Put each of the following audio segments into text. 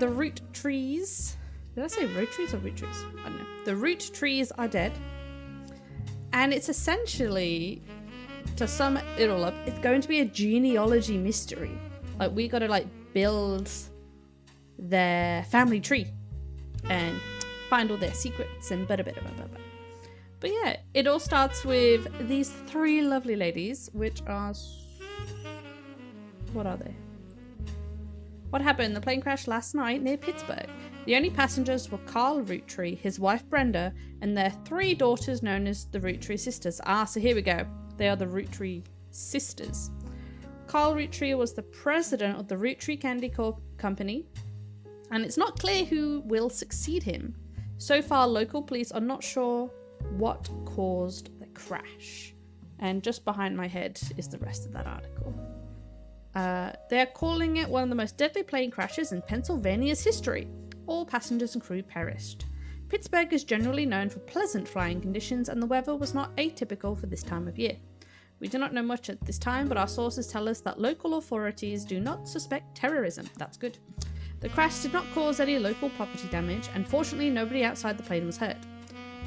the Roottrees. Did I say Roottrees or Roottrees? I don't know. The Roottrees are dead. And it's essentially, to sum it all up, it's going to be a genealogy mystery. Like, we got to, like, build their family tree and find all their secrets and blah. But yeah, it all starts with these three lovely ladies, which are... What are they? What happened? The plane crashed last night near Pittsburgh. The only passengers were Carl Roottree, his wife Brenda, and their three daughters known as the Roottree sisters. Ah, so here we go. They are the Roottree sisters. Carl Roottree was the president of the Roottree Candy Company, and it's not clear who will succeed him. So far, local police are not sure what caused the crash. And just behind my head is the rest of that article. They're calling it one of the most deadly plane crashes in Pennsylvania's history. All passengers and crew perished. Pittsburgh is generally known for pleasant flying conditions, and the weather was not atypical for this time of year. We do not know much at this time, but our sources tell us that local authorities do not suspect terrorism. That's good. The crash did not cause any local property damage, and fortunately nobody outside the plane was hurt.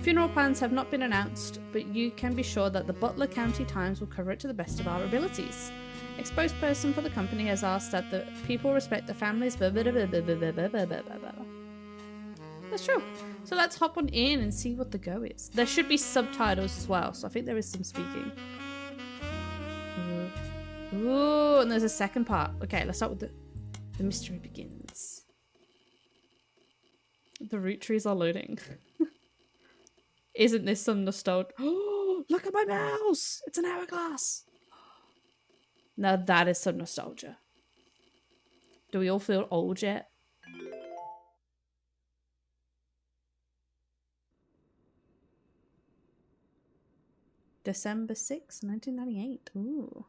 Funeral plans have not been announced, but you can be sure that the Butler County Times will cover it to the best of our abilities. Spokesperson person for the company has asked that the people respect the families. That's true. So let's hop on in and see what the go is. There should be subtitles as well, so I think there is some speaking. Ooh, and there's a second part. Okay, let's start with the mystery begins. The Roottrees are loading. Isn't this some nostalgia? Oh, look at my mouse! It's an hourglass! Now that is some nostalgia. Do we all feel old yet? December 6, 1998. Ooh.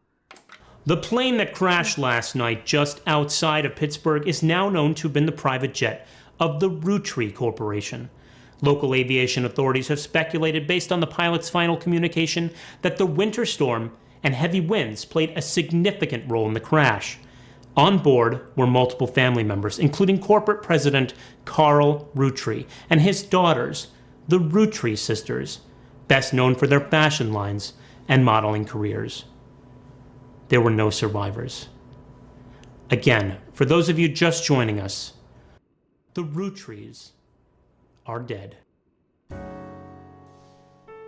The plane that crashed last night just outside of Pittsburgh is now known to have been the private jet of the Roottree Corporation. Local aviation authorities have speculated, based on the pilot's final communication, that the winter storm and heavy winds played a significant role in the crash. On board were multiple family members, including corporate president Carl Roottree and his daughters, the Roottrie sisters, best known for their fashion lines and modeling careers. There were no survivors. Again, for those of you just joining us, the Rootrees are dead.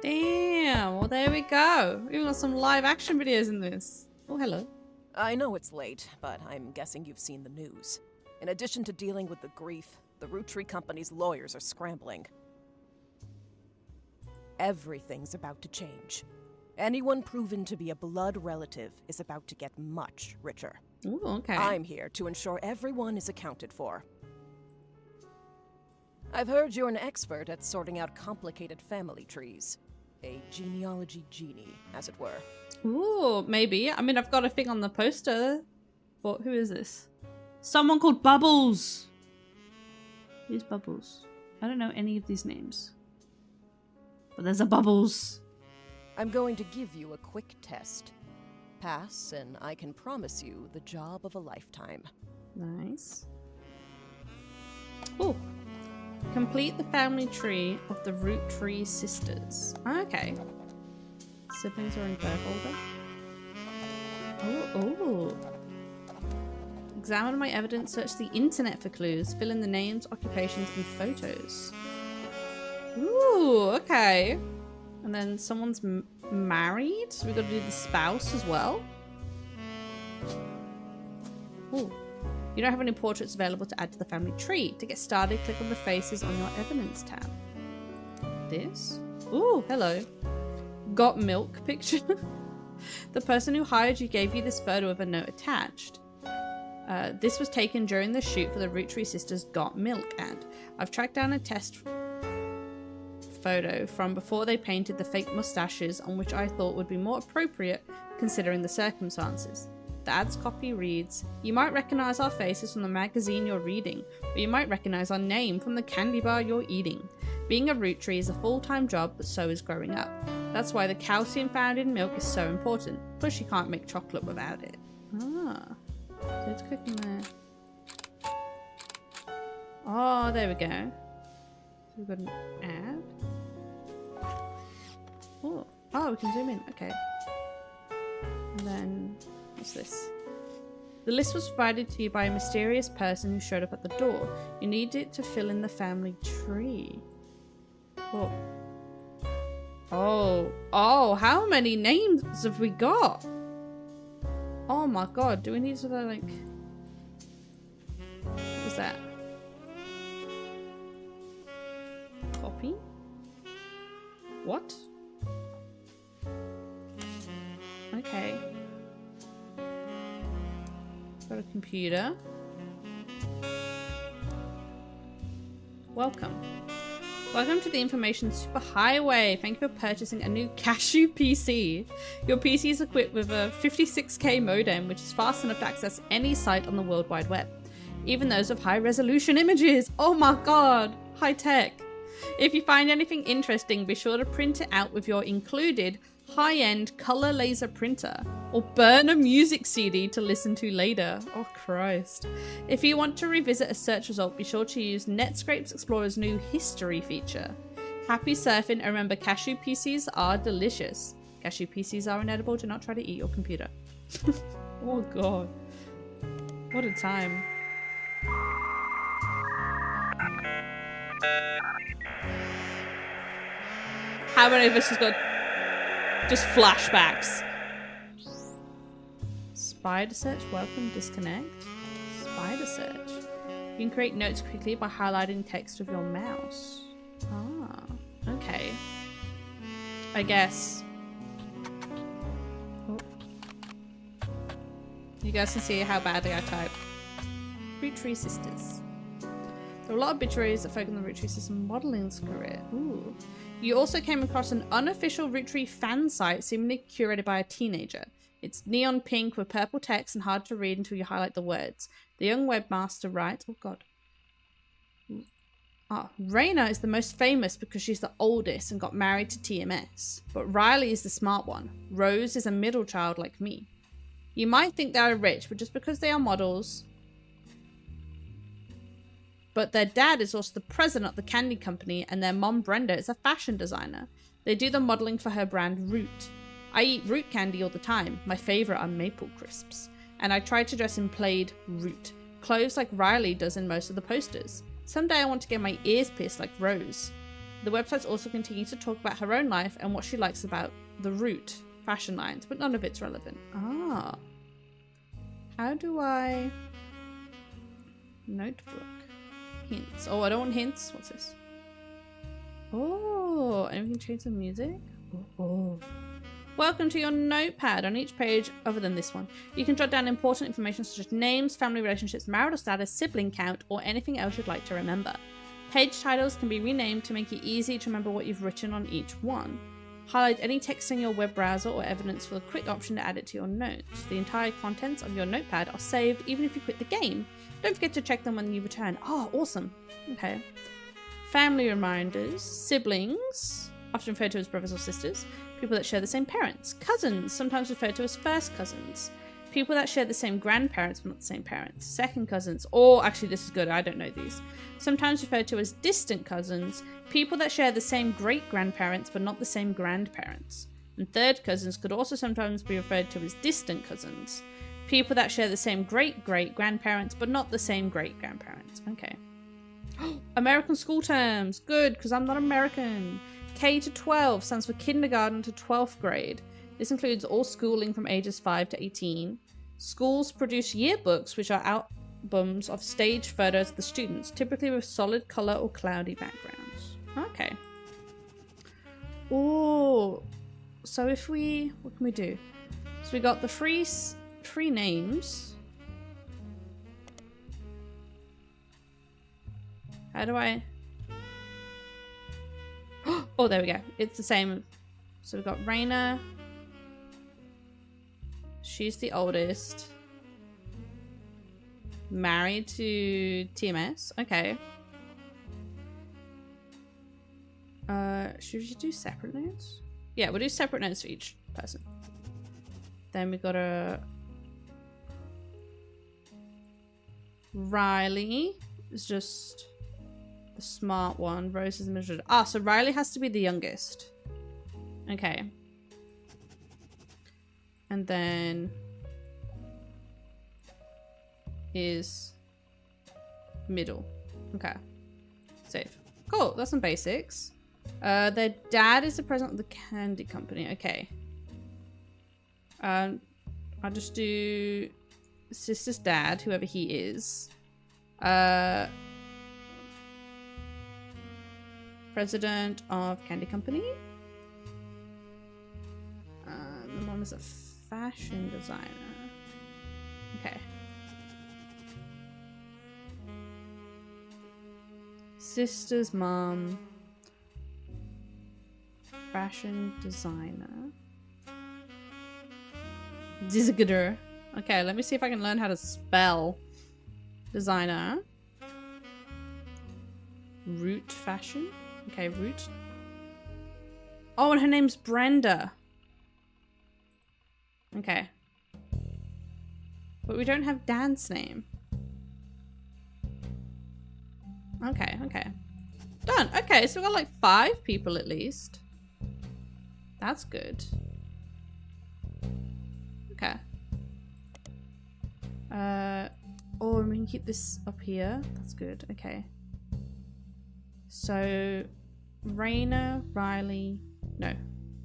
Damn, well there we go. We've got some live action videos in this. Oh, hello. I know it's late, but I'm guessing you've seen the news. In addition to dealing with the grief, the Roottree company's lawyers are scrambling. Everything's about to change. Anyone proven to be a blood relative is about to get much richer. Ooh, okay. I'm here to ensure everyone is accounted for. I've heard you're an expert at sorting out complicated family trees. A genealogy genie, as it were. Ooh, maybe. I mean, I've got a thing on the poster. But who is this? Someone called Bubbles. Who's Bubbles? I don't know any of these names. But there's a Bubbles. I'm going to give you a quick test. Pass, and I can promise you the job of a lifetime. Nice. Ooh. Complete the family tree of the Roottree sisters. Okay. Siblings are in birth order. Oh. Examine my evidence, search the internet for clues, fill in the names, occupations, and photos. Ooh, okay. And then someone's married, so we've got to do the spouse as well. Ooh. You don't have any portraits available to add to the family tree. To get started, click on the faces on your evidence tab. This? Ooh, hello. Got milk picture. The person who hired you gave you this photo with a note attached. This was taken during the shoot for the Roottree sisters' Got Milk ad. I've tracked down a test photo from before they painted the fake mustaches, on which I thought would be more appropriate considering the circumstances. The ad's copy reads, "You might recognize our faces from the magazine you're reading, or you might recognize our name from the candy bar you're eating. Being a Roottree is a full-time job, but so is growing up. That's why the calcium found in milk is so important. Plus you can't make chocolate without it." Ah, so it's cooking there. Oh, there we go. So we've got an ad. Oh, we can zoom in. Okay. And then, what's this? The list was provided to you by a mysterious person who showed up at the door. You need it to fill in the family tree. Oh. Oh, how many names have we got? Oh my god, do we need to like... What's that? Copy? What? Okay. Got a computer. Welcome. Welcome to the Information Superhighway. Thank you for purchasing a new Cashew PC. Your PC is equipped with a 56K modem, which is fast enough to access any site on the World Wide Web, even those of high-resolution images. Oh my god, high tech. If you find anything interesting, be sure to print it out with your included high-end color laser printer, or burn a music CD to listen to later. Oh Christ. If you want to revisit a search result, be sure to use Netscape Explorer's new history feature. Happy surfing, and remember, cashew PCs are delicious. Cashew PCs are inedible, do not try to eat your computer. Oh god. What a time. How many of us has got just flashbacks? Spider search, welcome, disconnect. Spider search. You can create notes quickly by highlighting text with your mouse. Ah, okay. I guess. Oh. You guys can see how badly I type. Roottrees sisters. There are a lot of obituaries that focus on the Roottrees sister modeling's career. Ooh. You also came across an unofficial Roottree fan site seemingly curated by a teenager. It's neon pink with purple text and hard to read until you highlight the words. The young webmaster writes, oh god. Raina is the most famous because she's the oldest and got married to TMS. But Riley is the smart one. Rose is a middle child like me. You might think they are rich, but just because they are models... But their dad is also the president of the candy company, and their mom, Brenda, is a fashion designer. They do the modeling for her brand, Root. I eat Root candy all the time. My favorite are maple crisps. And I try to dress in plaid Root, clothes like Riley does in most of the posters. Someday I want to get my ears pierced like Rose. The websites also continue to talk about her own life and what she likes about the Root fashion lines, but none of it's relevant. Ah. How do I... Notebook. Hints. Oh, I don't want hints. What's this? Oh, and we can change the music. Oh. Welcome to your notepad. On each page, other than this one, you can jot down important information such as names, family relationships, marital status, sibling count, or anything else you'd like to remember. Page titles can be renamed to make it easy to remember what you've written on each one. Highlight any text in your web browser or evidence for a quick option to add it to your notes. The entire contents of your notepad are saved even if you quit the game. Don't forget to check them when you return. Oh, awesome. Okay. Family reminders. Siblings, often referred to as brothers or sisters. People that share the same parents. Cousins, sometimes referred to as first cousins. People that share the same grandparents but not the same parents. Second cousins, or actually this is good, I don't know these. Sometimes referred to as distant cousins. People that share the same great-grandparents but not the same grandparents. And third cousins could also sometimes be referred to as distant cousins. People that share the same great-great-grandparents but not the same great-grandparents. Okay. American school terms. Good, because I'm not American. K to 12 stands for kindergarten to 12th grade. This includes all schooling from ages 5 to 18. Schools produce yearbooks, which are albums of stage photos of the students, typically with solid color or cloudy backgrounds. Okay. Oh, so if we... What can we do? So we got the free names. How do I... Oh, there we go. It's the same. So we've got Raina. She's the oldest. Married to TMS. Okay. Should we do separate notes? Yeah, we'll do separate notes for each person. Then we got a... Riley is just The smart one. Rose is the middle. Ah, so Riley has to be the youngest. Okay. And then is middle. Okay. Safe. Cool. That's some basics. Their dad is the president of the candy company. Okay. I'll just do sister's dad, whoever he is. President of candy company. The mom is a fashion designer. Okay. Sister's mom. Fashion designer. Designer. Okay, let me see if I can learn how to spell designer. Root fashion. Okay, root. Oh, and her name's Brenda. Okay. But we don't have Dan's name. Okay, okay. Done. Okay, so we've got like 5 people at least. That's good. Okay. Oh, we can keep this up here. That's good. Okay. So, Raina, Riley. No.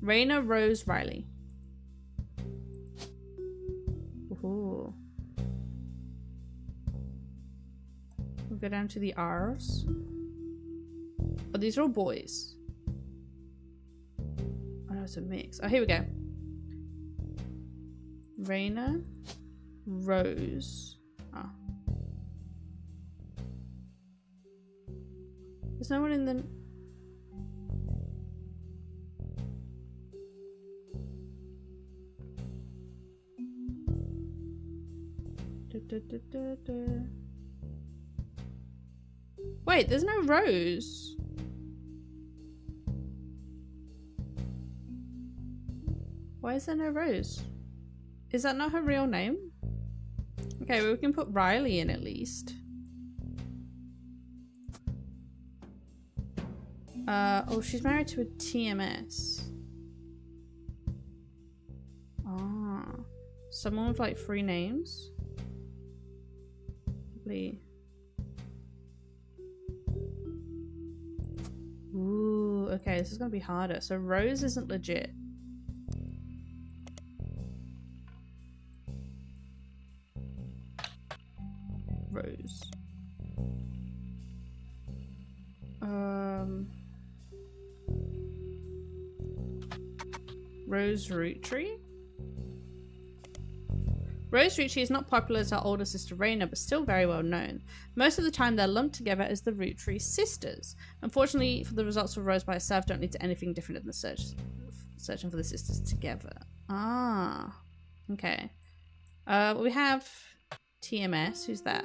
Raina, Rose, Riley. Ooh. We'll go down to the R's. Oh, these are all boys. Oh no, it's a mix. Oh, here we go. Raina, Rose. Oh. There's no one in the... Wait, there's no Rose. Why is there no Rose? Is that not her real name? Okay, well, we can put Riley in at least. Oh, she's married to a TMS. Ah. Someone with like 3 names? Probably. Ooh, okay, this is gonna be harder. So Rose isn't legit. Rose. Rose Roottree? Rose Roottree is not popular as her older sister Raina, but still very well known. Most of the time they're lumped together as the Roottree sisters. Unfortunately, for the results of Rose by herself don't lead to anything different in the searching for the sisters together. Ah, okay. We have TMS. Who's that?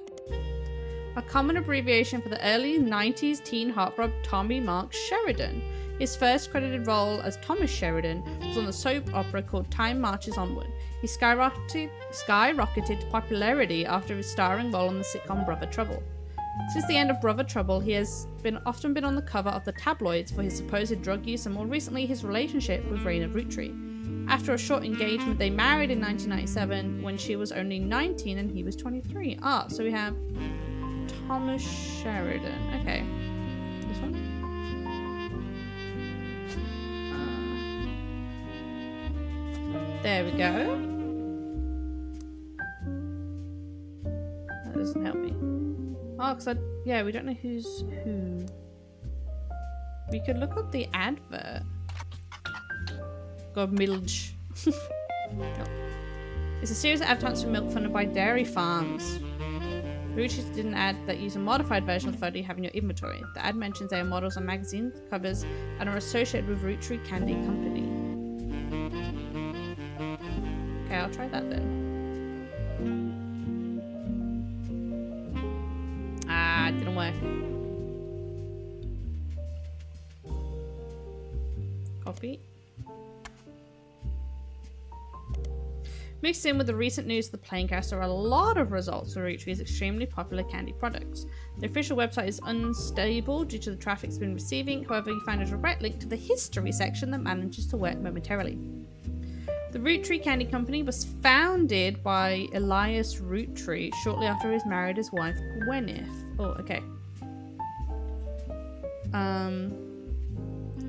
A common abbreviation for the early 90s teen heartthrob Tommy Mark Sheridan. His first credited role as Thomas Sheridan was on the soap opera called Time Marches Onward. He skyrocketed to popularity after his starring role on the sitcom Brother Trouble. Since the end of Brother Trouble, he has often been on the cover of the tabloids for his supposed drug use and more recently his relationship with Raina Roottree. After a short engagement, they married in 1997 when she was only 19 and he was 23. Ah, so we have Thomas Sheridan. Okay. This one? There we go. That doesn't help me. Oh, because yeah, we don't know who's who. We could look up the advert. God, Milge. No. It's a series of advertisements for milk funded by dairy farms. Roottrees did an ad that used a modified version of the photo you have in your inventory. The ad mentions they are models on magazine covers and are associated with Roottree Candy Company. Okay, I'll try that then. Ah, it didn't work. Copy. Mixed in with the recent news of the plane crash, there are a lot of results for Roottree's extremely popular candy products. The official website is unstable due to the traffic it's been receiving, however you find a direct link to the history section that manages to work momentarily. The Roottree Candy Company was founded by Elias Roottree shortly after he was married his wife Gwyneth. Oh, okay.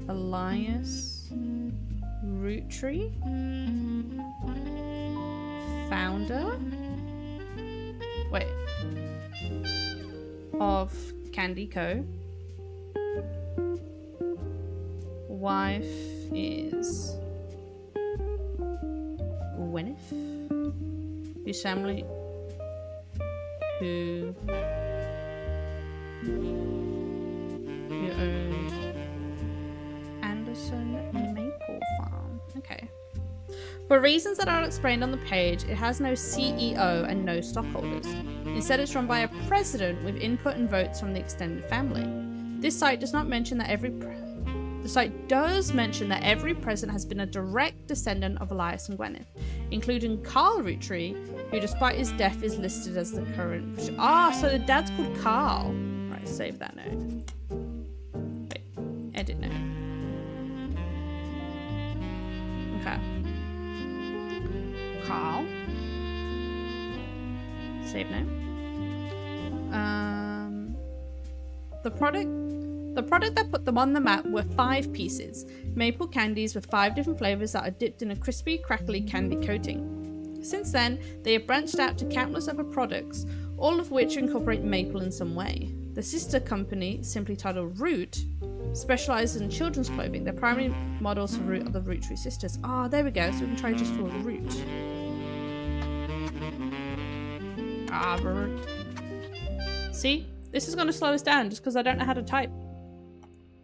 Elias Roottree? Founder? Wait. Of Candy Co. Wife is Gwyneth, whose family who owned Anderson Maple Farm. Okay. For reasons that are explained on the page, it has no CEO and no stockholders. Instead, it's run by a president with input and votes from the extended family. This site does not mention that the site does mention that every president has been a direct descendant of Elias and Gwyneth, including Carl Roottree, who despite his death is listed as the current... so the dad's called Carl. Right, save that note. Wait, edit note. Okay. Carl. Save note. The product that put them on the map were 5 pieces, maple candies with 5 different flavors that are dipped in a crispy, crackly candy coating. Since then, they have branched out to countless other products, all of which incorporate maple in some way. The sister company, simply titled Root, specializes in children's clothing. Their primary models for Root are the Roottree sisters. There we go, so we can try just for Root. Root. See? This is going to slow us down just because I don't know how to type.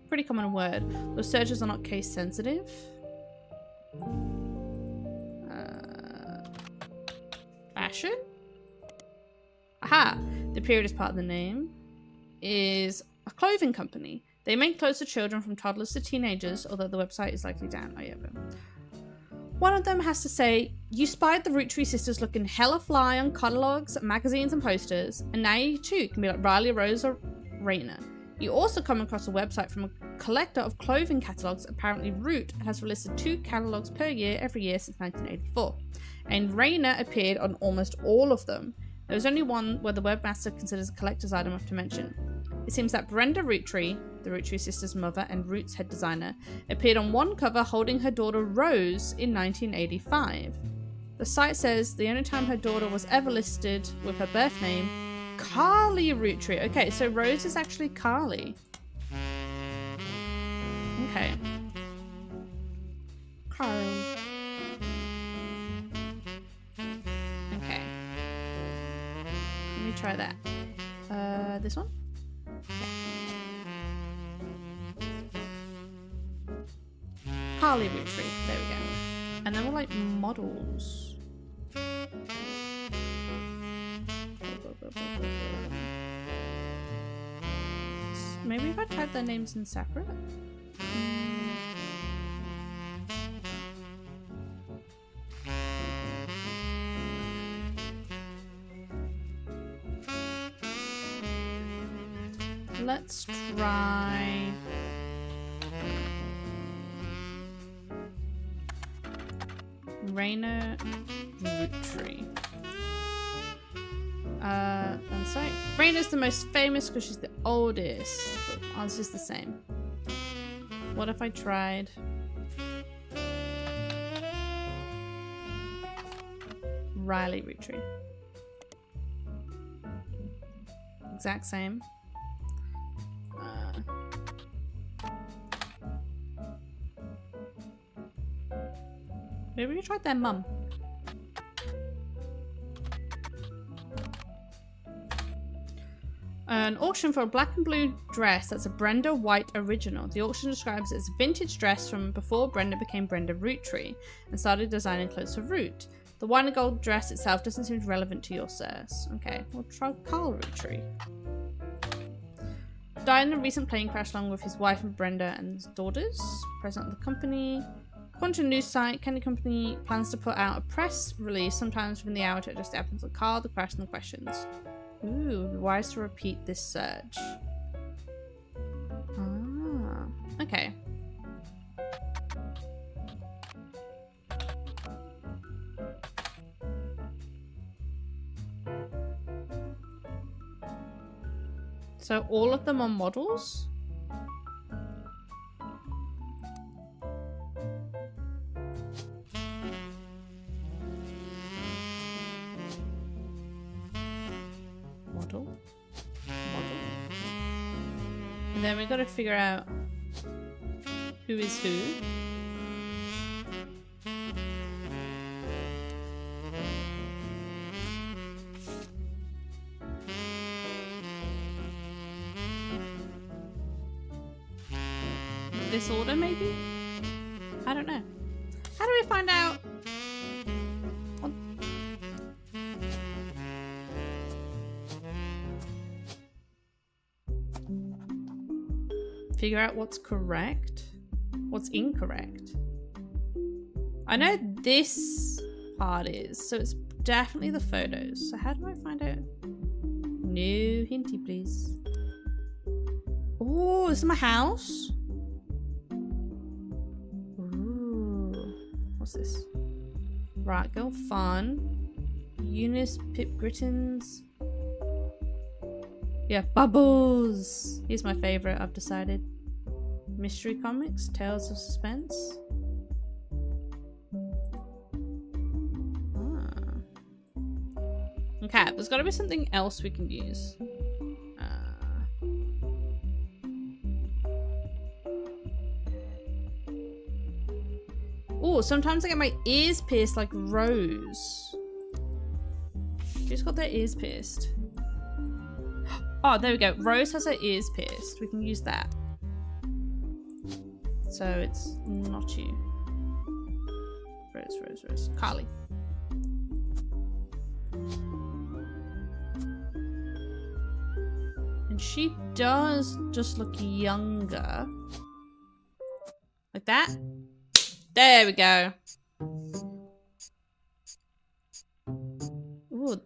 Pretty common word. Those searches are not case sensitive. Fashion? Aha! The period is part of the name. Is a clothing company. They make clothes for children from toddlers to teenagers, although the website is likely down. One of them has to say, you spied the Roottree sisters looking hella fly on catalogs, magazines and posters, and now you too can be like Riley, Rose or Raina. You also come across a website from a collector of clothing catalogs. Apparently Root has listed 2 catalogs per year every year since 1984, and Raina appeared on almost all of them. There was only one where the webmaster considers a collector's item enough to mention. It seems that Brenda Roottree, the Roottree sisters' mother and Root's head designer, appeared on one cover holding her daughter Rose in 1985. The site says the only time her daughter was ever listed with her birth name, Carly Roottree. Okay, so Rose is actually Carly. Okay. Carly. Okay. Let me try that. This one? Carly Roottree. There we go. And then we're like models. Maybe if I type their names in separate. Let's try Raina Roottree. I'm sorry. Raina's the most famous because she's the oldest, but ours is the same. What if I tried Riley Roottree? Exact same. Maybe we tried their mum. An auction for a black and blue dress that's a Brenda White original. The auction describes it as a vintage dress from before Brenda became Brenda Roottree and started designing clothes for Root. The wine and gold dress itself doesn't seem relevant to your search. Okay, we'll try Carl Roottree. Died in a recent plane crash along with his wife and Brenda and his daughters. President of the company. Quantum news site, Candy Company plans to put out a press release sometimes within the hour to adjust the evidence of the car, the crash, and the questions. Ooh, it'd be wise to repeat this search. Ah, okay. So all of them are models? Model. And then we gotta figure out who is who. This order, maybe? I don't know. How do we find out? Figure out what's correct, what's incorrect. I know this part is, so it's definitely the photos. So how do I find out? No hinty, please. Oh, this is my house. What's this? Right, girl, fun. Eunice, Pip Grittins. Yeah, Bubbles. He's my favorite, I've decided. Mystery comics, Tales of Suspense. Okay, there's got to be something else we can use. Oh, sometimes I get my ears pierced like Rose. She's got their ears pierced. Oh, there we go. Rose has her ears pierced. We can use that. So it's not you. Rose. Carly. And she does just look younger. Like that. There we go. Ooh,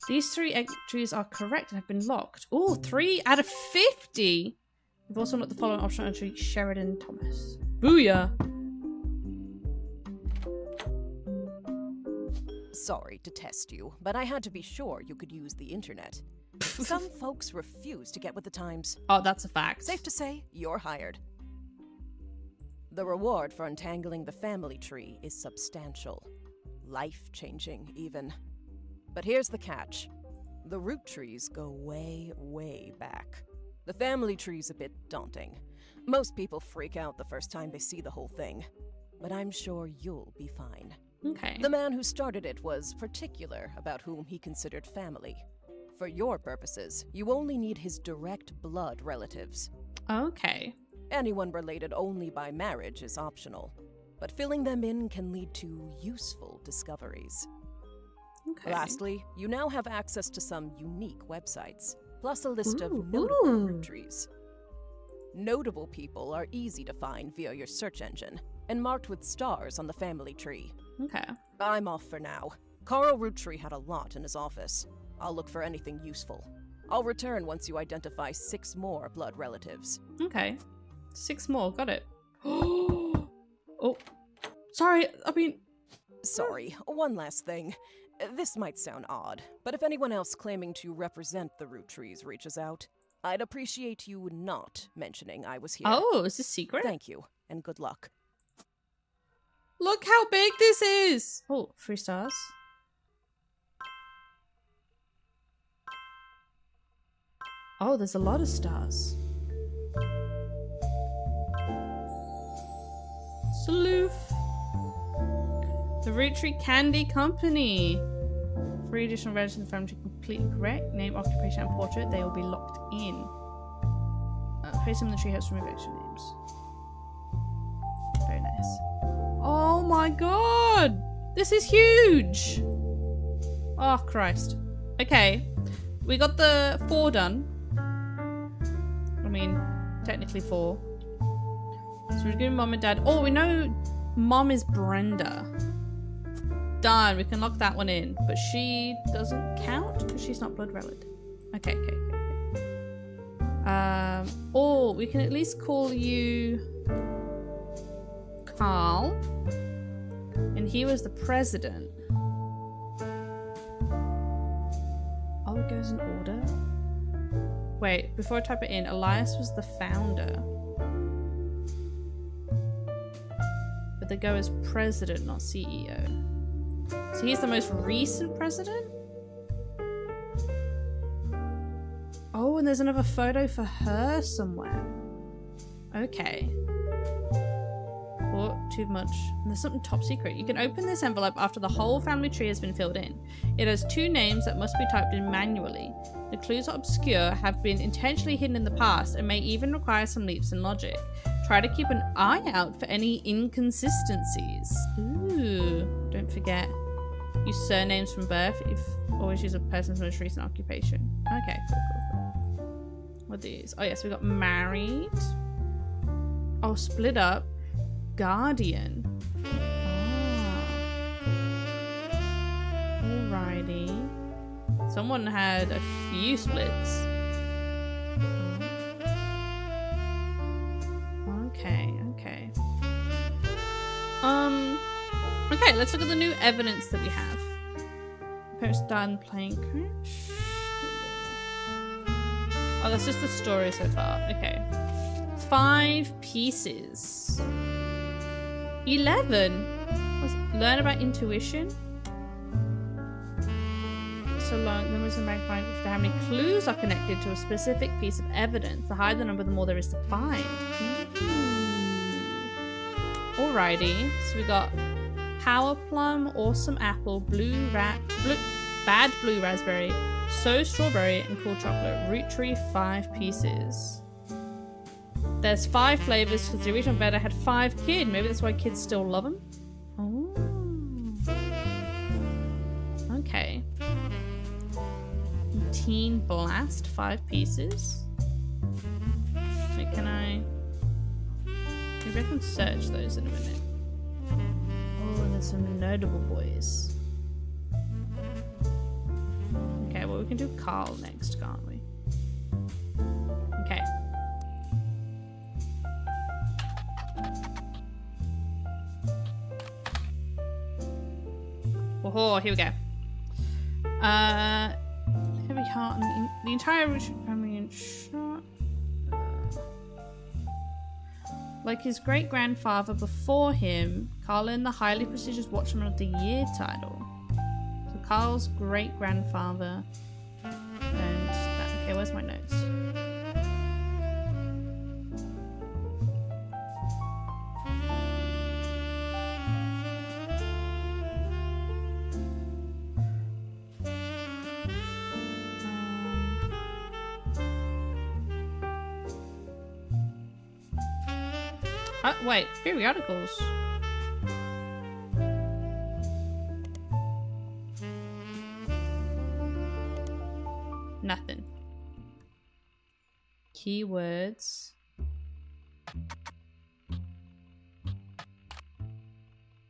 these 3 entries are correct and have been locked. Ooh, 3 out of 50. We've also looked the following optional entry, Sheridan Thomas. Booyah. Sorry to test you, but I had to be sure you could use the internet. Some folks refuse to get with the times. Oh, that's a fact. Safe to say, you're hired. The reward for untangling the family tree is substantial. Life-changing, even. But here's the catch. The Rootrees go way, way back. The family tree's a bit daunting. Most people freak out the first time they see the whole thing. But I'm sure you'll be fine. Okay. The man who started it was particular about whom he considered family. For your purposes, you only need his direct blood relatives. Okay. Anyone related only by marriage is optional, but filling them in can lead to useful discoveries. Okay. Lastly, you now have access to some unique websites, plus a list of notable Roottrees. Notable people are easy to find via your search engine, and marked with stars on the family tree. Okay. I'm off for now. Carl Roottree had a lot in his office. I'll look for anything useful. I'll return once you identify 6 more blood relatives. Okay. 6 more, got it. Oh, sorry, I mean... Sorry, one last thing. This might sound odd, but if anyone else claiming to represent the Rootrees reaches out, I'd appreciate you not mentioning I was here. Oh, is this secret? Thank you, and good luck. Look how big this is! Oh, 3 stars. Oh, there's a lot of stars. Sloof. The Roottree Candy Company. 3 additional registered in the family completely correct. Name, occupation, and portrait. They will be locked in. Place them in the treehouse to remove extra names. Very nice. Oh my god! This is huge! Oh, Christ. Okay. We got the 4 done. I mean, technically 4. So we're giving Mom and Dad... Oh, we know Mom is Brenda. Done. We can lock that one in. But she doesn't count because she's not blood relative. Okay. Or we can at least call you Carl. And he was the president. Oh, it goes in order? Wait, before I type it in, Elias was the founder. But they go as president, not CEO. So he's the most recent president? Oh, and there's another photo for her somewhere. Okay. Or too much. And there's something top secret. You can open this envelope after the whole family tree has been filled in. It has 2 names that must be typed in manually. The clues are obscure, have been intentionally hidden in the past, and may even require some leaps in logic. Try to keep an eye out for any inconsistencies. Ooh, don't forget. Use surnames from birth if always use a person's most recent occupation. Okay, cool. What are these? Oh yes, we got married. Oh, split up. Guardian. Alrighty. Someone had a few splits. Okay. Okay, let's look at the new evidence that we have. Parents died in the plane crash. Oh, that's just the story so far. Okay. 5 pieces. 11. Learn about intuition. So long, there was a magpie to how many clues are connected to a specific piece of evidence. The higher the number, the more there is to find. Alrighty, so we got Power Plum, Awesome Apple, Bad Blue Raspberry, So Strawberry, and Cool Chocolate. Roottree 5 pieces. There's 5 flavors because the original vendor had 5 kids. Maybe that's why kids still love them. Oh. Okay. Teen Blast, 5 pieces. Wait, can I? Maybe I can search those in a minute. Oh, and there's some notable boys. Okay, well we can do Carl next, can't we? Okay. Oh, here we go. Heavy heart and the entire family in shot. Like his great-grandfather before him, Carl earned the highly prestigious Watchman of the Year title. So Carl's great-grandfather and that. Okay, where's my notes? Wait, periodicals. Nothing. Keywords.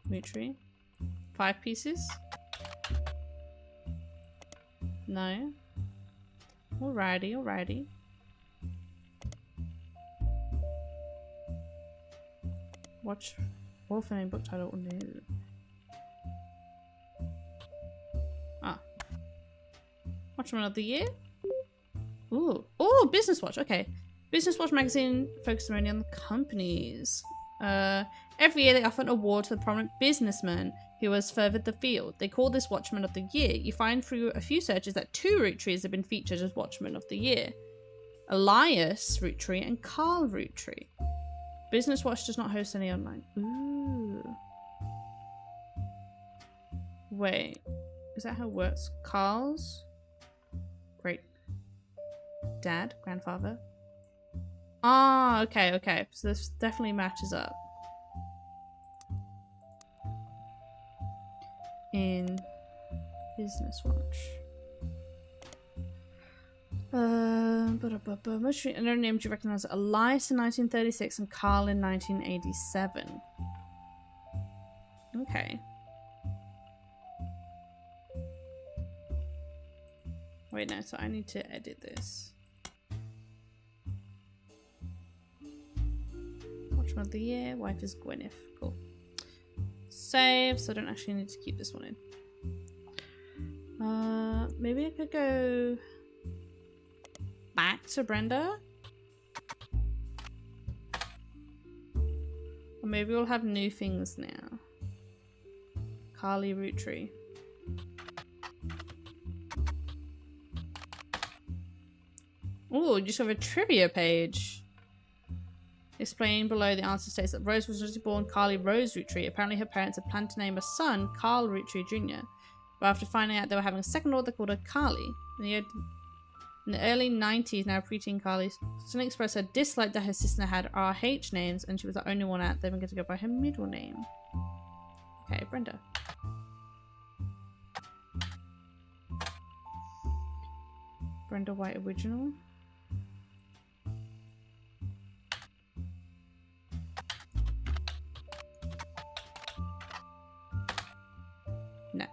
Roottree. 5 pieces. No. Alrighty. Watch author name, book title, no. Watchman of the Year. Ooh, Business Watch. Okay, Business Watch magazine focuses mainly on the companies. Every year they offer an award to the prominent businessman who has furthered the field. They call this Watchman of the Year. You find through a few searches that 2 Roottrees have been featured as Watchman of the Year: Elias Roottree and Carl Roottree. Business Watch does not host any online. Ooh. Wait. Is that how it works? Carl's great dad, grandfather. Ah, okay. So this definitely matches up. In Business Watch. Most other names you recognize: Elias in 1936 and Carl in 1987. Okay. Wait, no, so I need to edit this. Watchman of the year, wife is Gwyneth. Cool. Save, so I don't actually need to keep this one in. Maybe I could go back to Brenda. Or maybe we'll have new things now. Carly Roottree. Oh, you just have a trivia page. Explained below, the answer states that Rose was originally born Carly Rose Roottree. Apparently her parents had planned to name a son Carl Roottree Jr. But after finding out they were having a second daughter, they called her Carly. In the early 90s, now preteen Carly suddenly expressed her dislike that her sister had RH names and she was the only one out there and get to go by her middle name. Okay, Brenda. Brenda White original. No.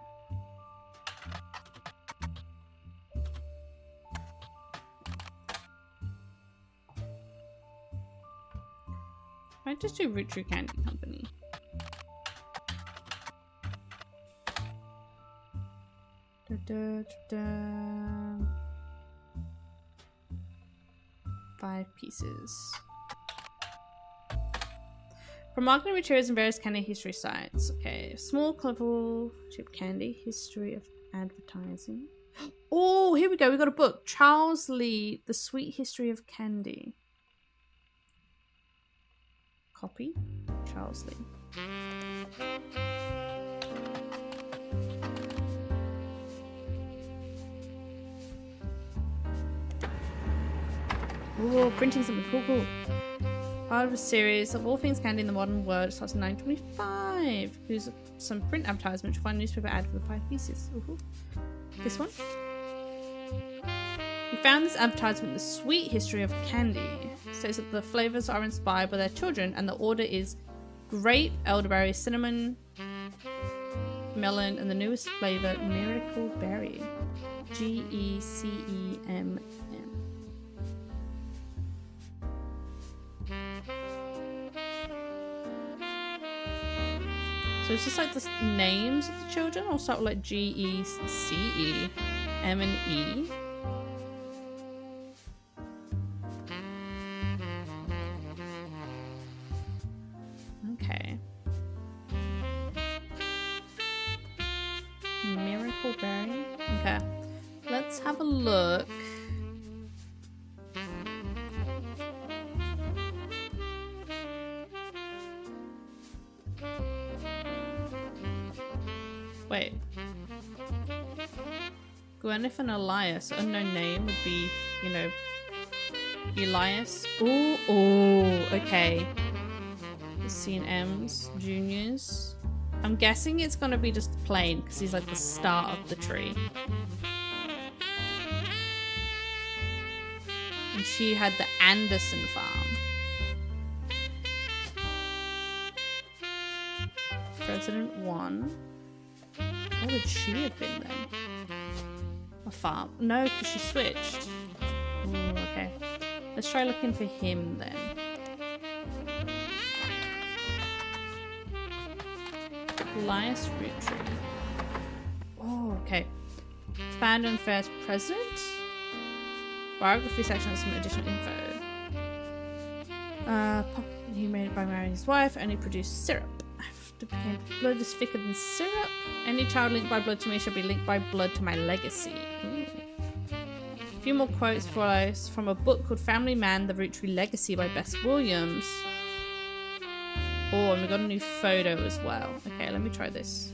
I just do Roottree Candy Company. Da, da, da, da. 5 pieces. From marketing materials and various candy history sites. Okay, small clever chip candy history of advertising. Oh, here we go. We got a book. Charles Lee, The Sweet History of Candy. Copy. Charles Lee. Ooh, printing something cool. Part of a series of all things candy in the modern world. It starts in 1925. Here's some print advertisement. You'll find a newspaper ad for the 5 pieces. Ooh. This one. We found this advertisement, The Sweet History of Candy. It says that the flavors are inspired by their children and the order is grape, elderberry, cinnamon, melon, and the newest flavor, Miracle Berry. GECEMM. So it's just like the names of the children. I'll start with like GECE, M and E. Okay. Miracle Berry. Okay. Let's have a look. Wait. Gwyneth and Elias, unknown name would be, you know, Elias. Ooh, okay. The C and M's, juniors. I'm guessing it's gonna be just plain because he's like the star of the tree. And she had the Anderson farm. President 1. What would she have been then? A farm? No, because she switched. Ooh, okay. Let's try looking for him then. Elias Roottree. Oh, okay. Founder and first president. Biography section has some additional info. He made it by marrying his wife and he produced syrup. Became blood is thicker than syrup. Any child linked by blood to me shall be linked by blood to my legacy. Ooh. A few more quotes for us from a book called Family Man, The Roottree Legacy by Bess Williams. Oh, and we got a new photo as well. Okay, let me try this.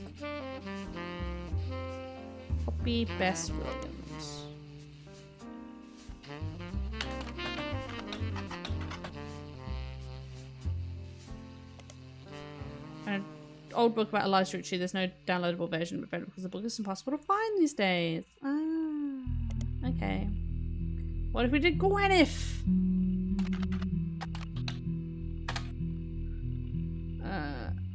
Copy Bess Williams. Old book about Eliza Roottree. There's no downloadable version of it because the book is impossible to find these days. Ah, okay. What if we did Gwyneth?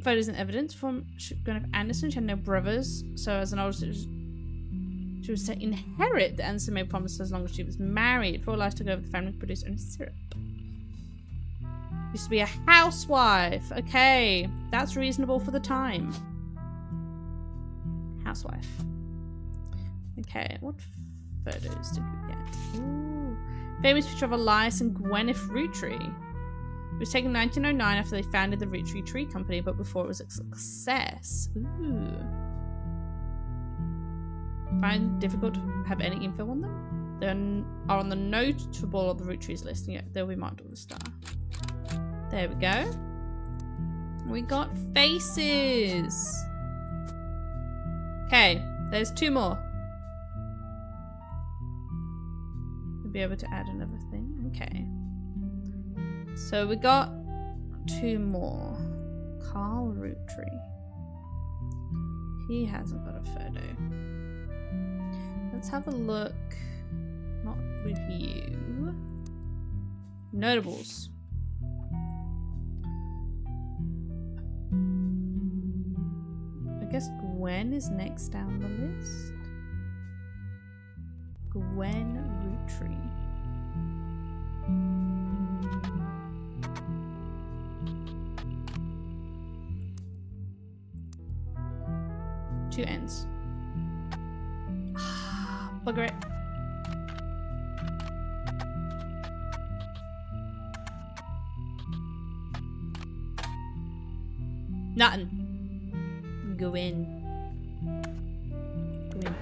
Photos and evidence from Gwyneth Anderson. She had no brothers, so as an older sister, she was to inherit the Anderson made promises as long as she was married. For life took over the family to produce only syrup. Used to be a housewife. Okay, that's reasonable for the time. Housewife. Okay, what photos did we get? Ooh. Famous picture of Elias and Gwyneth Roottree. It was taken in 1909 after they founded the Roottree Tree Company, but before it was a success. Ooh. Find it difficult to have any info on them. They are on the notable of the Rootrees list, and yet they'll be marked with a star. There we go. We got faces. Okay, there's 2 more. We'll be able to add another thing. Okay. So we got 2 more. Carl Roottree. He hasn't got a photo. Let's have a look. Not with you. Notables. I guess Gwen is next down the list. Gwen Roottree. Two N's. Bugger it. Nothing. Go in. Go in.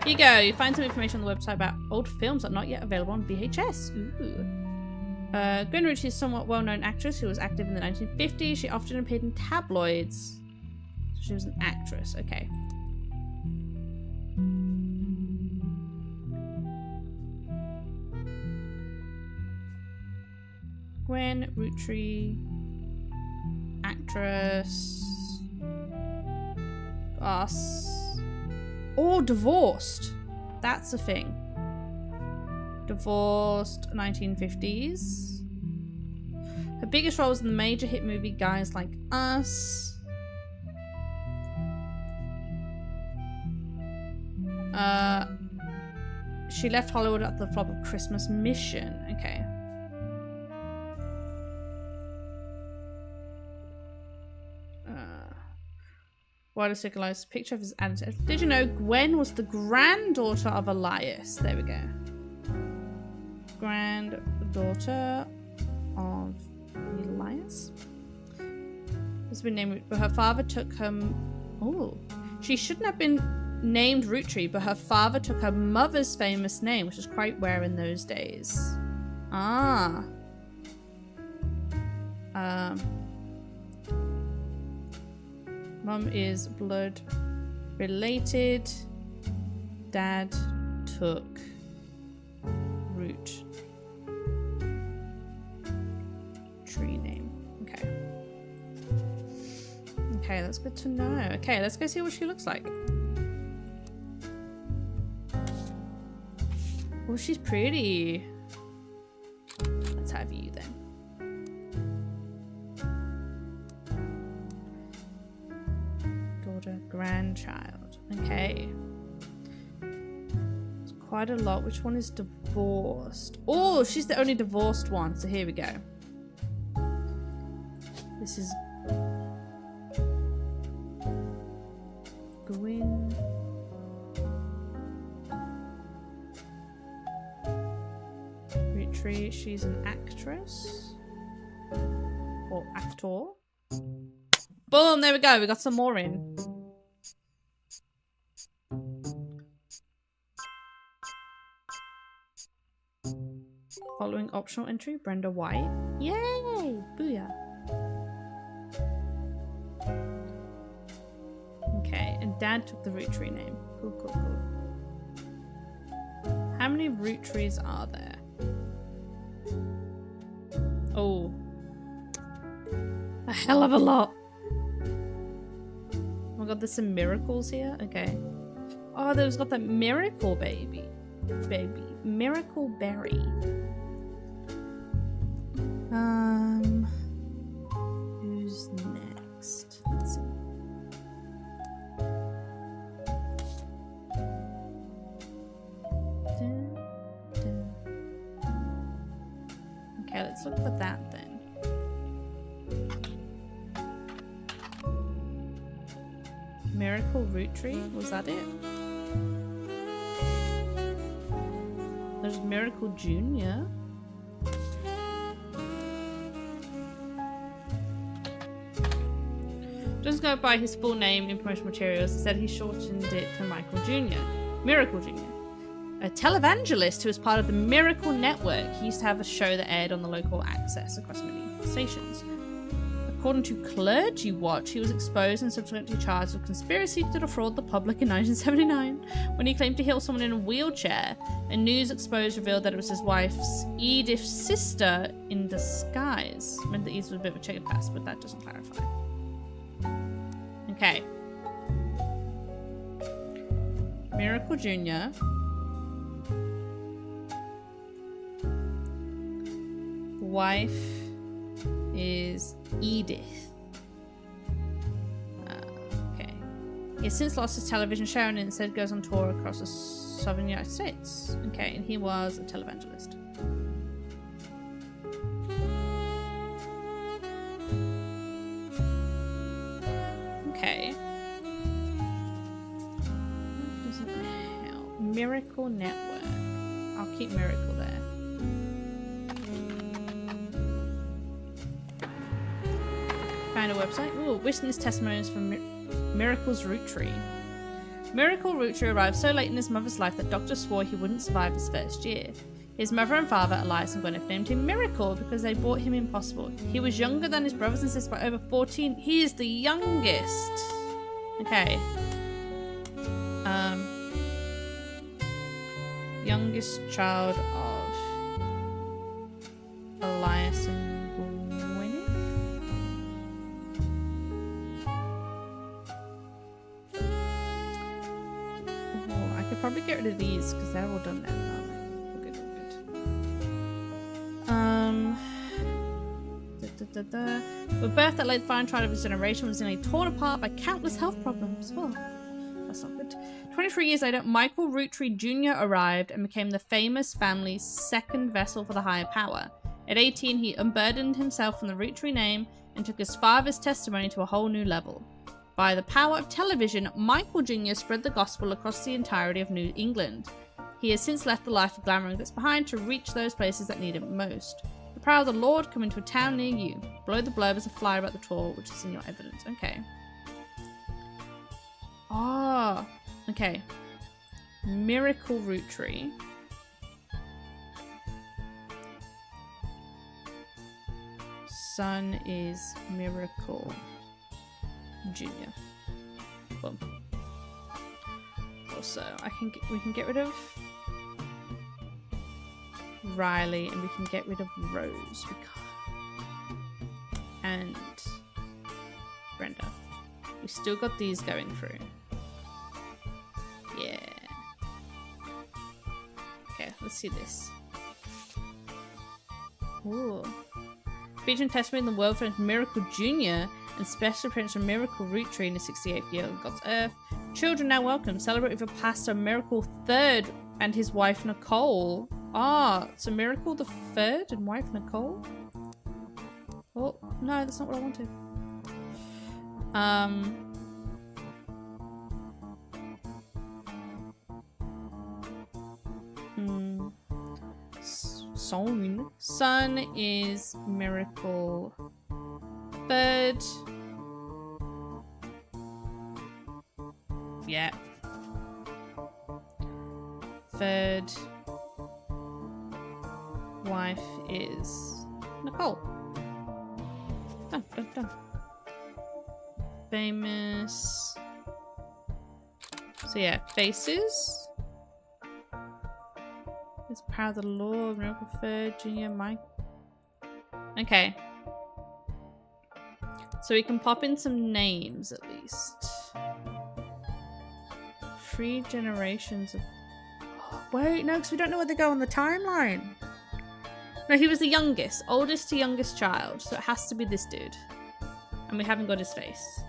Here you go. You find some information on the website about old films that are not yet available on VHS. Ooh. Gwen Roottree is a somewhat well-known actress who was active in the 1950s. She often appeared in tabloids. So she was an actress. Okay. Gwen Roottree, actress. Us. Or divorced. That's a thing. Divorced 1950s. Her biggest role was in the major hit movie Guys Like Us. She left Hollywood at the flop of Christmas Mission. Okay. Wider circularized picture of his ancestor. Did you know Gwen was the granddaughter of Elias? There we go. Granddaughter of Elias. Has been named, but her father took her. Oh, she shouldn't have been named Roottree, but her father took her mother's famous name, which was quite rare in those days. Ah. Mum is blood related. Dad took root tree name. Okay. Okay, that's good to know. Okay, let's go see what she looks like. Oh, she's pretty. Let's have you then. Grandchild. Okay. It's quite a lot. Which one is divorced? Oh, she's the only divorced one. So here we go. This is Gwyn. Roottree. She's an actress. Or actor. Boom, there we go. We got some more in. Following optional entry, Brenda White. Yay! Booyah. Okay, and Dad took the Roottree name. Cool, cool, cool. How many Roottrees are there? Oh. A hell of a lot. Oh my god, there's some miracles here. Okay. Oh, there's got that miracle baby. Miracle berry. Who's next? Okay, let's look for that then. Miracle Roottree? Was that it? There's Miracle Jr. Doesn't go by his full name in promotional materials. Instead, he shortened it to Michael Jr. Miracle Jr. A televangelist who was part of the Miracle Network. He used to have a show that aired on the local access across many stations. According to Clergy Watch, he was exposed and subsequently charged with conspiracy to defraud the public in 1979 when he claimed to heal someone in a wheelchair. A news expose revealed that it was his wife's Edith's sister in disguise. Meant that Edith was a bit of a checkered past, but that doesn't clarify. Okay. Miracle Jr. Wife is Edith. Okay. He has since lost his television show and instead goes on tour across the southern United States. Okay, and he was a televangelist. Okay. That doesn't help. Miracle Network. I'll keep Miracle there. Found a website. Ooh, witness testimonies from Miracle's Roottrees. Miracle Roottree arrived so late in his mother's life that doctors swore he wouldn't survive his first year. His mother and father, Elias and Gwyneth, named him Miracle because they bought him impossible. He was younger than his brothers and sisters by over 14. He is the youngest. Okay. Youngest child of Elias and Gwyneth. Oh, I could probably get rid of these because they're all done now, aren't they? We're good. With birth that laid the fine trial of his generation was nearly torn apart by countless health problems. Oh, that's not good. 23 years later, Michael Roottree Jr. arrived and became the famous family's second vessel for the higher power. At 18, he unburdened himself from the Roottree name and took his father's testimony to a whole new level. By the power of television, Michael Jr. spread the gospel across the entirety of New England. He has since left the life of glamour that's behind to reach those places that need it most. The power of the Lord come into a town near you. Below the blurb is a flyer about the tour, which is in your evidence. Okay. Ah, okay. Miracle Roottree. Son is Miracle Jr. Boom. Also, we can get rid of Riley and we can get rid of Rose. We can't. And Brenda. We still got these going through. Yeah. Okay, let's see this. Ooh. Featuring testimony in the world famous Miracle Jr. and special appearance from Miracle Roottree in the 68th year of God's Earth. Children now welcome. Celebrate with your pastor Miracle III and his wife Nicole. Ah, so Miracle the Third and wife Nicole? Oh, no, that's not what I wanted. Son is Miracle Third. Yeah. Third wife is Nicole. Done. Famous. So yeah, faces. It's power of the Lord, Miracle Third, Junior, Mike. Okay. So we can pop in some names at least. 3 generations of... Oh, wait, no, because we don't know where they go on the timeline. No, he was the youngest. Oldest to youngest child. So it has to be this dude. And we haven't got his face.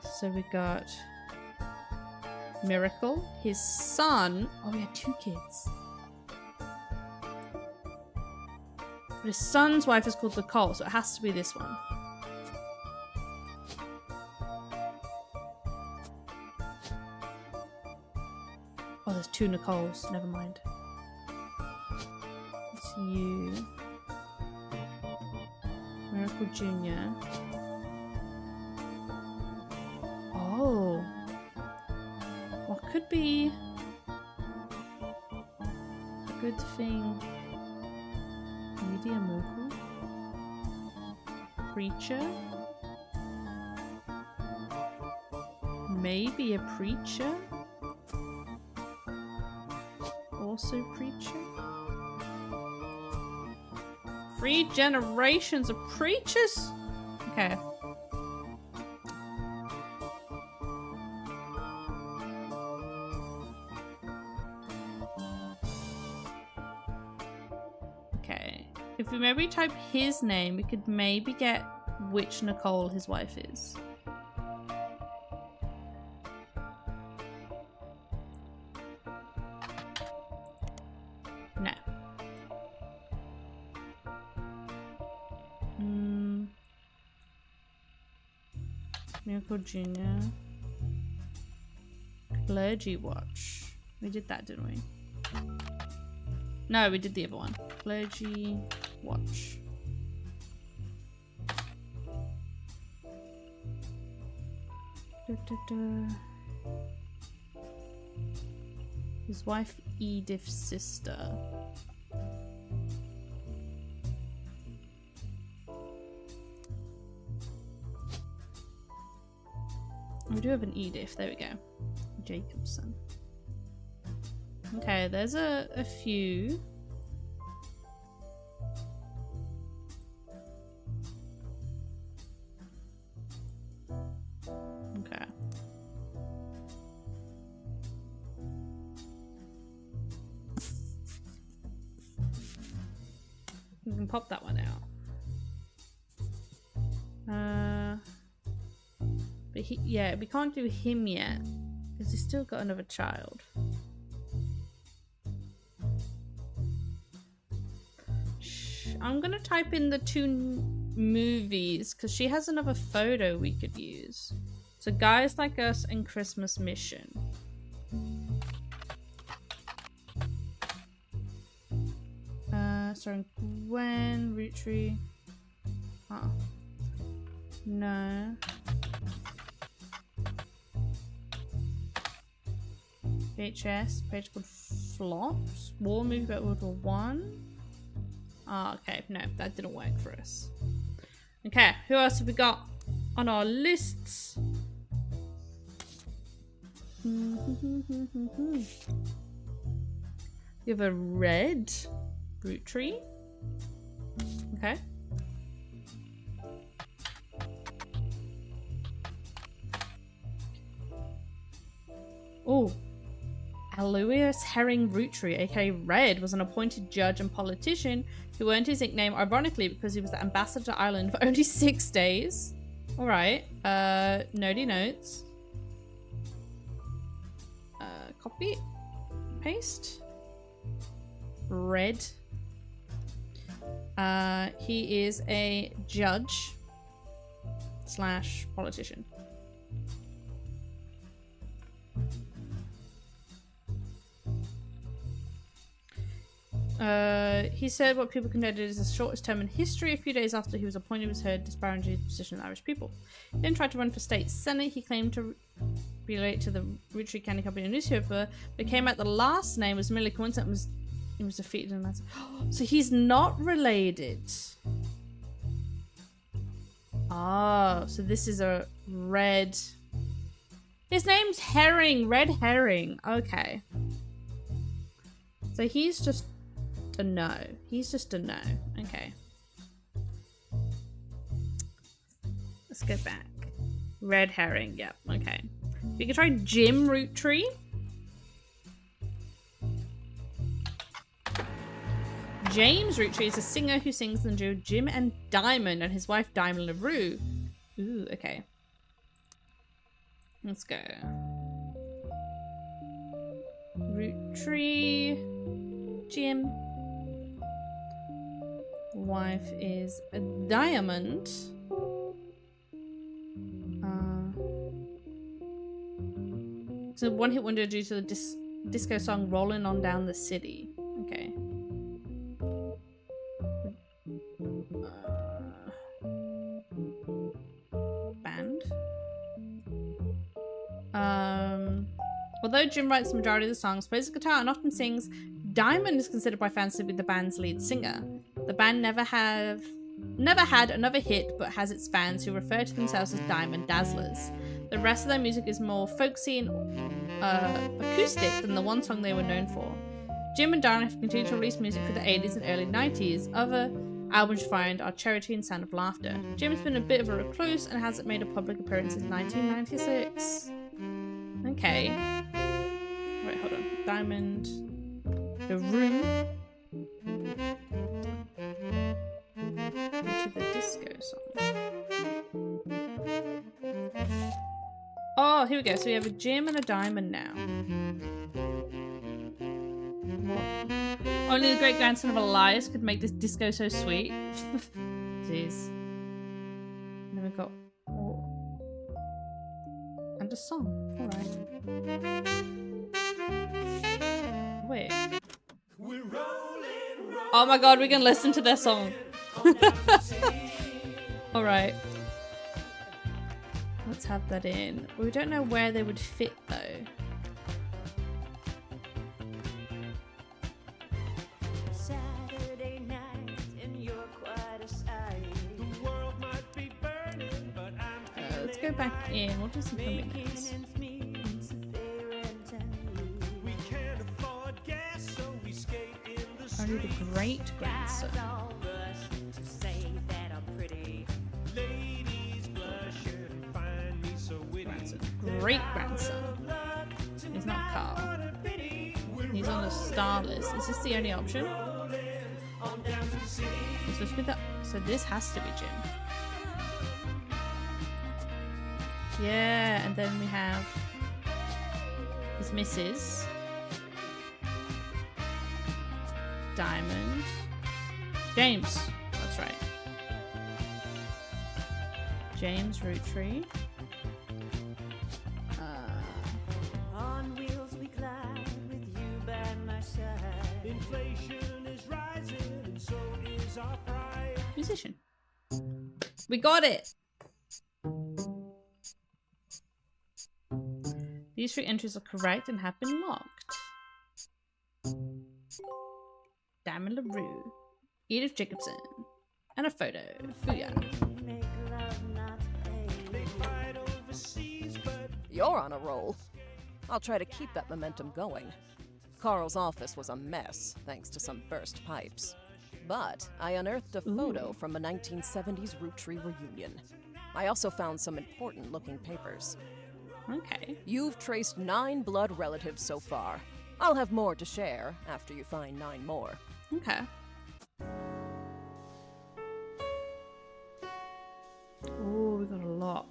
So we got... Miracle. His son... Oh, we had 2 kids. His son's wife is called Nicole, so it has to be this one. Oh, there's 2 Nicoles. Never mind. It's you. Miracle Jr. Oh. What could be a good thing? Media mogul? Preacher? Maybe a preacher? Also preacher? 3 generations of preachers? Okay. Okay. If we maybe type his name, we could maybe get which Nicole his wife is. No. Miracle Jr. Clergy Watch. We did that, didn't we? No, we did the other one. Clergy Watch. His wife Edith's sister. We do have an Edith, there we go. Jacobson. Okay, there's a few. Okay. We can pop that one out. But yeah, we can't do him yet because he's still got another child. I'm gonna type in the 2 movies because she has another photo we could use. So Guys Like Us and Christmas Mission. Starring Gwen, Roottree. Oh. No. VHS, page called Flops. War movie about World War One. Oh, okay. No, that didn't work for us. Okay, who else have we got on our lists? You have a red Roottrees. Okay. Oh. Aloysius Herring Roottrees, aka Red, was an appointed judge and politician who earned his nickname ironically because he was the ambassador to Ireland for only 6 days. Alright. Notey notes. Copy. Paste. Red. He is a judge / politician. He said what people considered as the shortest term in history. A few days after he was appointed, was heard disparaging his position of Irish people. He then tried to run for state senate. He claimed to be related to the Roottree County Company newspaper, but came out the last name was merely coincidence. He was defeated in that. So he's not related. Oh, so this is a red. His name's Herring. Red Herring. Okay. So he's just a no. He's just a no. Okay. Let's go back. Red Herring. Yep. Okay. We could try Jim Roottree. James Roottree is a singer who sings in the duo Jim and Diamond and his wife Diamond LaRue. Ooh, okay. Let's go. Roottree. Jim. Wife is a diamond. It's a one-hit wonder due to the disco song "Rolling On Down the City." Okay. Band. Although Jim writes the majority of the songs, plays the guitar, and often sings, Diamond is considered by fans to be the band's lead singer. The band never had another hit, but has its fans who refer to themselves as Diamond Dazzlers. The rest of their music is more folksy and acoustic than the one song they were known for. Jim and Diamond have continued to release music through the 80s and early 90s. Other albums you find are Charity and Sound of Laughter. Jim's been a bit of a recluse and hasn't made a public appearance since 1996. Okay. Wait, hold on. Diamond. The Room. Into the disco song. Oh, here we go. So we have a Jim and a Diamond now. Only the great grandson of Elias could make this disco so sweet. Jeez. And then we've got. Oh. And a song. Alright. Wait. Oh my god, we can listen to their song. Alright. Let's have that in. We don't know where they would fit though. Saturday night and you're quite a sight. The world might be burning, but let's go back in. We'll do some combinations. Only the great grandson. Great grandson. He's not Carl. He's on the star list. Is this the only option? Is this with that? So this has to be Jim. Yeah, and then we have his missus. Diamond. James. That's right. James Roottree. On wheels we glide with you by my side. Inflation is rising and so is our pride. Musician. We got it. These 3 entries are correct and have been locked. Diamond LaRue, Edith Jacobson, and a photo. Fuya. You're on a roll. I'll try to keep that momentum going. Carl's office was a mess, thanks to some burst pipes. But I unearthed a photo from a 1970s Roottree reunion. I also found some important-looking papers. Okay. You've traced 9 blood relatives so far. I'll have more to share after you find 9 more. Okay. Oh, we got a lot.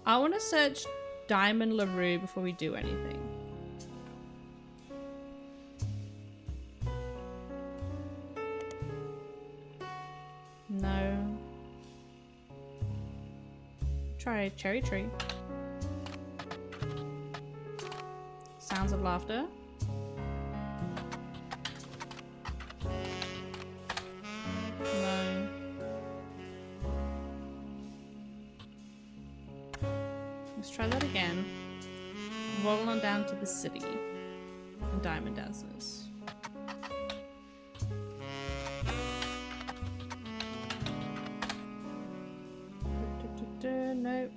I want to search Diamond LaRue before we do anything. No. Try Cherry Tree. Sounds of Laughter. No. Let's try that again. Roll on down to the city. And Diamond Dazzlers. Nope.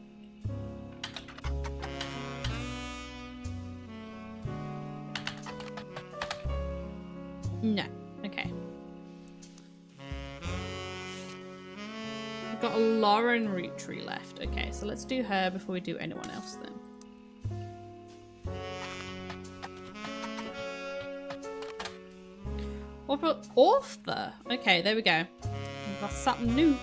No. Okay. We've got a Lauren Roottree left. Okay, so let's do her before we do anyone else then. Author. Okay, there we go. We've got something new.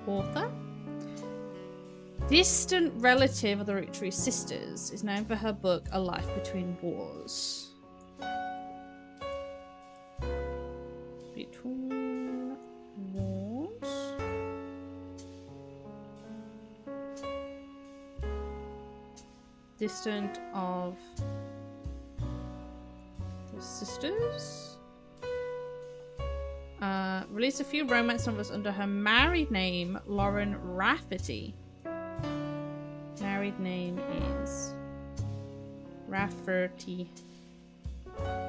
Author. distant relative of the Roottrees sisters, is known for her book A Life Between Wars. Between Wars. Distant of the sisters. Released a few romance novels under her married name, Lauren Rafferty. Married name is Rafferty.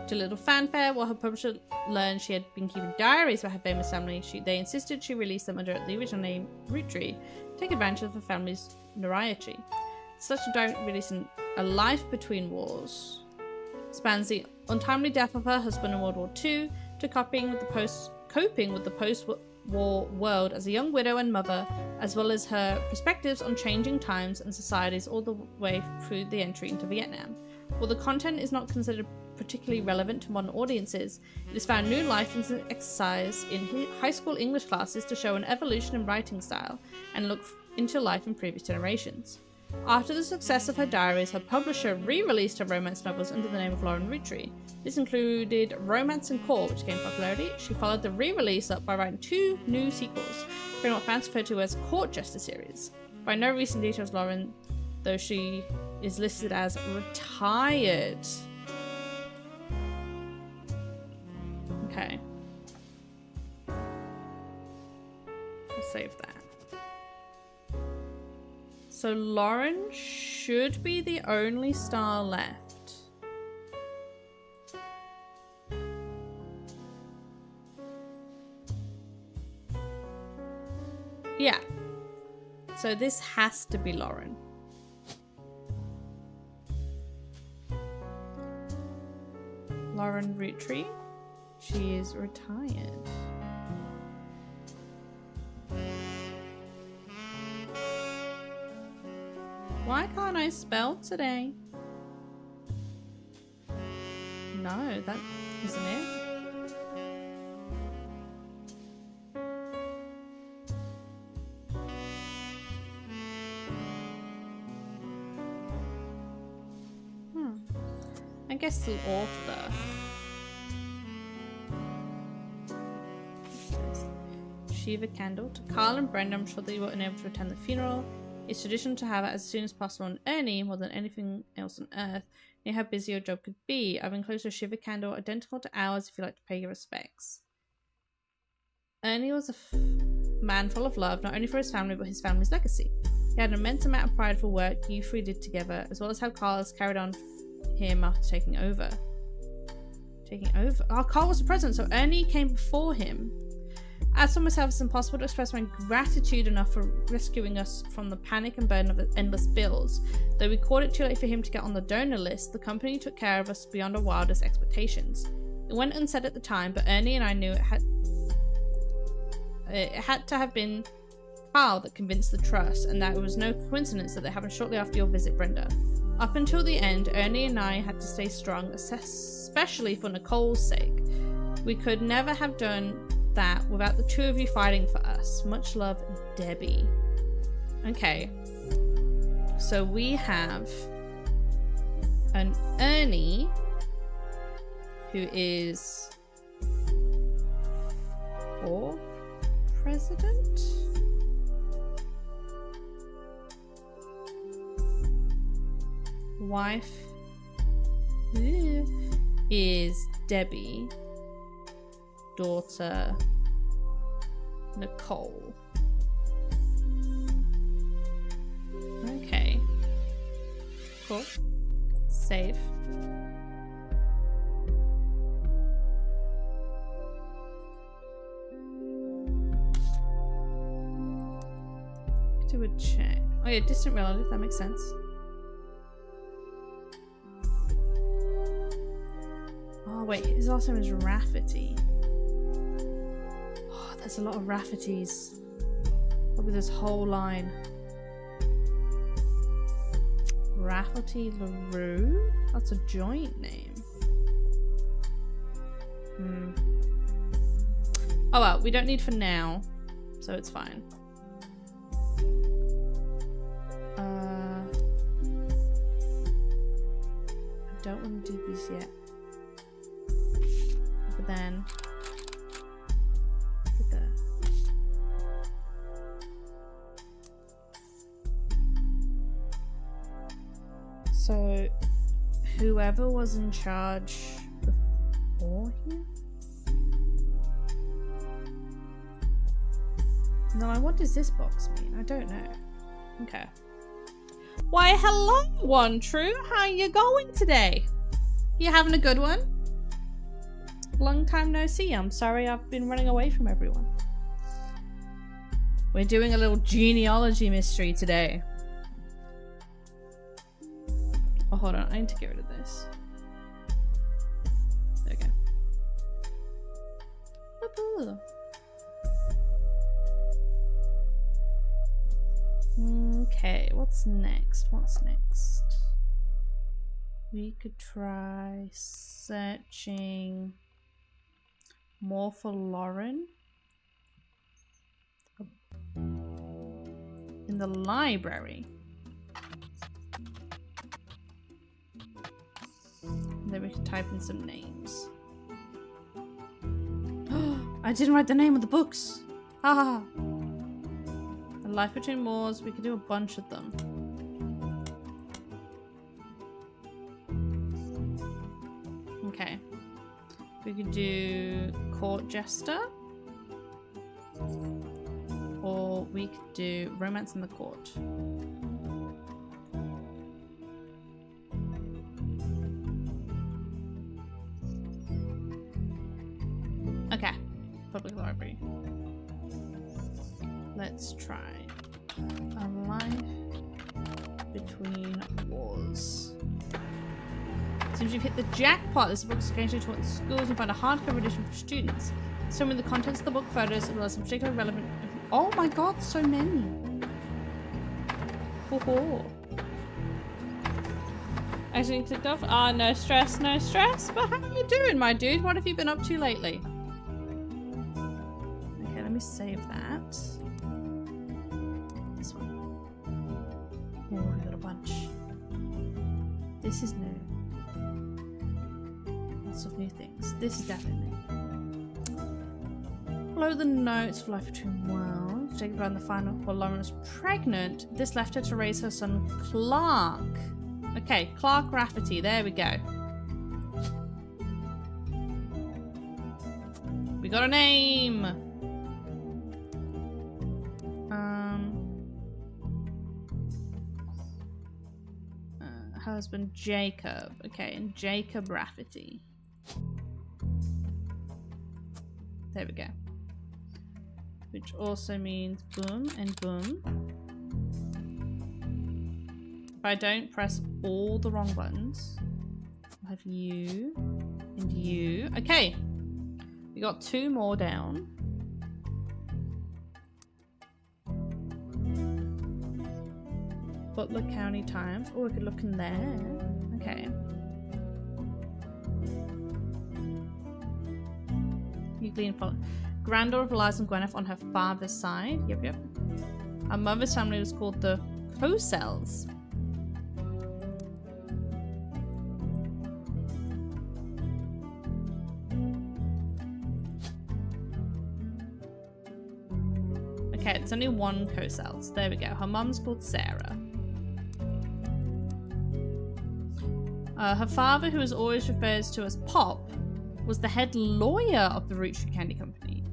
To little fanfare, while her publisher learned she had been keeping diaries about her famous family, they insisted she release them under the original name Roottrie, to take advantage of her family's notoriety. Such a direct release in A Life Between Wars spans the untimely death of her husband in World War II to coping with the post-war world as a young widow and mother, as well as her perspectives on changing times and societies all the way through the entry into Vietnam. While the content is not considered particularly relevant to modern audiences, it has found new life and exercise in high school English classes to show an evolution in writing style and look into life in previous generations. After the success of her diaries, her publisher re-released her romance novels under the name of Lauren Roottree. This included Romance and Core, which gained popularity. She followed the re-release up by writing 2 new sequels, creating what fans refer to as Court Jester series. By no recent details, Lauren, though she is listed as retired. Okay. I'll save that. So Lauren should be the only star left. Yeah. So this has to be Lauren. Lauren Roottree. She is retired. Why can't I spell today? No, that isn't it. I guess the author. Shiva Candle. To Carl and Brenda, I'm sure that you were unable to attend the funeral. It's tradition to have it as soon as possible, and Ernie, more than anything else on earth, knew how busy your job could be. I've enclosed a Shiva candle identical to ours if you'd like to pay your respects. Ernie was a man full of love, not only for his family, but his family's legacy. He had an immense amount of pride for work you three did together, as well as how Carl has carried on him after taking over. Oh, Carl was the president, so Ernie came before him. As for myself, it's impossible to express my gratitude enough for rescuing us from the panic and burden of the endless bills. Though we called it too late for him to get on the donor list, the company took care of us beyond our wildest expectations. It went unsaid at the time, but Ernie and I knew it had to have been Carl that convinced the trust, and that it was no coincidence that they happened shortly after your visit, Brenda. Up until the end, Ernie and I had to stay strong, especially for Nicole's sake. We could never have done that without the two of you fighting for us. Much love, Debbie. Okay. So we have an Ernie who is 4th president? Wife is Debbie. Daughter Nicole. Okay. Cool. Save. Do a check. Oh yeah, distant relative, that makes sense. Oh wait, his last name is Rafferty. There's a lot of Raffertys. Probably this whole line. Rafferty LaRue? That's a joint name. Oh well, we don't need for now, so it's fine. don't want to do these yet. But then... Put there. So, whoever was in charge before here? No, what does this box mean? I don't know. Okay. Why, hello, One True. How you going today? You having a good one? Long time no see. I'm sorry I've been running away from everyone. We're doing a little genealogy mystery today. Oh, hold on. I need to get rid of this. There we go. Okay, what's next? What's next? We could try searching more for Lauren. In the library. And then we can type in some names. I didn't write the name of the books. Haha. A Life Between Wars. We could do a bunch of them. Okay. We could do Court Jester. Or we could do Romance in the Court. Okay. Public Library. Let's try A Life Between Wars. Seems you've hit the jackpot. This book is going to be taught in schools and find a hardcover edition for students. Showing the contents of the book, photos, as well as some particularly relevant. Oh my god, so many. Ho. Actually clicked off. Ah, no stress, no stress. But how are you doing, my dude? What have you been up to lately? Okay, let me save that. This one. Oh, we got a bunch. This is new. Lots of new things. This is definitely new. Below the notes for Life Between Worlds. Jacob ran the final while Lauren was pregnant. This left her to raise her son Clark. Okay, Clark Rafferty. There we go. We got a name. Husband Jacob. Okay, and Jacob Rafferty. There we go. Which also means boom and boom. If I don't press all the wrong buttons, I'll have you and you. Okay. We got 2 more down. Butler County Times. Oh, we could look in there. Okay. You glean follow. Granddaughter relies on Gwyneth on her father's side. Yep. Her mother's family was called the Cosels. Okay, there's only one Cosels. There we go. Her mum's called Sarah. Her father, who is always referred to as Pop, was the head lawyer of the Roottree Candy Company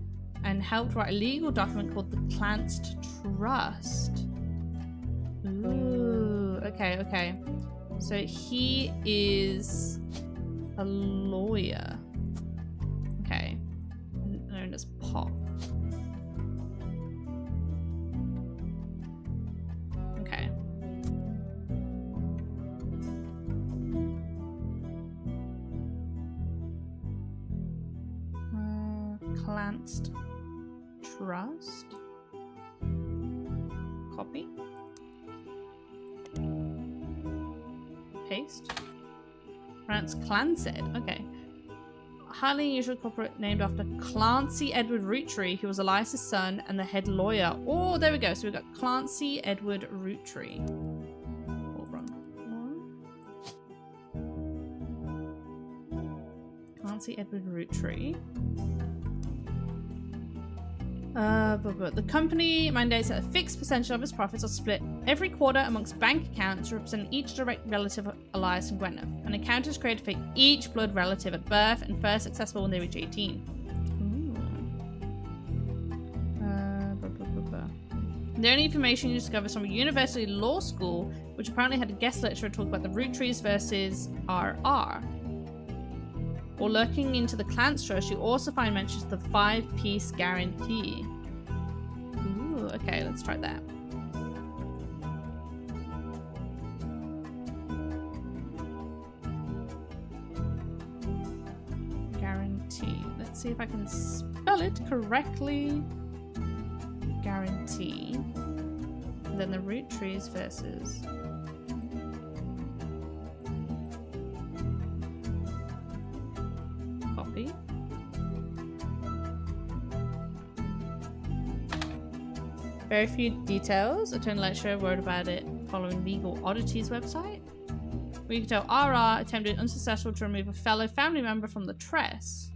and helped write a legal document called the Clantzed Trust. Ooh, okay. So he is a lawyer. Okay. Known as Pop. Okay. Clantzed Trust. Copy. Paste. Rance Clantzed. Okay. Highly unusual corporate named after Clancy Edward Roottree, who was Elias's son and the head lawyer. Oh, there we go. So we've got Clancy Edward Roottree. Oh, wrong. can't see Edward Roottree. But the company mandates that a fixed percentage of its profits are split every quarter amongst bank accounts representing each direct relative of Elias and Gwyneth. An account is created for each blood relative at birth and first accessible when they reach 18. The only information you discover is from a university law school, which apparently had a guest lecturer talk about the Roottrees versus RR. Or lurking into the Clance Trust, you also find mentions of the 5-piece guarantee. Ooh, okay, let's try that. Guarantee. Let's see if I can spell it correctly. Guarantee. And then the Roottrees versus... Copy. Very few details. Attorney lecturer wrote about it following Legal Oddities website. We can tell RR attempted unsuccessful to remove a fellow family member from the trust.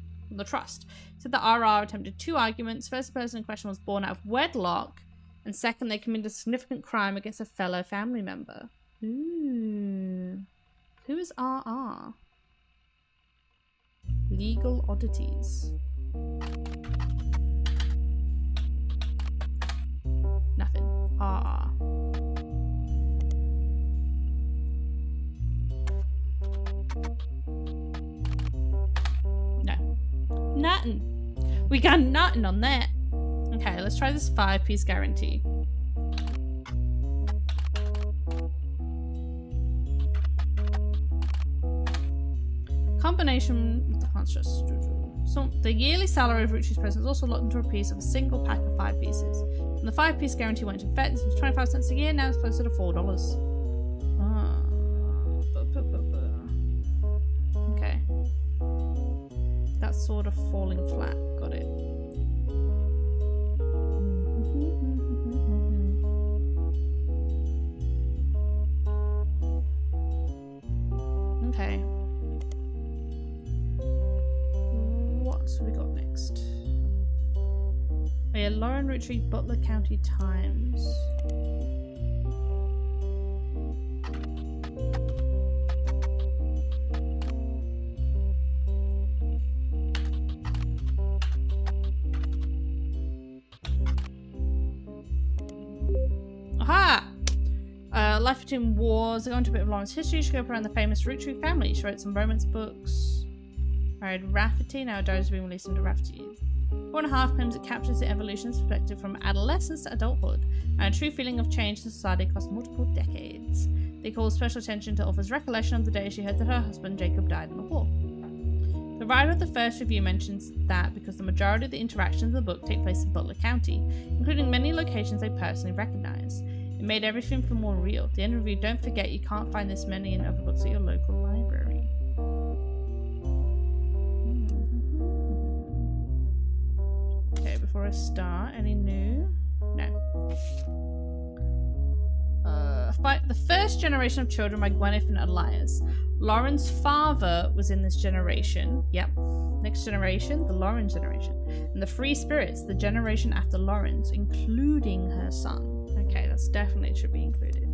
Said that RR attempted 2 arguments. First, the person in question was born out of wedlock, and second, they committed a significant crime against a fellow family member. Ooh. Who is RR? Legal Oddities. Nothing. RR. No. Nothing. We got nothing on that. Okay, let's try this 5-piece guarantee. Combination with the construct. So the yearly salary of Rootree's president is also locked into a piece of a single pack of 5 pieces. When the 5-piece guarantee went into effect, this was 25 cents a year, now it's closer to $4. Okay. That's sort of falling flat. Got it. Okay. What have we got next? Oh yeah, Lauren Roottree, Butler County Times. Aha! Life Between Wars. I go into a bit of Lauren's history. She grew up around the famous Roottree family. She wrote some romance books. Married Rafferty. Now Diaries have been released into Rafferty. 4.5 claims it captures the evolution perspective from adolescence to adulthood and a true feeling of change in society across multiple decades. They call special attention to author's recollection of the day she heard that her husband Jacob died in the war. The writer of the first review mentions that because the majority of the interactions in the book take place in Butler County, including many locations they personally recognize, it made everything feel more real. At the end of the review, don't forget you can't find this many in other books at your local library. Okay, before I start, any new? No. The first generation of children by Gwyneth and Elias. Lauren's father was in this generation. Yep. Next generation, the Lauren generation. And the Free Spirits, the generation after Lauren's, including her son. Okay, that's definitely should be included.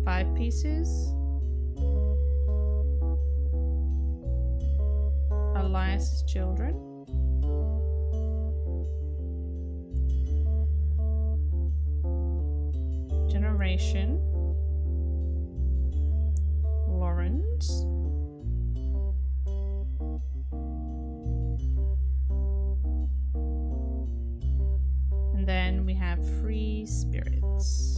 5 pieces. Elias's children. Generation. Lawrence. And then we have Free Spirits.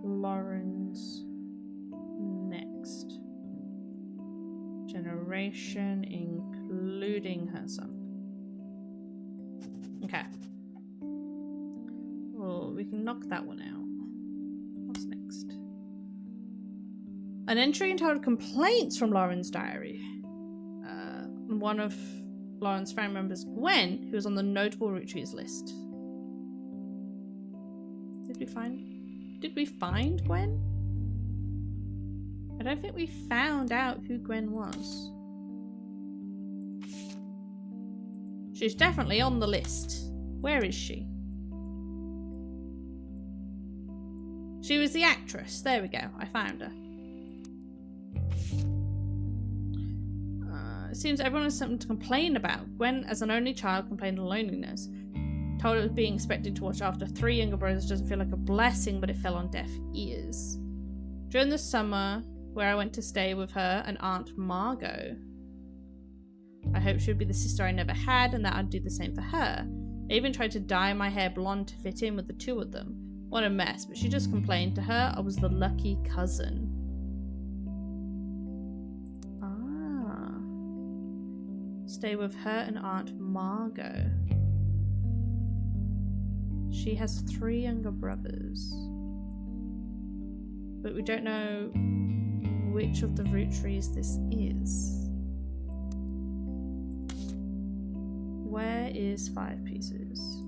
Lauren's next generation, including her son. Okay. Well, we can knock that one out. What's next? An entry entitled Complaints from Lauren's Diary. One of Lauren's family members, Gwen, who was on the notable Roottrees list. Did we find Gwen? I don't think we found out who Gwen was. She's definitely on the list. Where is she? She was the actress. There we go. I found her. It seems everyone has something to complain about. Gwen, as an only child, complained of loneliness. Told it was being expected to watch after 3 younger brothers doesn't feel like a blessing, but it fell on deaf ears. During the summer, where I went to stay with her and Aunt Margot, I hoped she would be the sister I never had and that I'd do the same for her. I even tried to dye my hair blonde to fit in with the 2 of them. What a mess, but she just complained. To her, I was the lucky cousin. Stay with her and Aunt Margot. She has 3 younger brothers. But we don't know which of the Rootrees this is. Where is 5 pieces?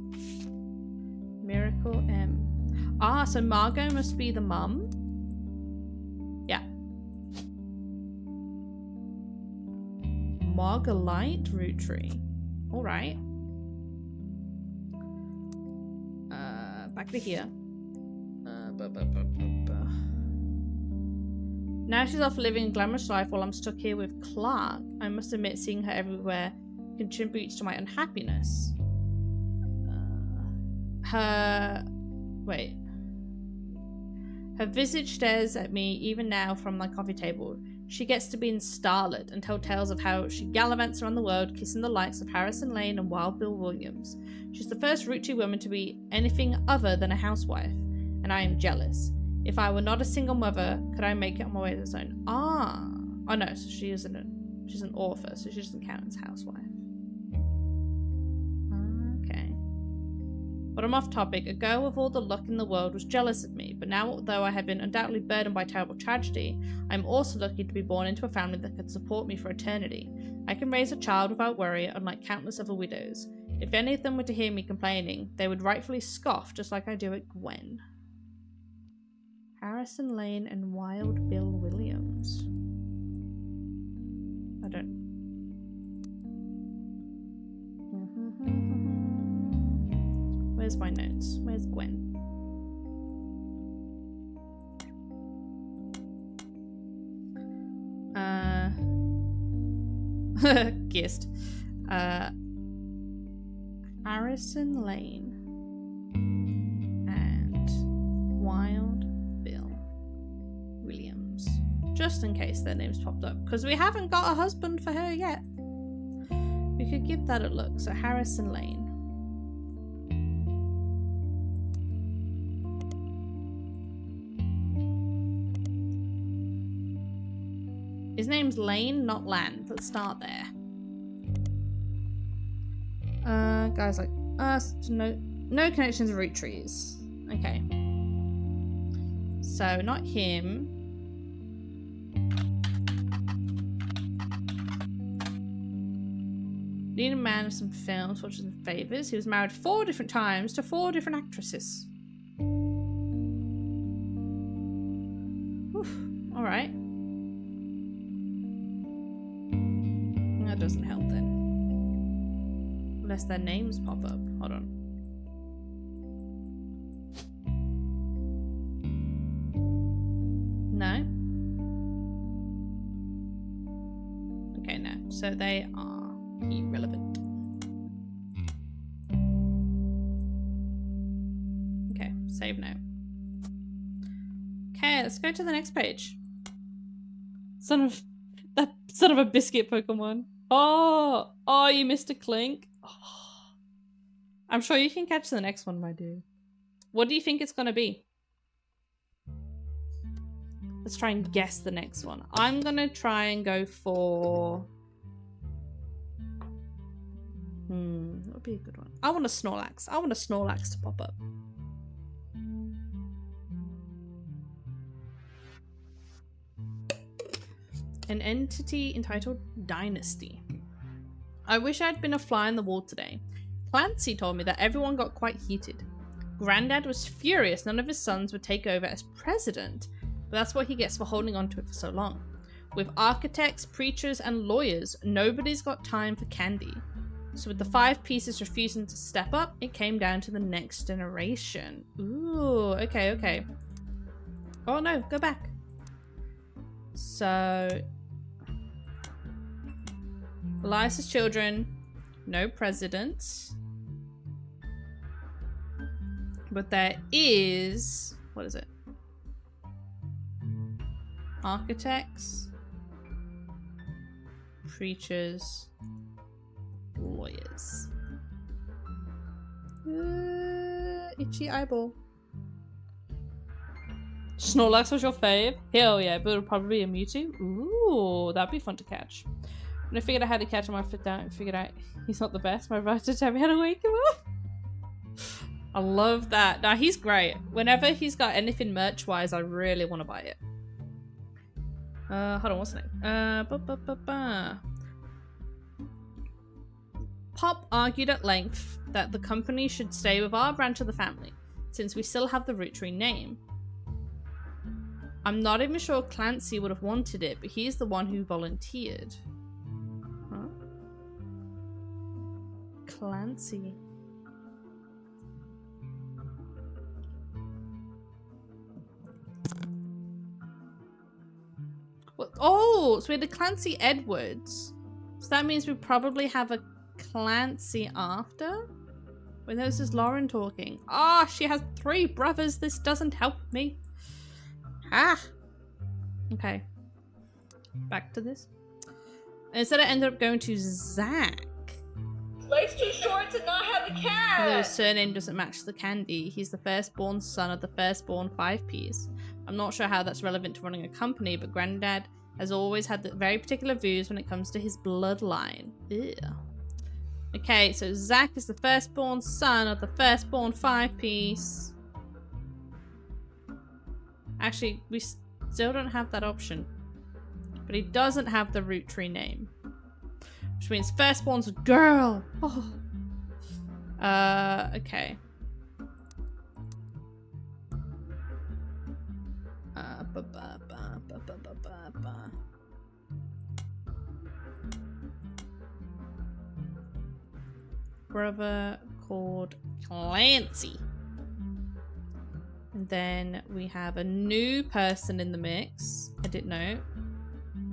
Miracle M. So Margot must be the mum? Yeah. Margolite Roottree. Alright. Back to here. Now she's off living a glamorous life while I'm stuck here with Clark. I must admit, seeing her everywhere contributes to my unhappiness. Her visage stares at me even now from my coffee table. She gets to be in starlet and tell tales of how she gallivants around the world, kissing the likes of Harrison Lane and Wild Bill Williams. She's the first Roottree woman to be anything other than a housewife, and I am jealous. If I were not a single mother, could I make it on my way to the zone? Oh no, so she's an author, so she doesn't count as housewife. Okay. But I'm off topic. A girl with all the luck in the world was jealous of me, but now, although I have been undoubtedly burdened by terrible tragedy, I'm also lucky to be born into a family that could support me for eternity. I can raise a child without worry, unlike countless other widows. If any of them were to hear me complaining, they would rightfully scoff, just like I do at Gwen. Harrison Lane and Wild Bill Williams. I don't... Where's my notes? Where's Gwen? Guessed. Harrison Lane and Wild Bill Williams. Just in case their names popped up, because we haven't got a husband for her yet. We could give that a look. So Harrison Lane. His name's Lane, not Land. Let's start there. Guys like us, no connections to Roottrees. Okay. So, not him. Need a man with some films, fortunes, and favours. He was married 4 different times to 4 different actresses. Alright. That doesn't help then. Unless their names pop up. Hold on. No. Okay, no. So they are irrelevant. Okay, save now. Okay, let's go to the next page. Son of a biscuit Pokemon. Oh, you missed a Clink. Oh. I'm sure you can catch the next one, my dude. What do you think it's gonna be? Let's try and guess the next one. I'm gonna try and go for... that would be a good one. I want a Snorlax. I want a Snorlax to pop up. an entity entitled Dynasty. I wish I'd been a fly on the wall today. Clancy told me that everyone got quite heated. Grandad was furious none of his sons would take over as president, but that's what he gets for holding on to it for so long. With architects, preachers, and lawyers, nobody's got time for candy. So with the 5 pieces refusing to step up, it came down to the next generation. Ooh, okay. Oh no, go back. So, Elias's children, no president. But there is, what is it? Architects, preachers, lawyers. Itchy eyeball. Snorlax was your fave? Hell yeah, but it'll probably be a Mewtwo. Ooh, that'd be fun to catch. When I figured out how to catch him, I flipped out and figured out he's not the best. My brother tell me how to wake him up. I love that. Now he's great. Whenever he's got anything merch-wise, I really want to buy it. Hold on, what's the name? Pop argued at length that the company should stay with our branch of the family, since we still have the Roottree name. I'm not even sure Clancy would have wanted it, but he's the one who volunteered. Huh? Clancy. Oh, so we had a Clancy Edwards. So that means we probably have a Clancy after? When this is Lauren talking. Ah, she has 3 brothers. This doesn't help me. Ah. Okay. Back to this. Instead I ended up going to Zach. Life's too short to not have a cat! Although his surname doesn't match the candy, he's the firstborn son of the firstborn 5Ps. I'm not sure how that's relevant to running a company, but Granddad has always had the very particular views when it comes to his bloodline. Ew. Okay, so Zach is the firstborn son of the firstborn 5Ps. Actually, we still don't have that option. But he doesn't have the Roottree name. Which means firstborn's a girl. Oh. Okay. Brother called Clancy. And then we have a new person in the mix. Edit note.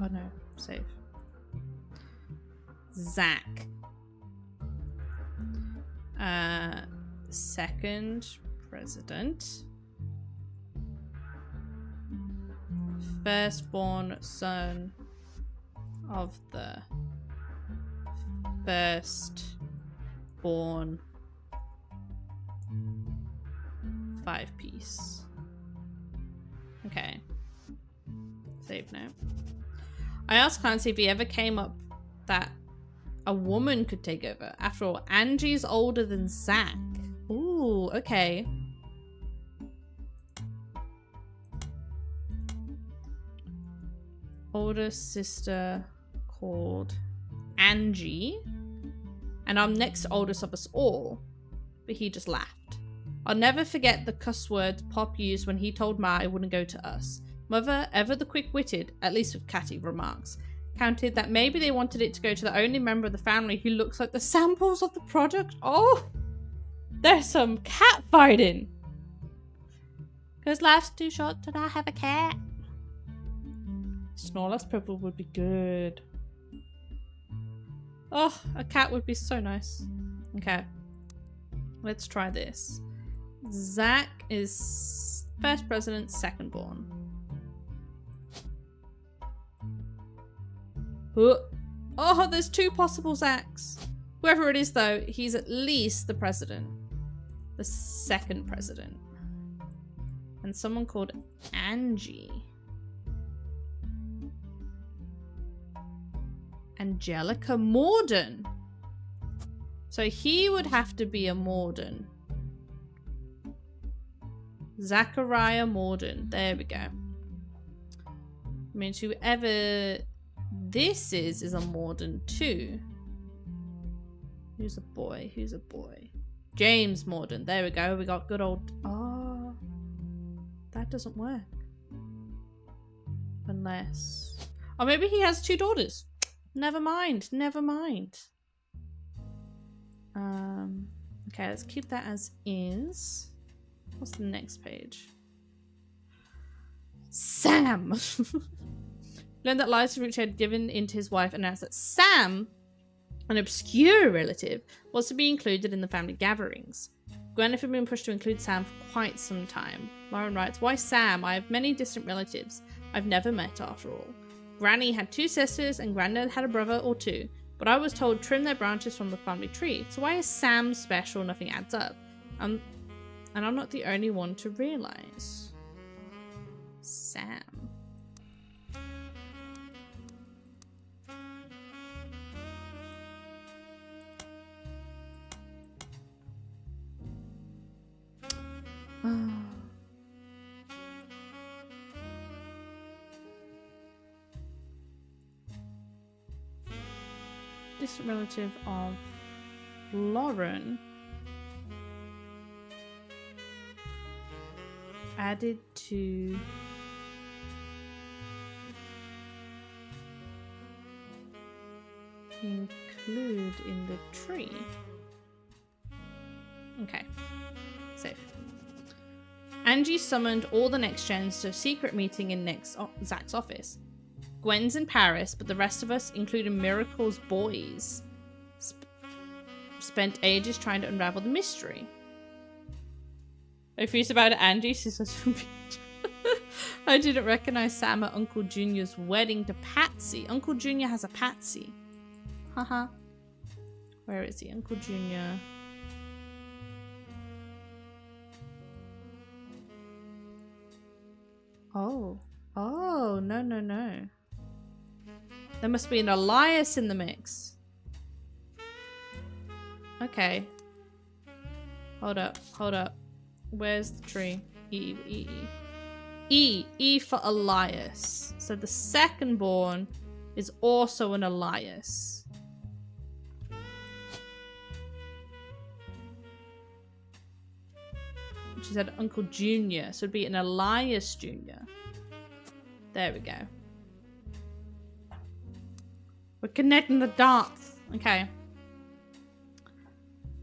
Oh no, save. Zach. Second president. Firstborn son of the firstborn 5-piece. Okay. Save now. I asked Clancy if he ever came up that a woman could take over. After all, Angie's older than Zach. Ooh, okay. Older sister called Angie. And I'm next oldest of us all. But he just laughed. I'll never forget the cuss words Pop used when he told Ma it wouldn't go to us. Mother, ever the quick-witted, at least with catty remarks, counted that maybe they wanted it to go to the only member of the family who looks like the samples of the product. Oh, there's some cat fighting. Because life's too short to not have a cat. Snorlax purple would be good. Oh, a cat would be so nice. Okay. Let's try this. Zach is first president, second born. Oh, there's 2 possible Zachs. Whoever it is, though, he's at least the president. The second president. And someone called Angie. Angelica Morden. So he would have to be a Morden. Zachariah Morden. There we go. I mean, whoever this is a Morden too. Who's a boy? Who's a boy? James Morden. There we go. We got good old... Oh. That doesn't work. Unless... Or maybe he has 2 daughters. Never mind. Never mind. Okay, let's keep that as is. What's the next page? Sam! Learned that Liza Roottrees had given in to his wife and announced that Sam, an obscure relative, was to be included in the family gatherings. Gwen had been pushed to include Sam for quite some time. Lauren writes, "Why Sam? I have many distant relatives I've never met after all. Granny had 2 sisters and Grandad had a brother or 2, but I was told trim their branches from the family tree. So why is Sam special? Nothing adds up. And I'm not the only one to realise." Sam. Distant relative of Lauren added to include in the tree. Okay, safe. Angie summoned all the next gens to a secret meeting in Zach's office. Gwen's in Paris, but the rest of us, including Miracle's boys, spent ages trying to unravel the mystery. If he's about Angie, she says, "I didn't recognize Sam at Uncle Junior's wedding to Patsy. Uncle Junior has a Patsy." Haha. Where is he? Uncle Junior. Oh, no. There must be an Elias in the mix. Okay. Hold up. Where's the tree? E for Elias. So the second born is also an Elias. She said Uncle Junior, so it'd be an Elias Jr. There we go. We're connecting the dots. Okay.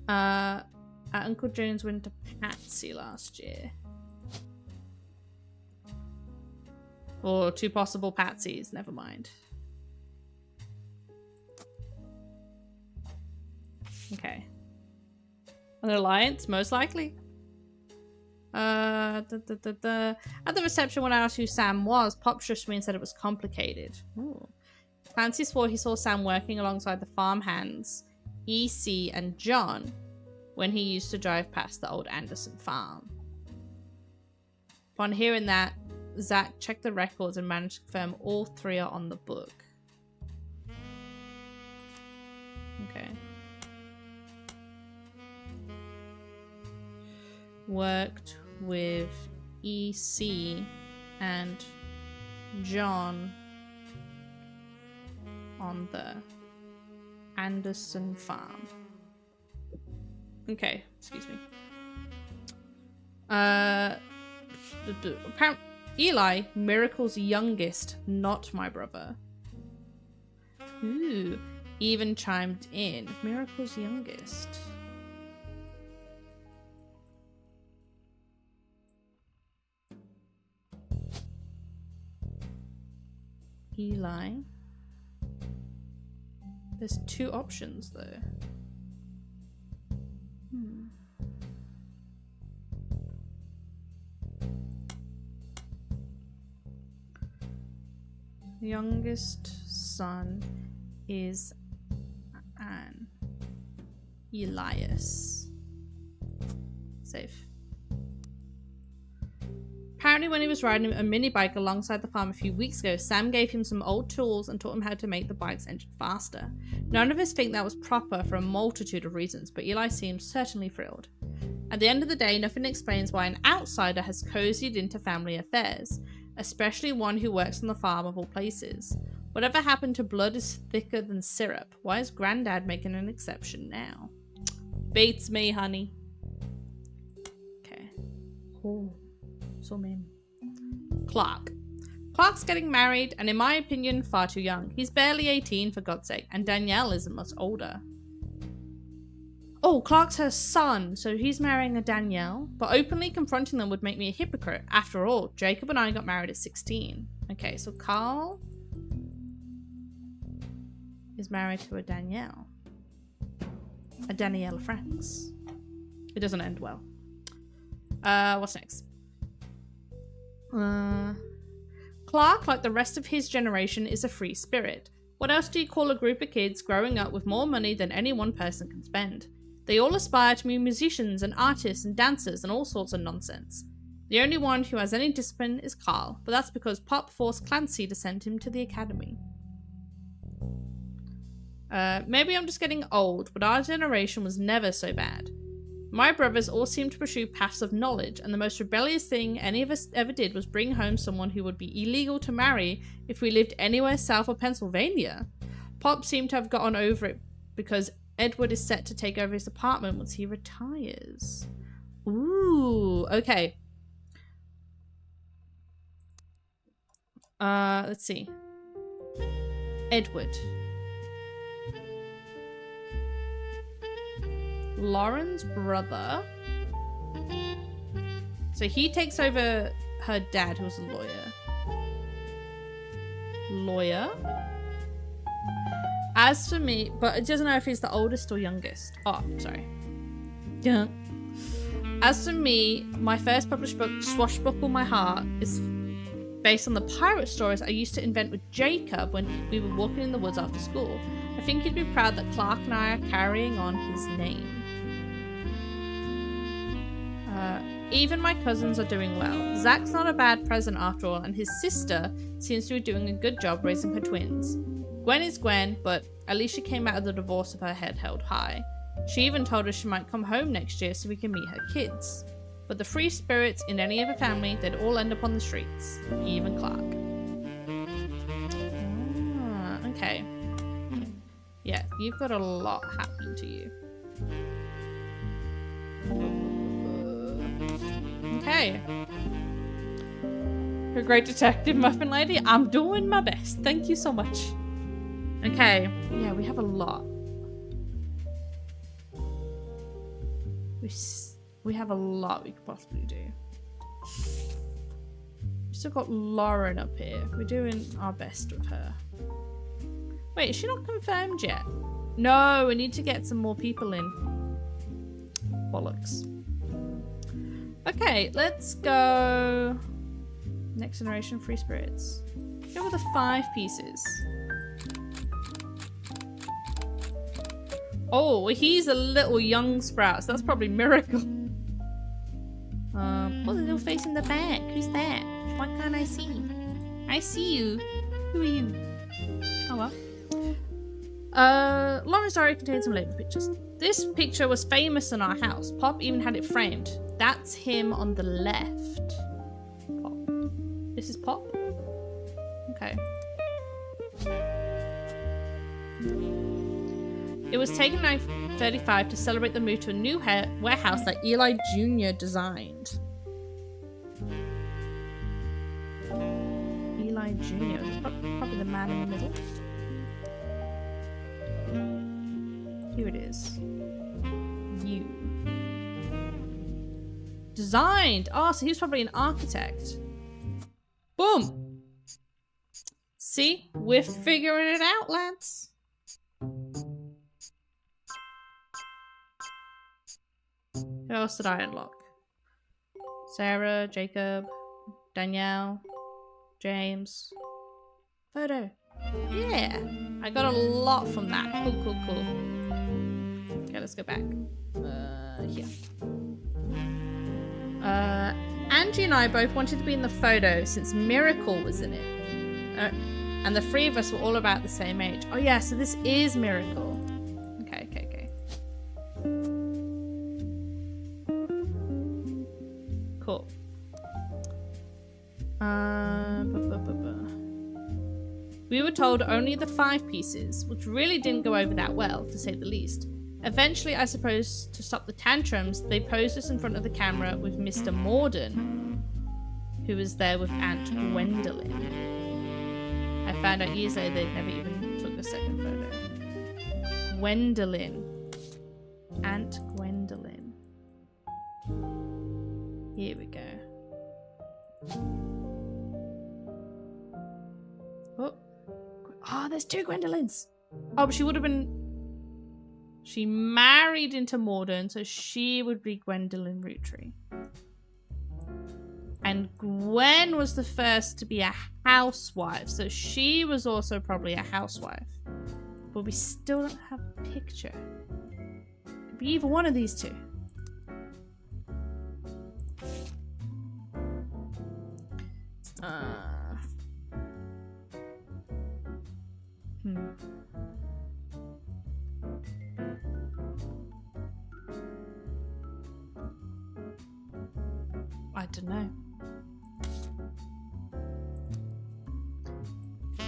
Uncle Jones went to Patsy last year. Or 2 possible Patsies, never mind. Okay. An alliance, most likely. At the reception, when I asked who Sam was, Pop shushed me and said it was complicated. Ooh. Clancy swore he saw Sam working alongside the farmhands, EC and John, when he used to drive past the old Anderson farm. Upon hearing that, Zach checked the records and managed to confirm all 3 are on the book. Okay. Worked with EC and John on the Anderson farm. Okay, excuse me. Apparently, Eli, Miracle's youngest, not my brother. Ooh, even chimed in. Miracle's youngest. Eli. There's 2 options though. Youngest son is an Elias. Safe. Apparently when he was riding a mini bike alongside the farm a few weeks ago, Sam gave him some old tools and taught him how to make the bike's engine faster. None of us think that was proper for a multitude of reasons, but Eli seems certainly thrilled. At the end of the day, nothing explains why an outsider has cozied into family affairs, especially one who works on the farm of all places. Whatever happened to blood is thicker than syrup. Why is Granddad making an exception now? Beats me, honey. Okay. Oh, so mean. Clark. Clark's getting married, and in my opinion, far too young. He's barely 18, for God's sake, and Danielle isn't much older. Oh, Clark's her son, so he's marrying a Danielle, but openly confronting them would make me a hypocrite. After all, Jacob and I got married at 16. Okay, so Carl is married to a Danielle. A Danielle Franks. It doesn't end well. What's next? Clark, like the rest of his generation, is a free spirit. What else do you call a group of kids growing up with more money than any one person can spend? They all aspire to be musicians and artists and dancers and all sorts of nonsense. The only one who has any discipline is Carl, but that's because Pop forced Clancy to send him to the academy. Maybe I'm just getting old, but our generation was never so bad. My brothers all seemed to pursue paths of knowledge, and the most rebellious thing any of us ever did was bring home someone who would be illegal to marry if we lived anywhere south of Pennsylvania. Pop seemed to have gotten over it because Edward is set to take over his apartment once he retires. Ooh, okay. Let's see. Edward. Lauren's brother. So he takes over her dad, who's a lawyer. As for me, but it doesn't know if he's the oldest or youngest. Oh, sorry. Yeah. As for me, my first published book, Swashbuckle My Heart, is based on the pirate stories I used to invent with Jacob when we were walking in the woods after school. I think he'd be proud that Clark and I are carrying on his name. Even my cousins are doing well. Zach's not a bad present after all, and his sister seems to be doing a good job raising her twins. Gwen is Gwen, but at least she came out of the divorce with her head held high. She even told us she might come home next year so we can meet her kids. But the free spirits in any other family, they'd all end up on the streets. Even Clark. Okay. Yeah, you've got a lot happening to you. Okay. You're a great detective, Muffin Lady. I'm doing my best. Thank you so much. Okay. Yeah, we have a lot. We have a lot we could possibly do. We've still got Lauren up here. We're doing our best with her. Wait, is she not confirmed yet? No, we need to get some more people in. Bollocks. Okay, let's go. Next generation free spirits. Go with the 5 pieces. Oh, he's a little young sprout, so that's probably Miracle. Oh, the little face in the back. Who's that? Why can't I see? I see you. Who are you? Oh well. Lauren's diary contains some later pictures. This picture was famous in our house. Pop even had it framed. That's him on the left. Pop. This is Pop? Okay. It was taken in 1935 to celebrate the move to a new warehouse that Eli Jr. designed. Eli Jr. is probably the man in the middle. Here it is. You. Designed! Oh, so he was probably an architect. Boom! See? We're figuring it out, lads. Who else did I unlock? Sarah, Jacob, Danielle, James. Photo. Yeah! I got a lot from that. Cool, cool, cool. Okay, let's go back. Here. Angie and I both wanted to be in the photo since Miracle was in it. And the 3 of us were all about the same age. Oh yeah, so this is Miracle. Okay, okay, okay. Cool. We were told only the 5 pieces, which really didn't go over that well, to say the least. Eventually, I suppose, to stop the tantrums, they posed us in front of the camera with Mr. Morden, who was there with Aunt Gwendolyn. I found out years later they never even took a second photo. Gwendolyn. Aunt Gwendolyn. Here we go. Oh, there's 2 Gwendolyns. Oh, but she would have been... She married into Morden, so she would be Gwendolyn Roottree. And Gwen was the first to be a housewife, so she was also probably a housewife. But we still don't have a picture. Could be either one of these 2. I don't know.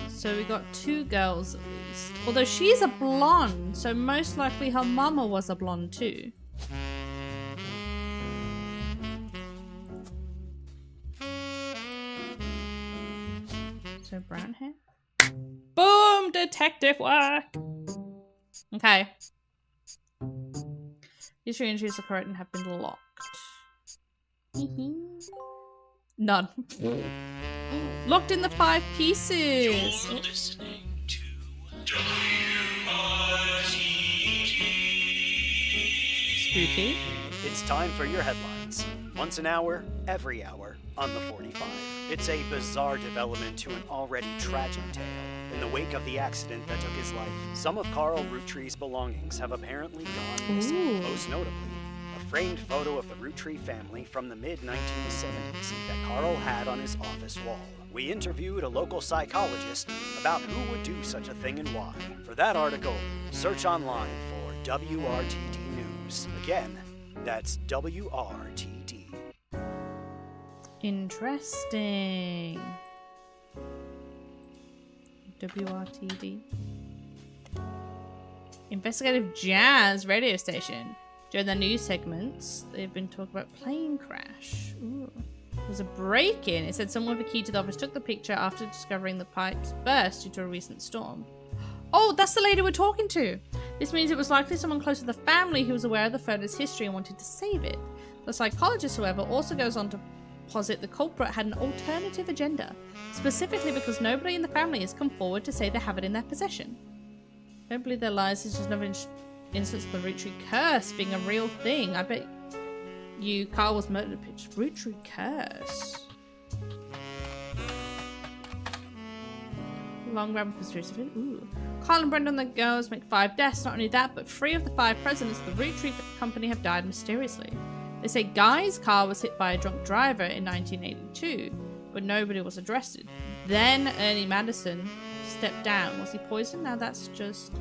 So we got 2 girls at least. Although she's a blonde, so most likely her mama was a blonde too. So brown hair. Boom! Detective work! Okay. These 3 entries are correct and have been locked. None. Locked in the 5 pieces. You're listening to Spooky. It's time for your headlines. Once an hour, every hour, on the 45. It's a bizarre development to an already tragic tale. In the wake of the accident that took his life, some of Carl Roottree's belongings have apparently gone missing. Most notably, a framed photo of the Roottree family from the mid-1970s that Carl had on his office wall. We interviewed a local psychologist about who would do such a thing and why. For that article, search online for WRTD News. Again, that's WRTD. Interesting. WRTD. Investigative Jazz radio station. During the news segments, they've been talking about plane crash. Ooh. There was a break-in. It said someone with a key to the office took the picture after discovering the pipes burst due to a recent storm. Oh, that's the lady we're talking to. This means it was likely someone close to the family who was aware of the photo's history and wanted to save it. The psychologist, however, also goes on to posit the culprit had an alternative agenda, specifically because nobody in the family has come forward to say they have it in their possession. I don't believe their lies is just another instance of the Roottree curse being a real thing. I bet you Carl was murdered. Pitch Roottree curse. Long run conspiracy. Ooh. Carl and Brenda and the girls make 5 deaths. Not only that, but 3 of the 5 presidents of the Roottree company have died mysteriously. They say Guy's car was hit by a drunk driver in 1982, but nobody was arrested. Then Ernie Madison stepped down. Was he poisoned? Now that's just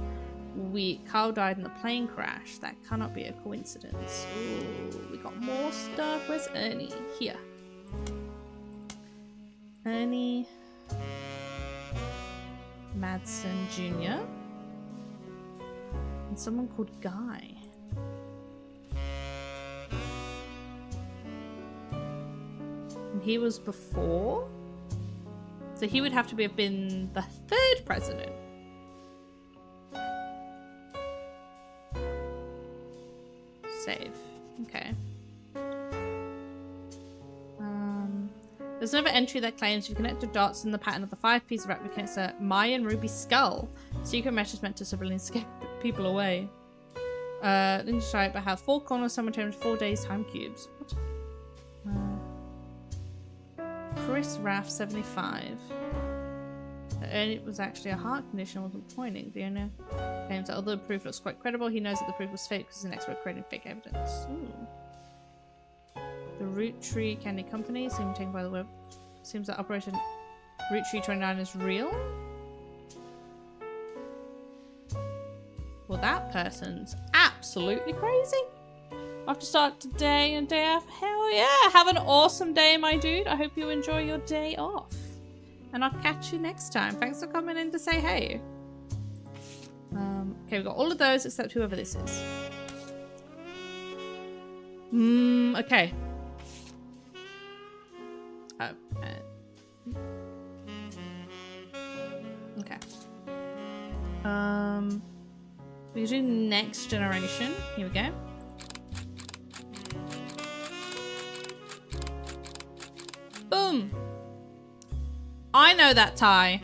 weak. Carl died in the plane crash. That cannot be a coincidence. Ooh, we got more stuff. Where's Ernie? Here. Ernie Madsen Jr. and someone called Guy. And he was before? So he would have to have been the 3rd president. Save. Okay. There's another entry that claims if you connect the dots in the pattern of the 5-piece replicates a Maya and Ruby skull. Secret message meant to civilians scare people away. Then you try it, but have 4 corners, simultaneous 4 days time cubes. What? Chris Raff 75. It was actually a heart condition, wasn't pointing. The owner claims that although the proof looks quite credible, he knows that the proof was fake because he's an expert creating fake evidence. Ooh. The Roottree Candy Company, seems taken by the web. Seems that Operation Roottree 29 is real. Well, that person's absolutely crazy. I have to start today and day off. Hell yeah! Have an awesome day, my dude. I hope you enjoy your day off. and I'll catch you next time. Thanks for coming in to say hey. Okay, we've got all of those except whoever this is. Okay. Oh, okay. We do next generation. Here we go. Boom. I know that tie.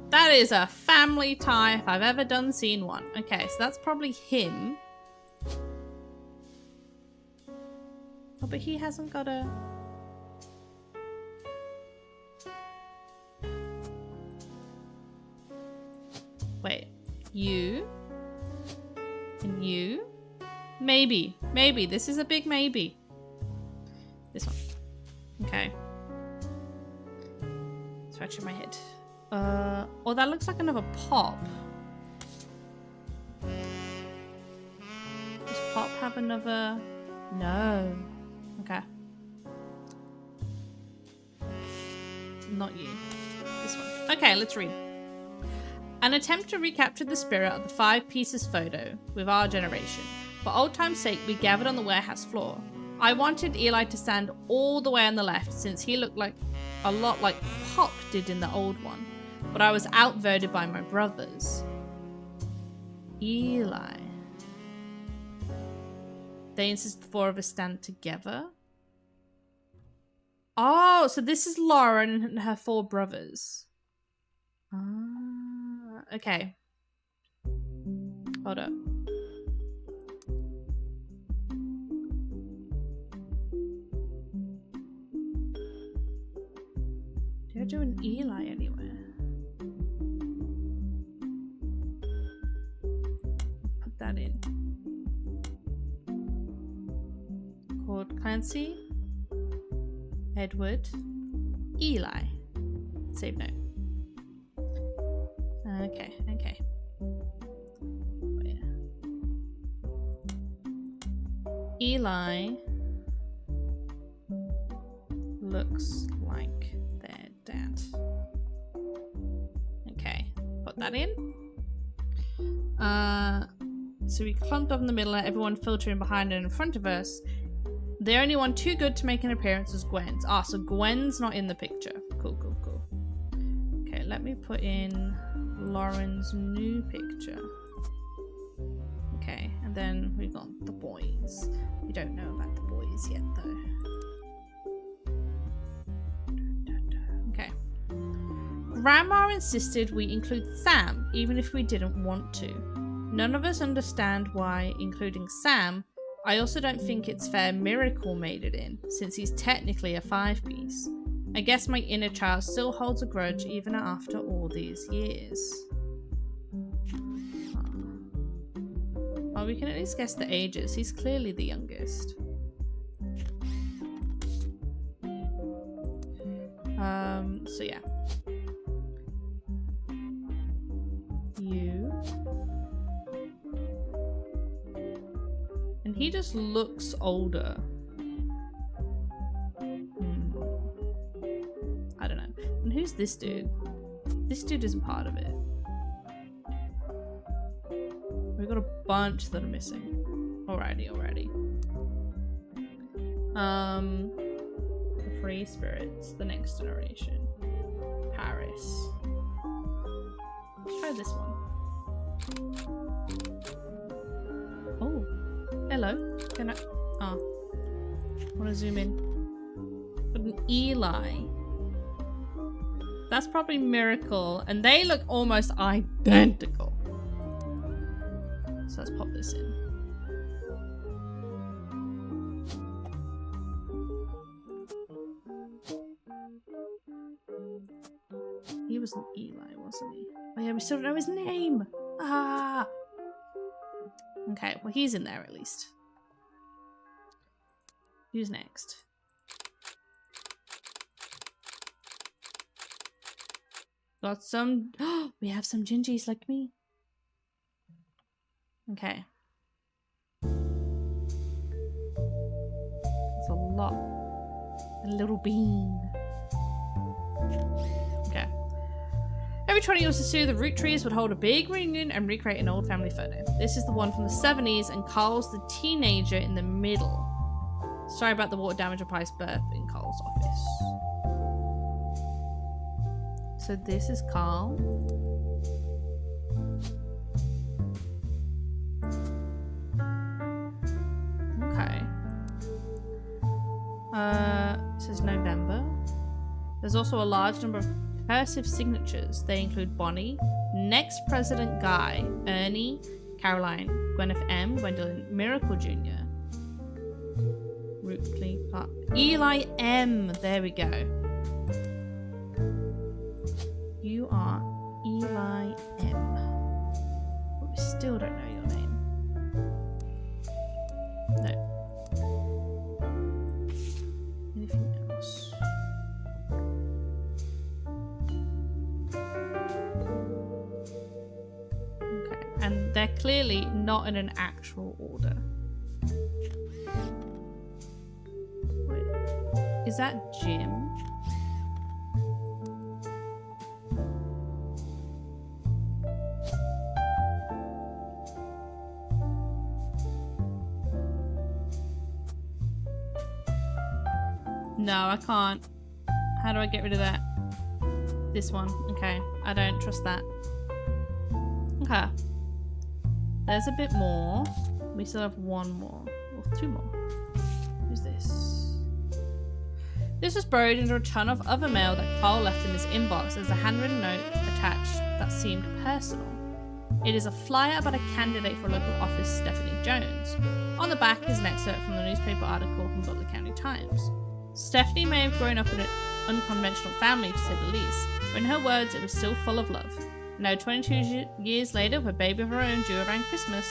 That is a family tie if I've ever seen one. Okay, so that's probably him. Oh, but he hasn't got a... Wait, you? And you? Maybe. Maybe. This is a big maybe. This one. Okay. Scratching my head. Oh, that looks like another pop. Does pop have another... No. Okay. Not you. This one. Okay, let's read. An attempt to recapture the spirit of the 5 pieces photo with our generation. For old time's sake, we gathered on the warehouse floor. I wanted Eli to stand all the way on the left since he looked like a lot like Pop did in the old one. But I was outvoted by my brothers. Eli. They insist the 4 of us stand together. Oh, so this is Lauren and her 4 brothers. Ah, okay. Hold up. Did I do an Eli anywhere? Put that in. Called Clancy, Edward, Eli. Save note. Okay, okay. Wait. Eli looks like their dad. Okay, put that in. So we clumped up in the middle and everyone filtering behind and in front of us. The only one too good to make an appearance was Gwen's. Ah, so Gwen's not in the picture. Cool, cool, cool. Okay, let me put in Lauren's new picture. Okay, and then we've got the boys. We don't know about the boys yet, though. Okay. Grandma insisted we include Sam, even if we didn't want to. None of us understand why, including Sam. I also don't think it's fair Miracle made it in, since he's technically a 5-piece. I guess my inner child still holds a grudge even after all these years. Well, we can at least guess the ages. He's clearly the youngest. So yeah. You. And he just looks older. I don't know. And who's this dude? This dude isn't part of it. We've got a bunch that are missing. Alrighty, alrighty. The Free Spirits, the next generation. Paris. Let's try this one. Oh, hello. Can I? Oh, I want to zoom in. But an Eli. That's probably Miracle, and they look almost identical. So let's pop this in. He was an Eli, wasn't he? Oh yeah, we still don't know his name. Ah. Okay, well he's in there at least. Who's next? Got some. Oh, we have some gingies like me. Okay. lot. A little bean. Okay. Every 20 years or so, the Roottrees would hold a big reunion and recreate an old family photo. This is the one from the 70s, and Carl's the teenager in the middle. Sorry about the water damage of Price's birth in Carl's office. So this is Carl. Okay. It says November. There's also a large number of cursive signatures. They include Bonnie, next President Guy, Ernie, Caroline, Gwyneth M, Gwendolyn, Miracle Jr., Roottree, Eli M. There we go. You are Eli M. But we still don't know your name. No. Anything else? Okay, and they're clearly not in an actual order. Wait, is that Jim? No, I can't. How do I get rid of that? This one. Okay. I don't trust that. Okay. There's a bit more. We still have one more. Or two more. Who's this? This was buried under a ton of other mail that Carl left in his inbox as a handwritten note attached that seemed personal. It is a flyer about a candidate for local office, Stephanie Jones. On the back is an excerpt from the newspaper article from Butler County Times. Stephanie may have grown up in an unconventional family, to say the least, but in her words, it was still full of love. Now, 22 years later, with a baby of her own due around Christmas,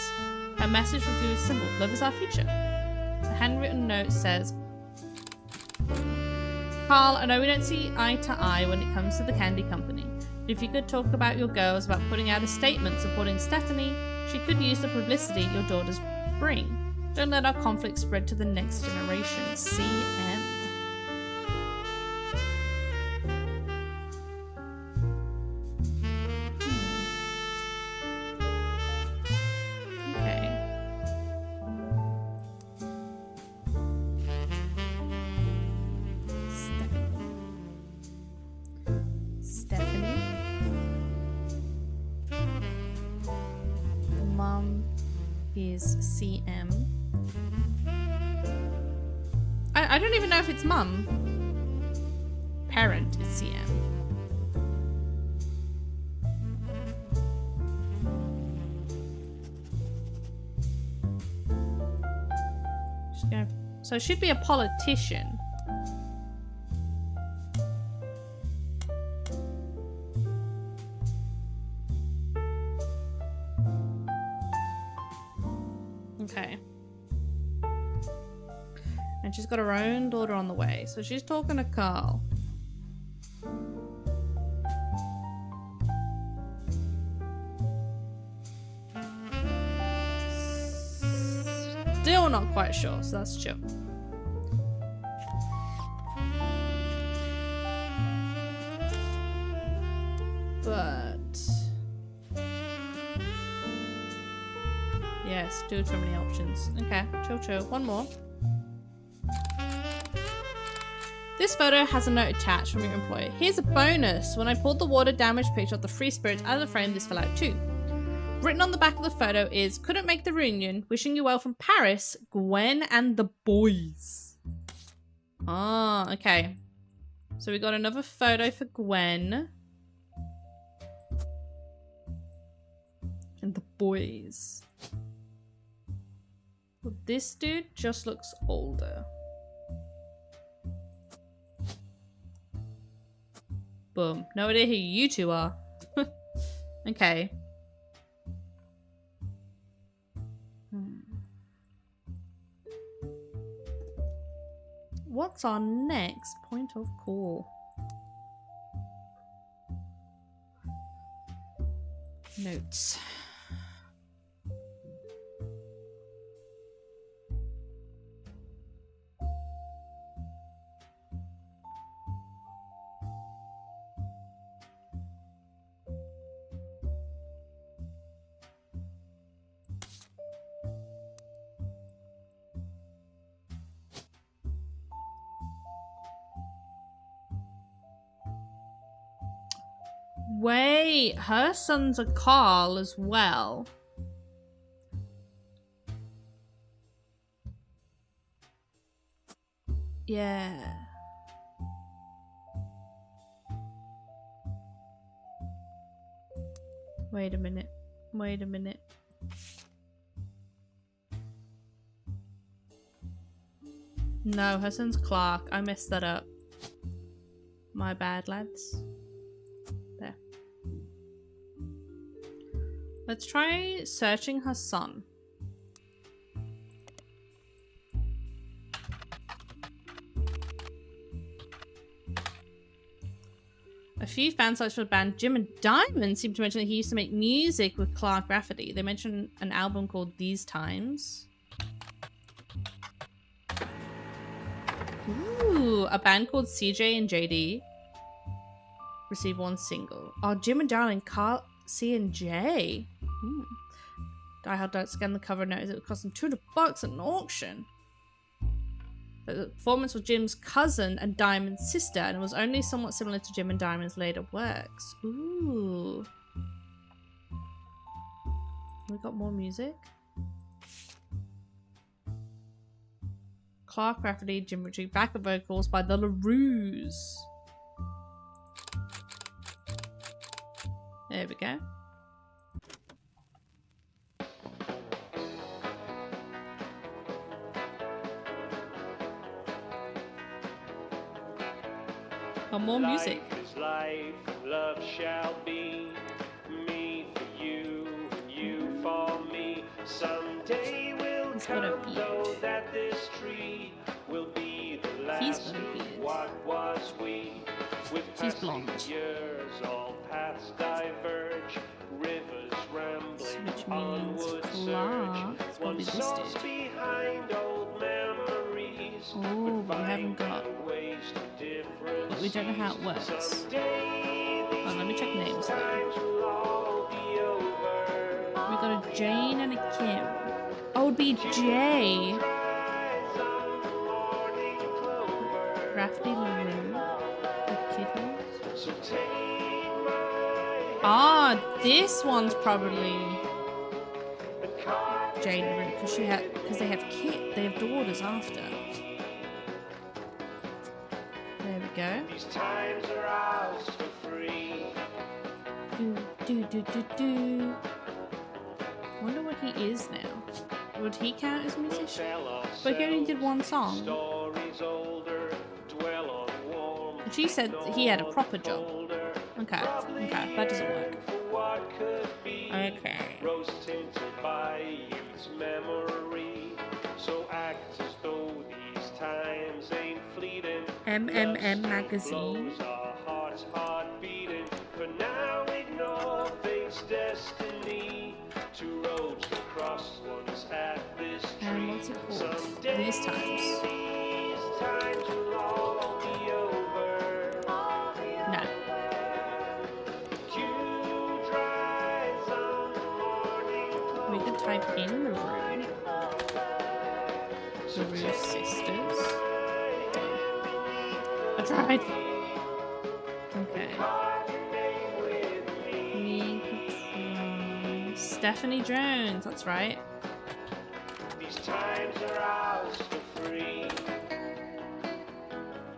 her message reveals simple: love is our future. The handwritten note says, Carl, I know we don't see eye to eye when it comes to the candy company, but if you could talk about your girls about putting out a statement supporting Stephanie, she could use the publicity your daughters bring. Don't let our conflict spread to the next generation. CM. Is CM. I don't even know if it's mum. Parent is CM. So it should be a politician. Okay. And she's got her own daughter on the way. So she's talking to Carl. Still not quite sure, so that's chill. But yes, too many options. Okay, chill. One more. This photo has a note attached from your employer. Here's a bonus. When I pulled the water damage picture of the free spirits out of the frame, this fell out too. Written on the back of the photo is, couldn't make the reunion, wishing you well from Paris, Gwen and the boys. Ah, okay. So we got another photo for Gwen. And the boys. Well, this dude just looks older. Boom. No idea who you two are. Okay. What's our next point of call? Notes. Wait, her sons are Carl as well. Yeah. Wait a minute. Wait a minute. No, her son's Clark. I messed that up. My bad, lads. There. Let's try searching her son. A few fan sites for the band Jim and Diamond seem to mention that he used to make music with Clark Rafferty. They mention an album called These Times. Ooh, a band called CJ and JD received one single. Oh, Jim and Darling, Carl, C and J. Die Hard don't scan the cover notice. It would cost them $200 at an auction. The performance was Jim's cousin and Diamond's sister, and it was only somewhat similar to Jim and Diamond's later works. Ooh. We got more music. Clark Rafferty, Jim Roottree, backup vocals by the Roottrees. There we go. Oh, more music. Life is life, love shall be me for you and you for me. Someday will come, though, that this tree will be the last of what was we. With passing years, all paths diverge, rivers rambling, onward surge. One source behind old memories. Oh, we haven't got. But we don't know how it works. Oh, let me check names though. We got a Jane and a Kim. Oh, it'd be Jay. Rafferty LaRue. Ah, this one's probably Jane LaRue because they have daughters after. There we go. These times are ours for free. Do. Wonder what he is now. Would he count as a musician? But he only did one song. And she said he had a proper job. Okay, that doesn't work. Okay. Rose tinted by youth's memory. So act as though these times ain't fleeting. MMM magazine. Our hearts hard beating. For now ignore fate's destiny. Two roads to cross, one's at this tree. And what's it called? These times. These times will all be over. No. We could type in the room. The Roo sisters. I tried. Okay. We could try Stephanie Jones. That's right. These times are ours for free.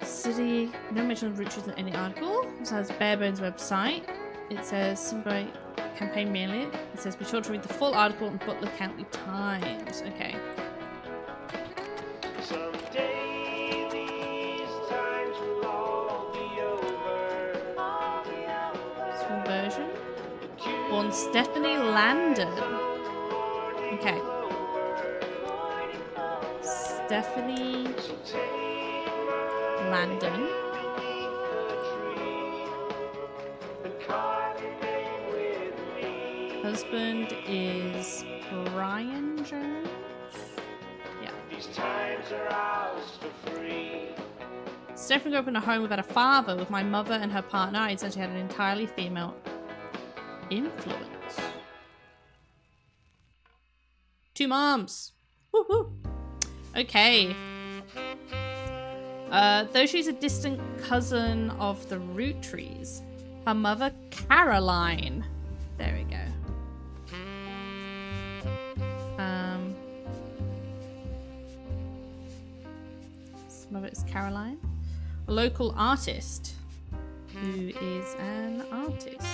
City. No mention of Roottrees in any article. This has Barebones website. It says Simba campaign mainly. It says be sure to read the full article in Butler County Times. Okay. Someday these times will all be over. Small version. Born Stephanie Landon. Okay. Stephanie Landon. Husband is Brian Jones. Yeah. These times are ours for free. Stephanie grew up in a home without a father. With my mother and her partner, I essentially had an entirely female influence. 2 moms. Woohoo. Okay. Though she's a distant cousin of the Roottrees, Her mother, Caroline. There we go. His mother is Caroline. A local artist. Who is an artist.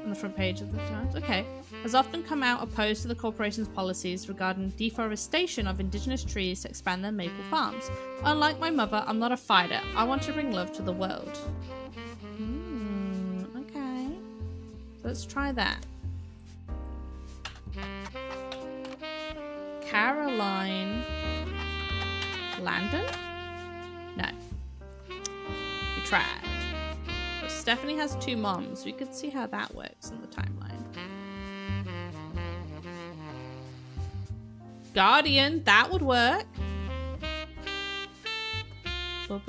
On the front page of the Times. Okay. Has often come out opposed to the corporation's policies regarding deforestation of indigenous trees to expand their maple farms. Unlike my mother, I'm not a fighter. I want to bring love to the world. Okay. So let's try that. Caroline Landon? No. We tried. But Stephanie has 2 moms. We could see how that works in the timeline. Guardian, that would work. So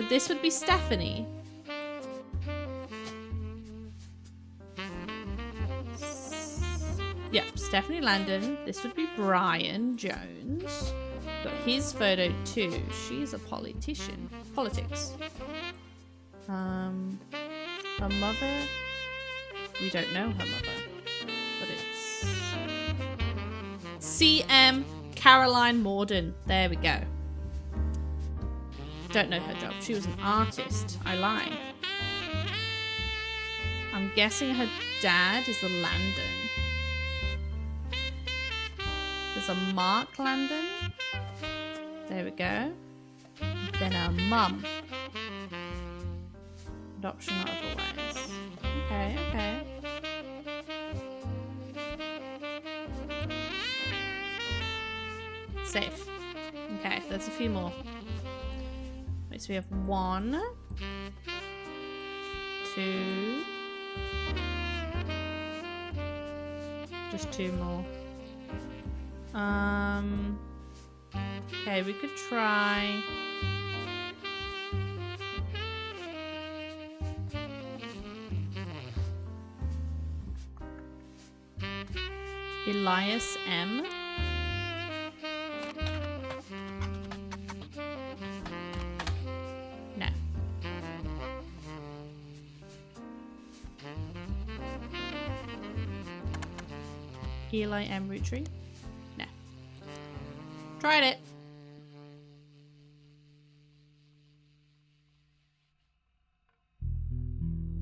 this would be Stephanie. Yep, Stephanie Landon. This would be Brian Jones. Got his photo too. She's a politician. Politics. Her mother. We don't know her mother. But it's CM Caroline Morden. There we go. Don't know her job. She was an artist. I lied. I'm guessing her dad is a Landon. There's a Mark Landon. There we go. Then a mum. Adoption or otherwise. Okay, okay. Safe. Okay, there's a few more. Wait, so we have 1, 2. Just 2 more. Okay, we could try. Elias M. No. Eli M. Roottree? No. Tried it.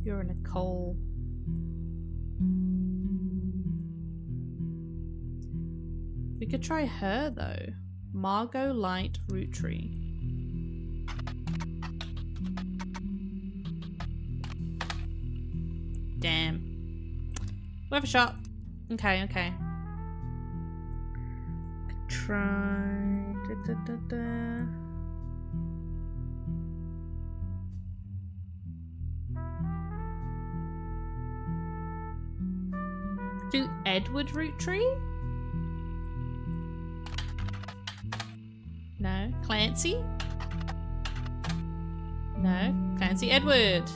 You're in a coal. We could try her though. Margot Light Roottree. Damn. Worth a shot. Okay, okay. Could try. Do Edward Roottree? No. Clancy? No. Clancy Edward.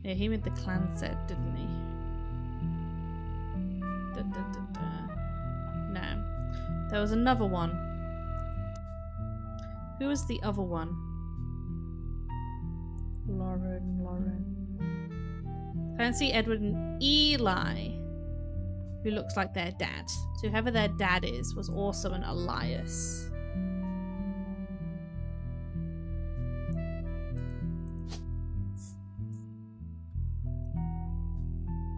Yeah, he made the clan set, didn't he? No. There was another one. Who was the other one? Lauren. Clancy, Edward, and Eli. Who looks like their dad. So whoever their dad is was also an Elias.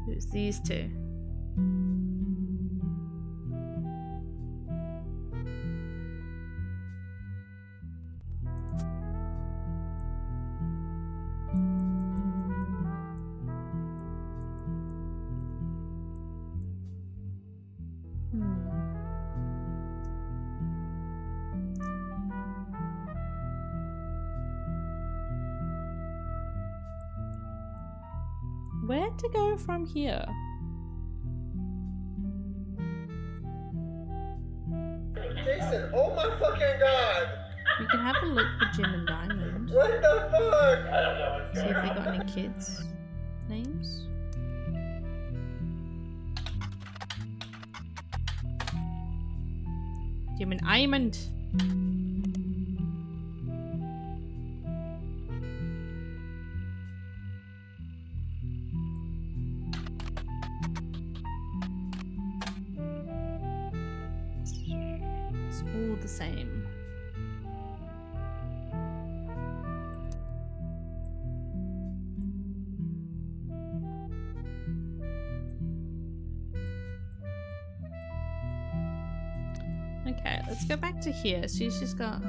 Who's these 2? Where to go from here? Jason, oh my fucking god! We can have a look for Jim and Diamond. What the fuck? I don't know what's See going if they on. got any kids' names. Jim and Diamond. the same. Okay, let's go back to here. So she's just got...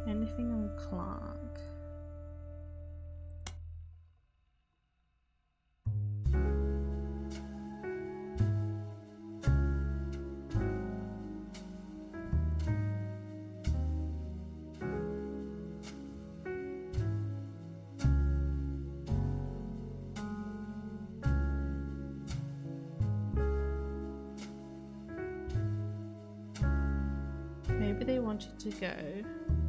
anything on Clark? Maybe they wanted to go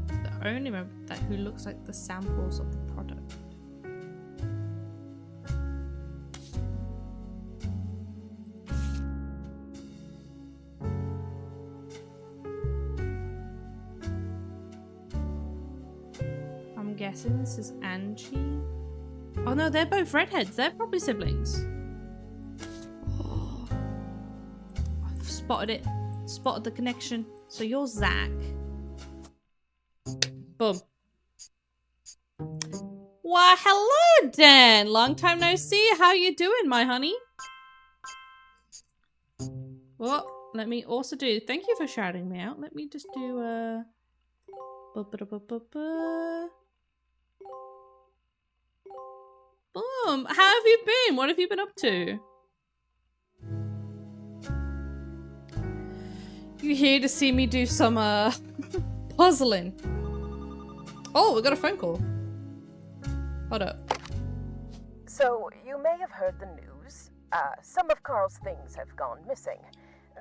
the only member that who looks like the samples of the product. I'm guessing this is Angie. Oh no, they're both redheads. They're probably siblings. Oh, I've spotted it. Spotted the connection. So you're Zach. Boom. Why, hello, Dan. Long time no see. How you doing, my honey? Well, let me also do... thank you for shouting me out. Let me just do... Boom. How have you been? What have you been up to? You here to see me do some puzzling? Oh, we got a phone call. Hold up. So, you may have heard the news. Some of Carl's things have gone missing.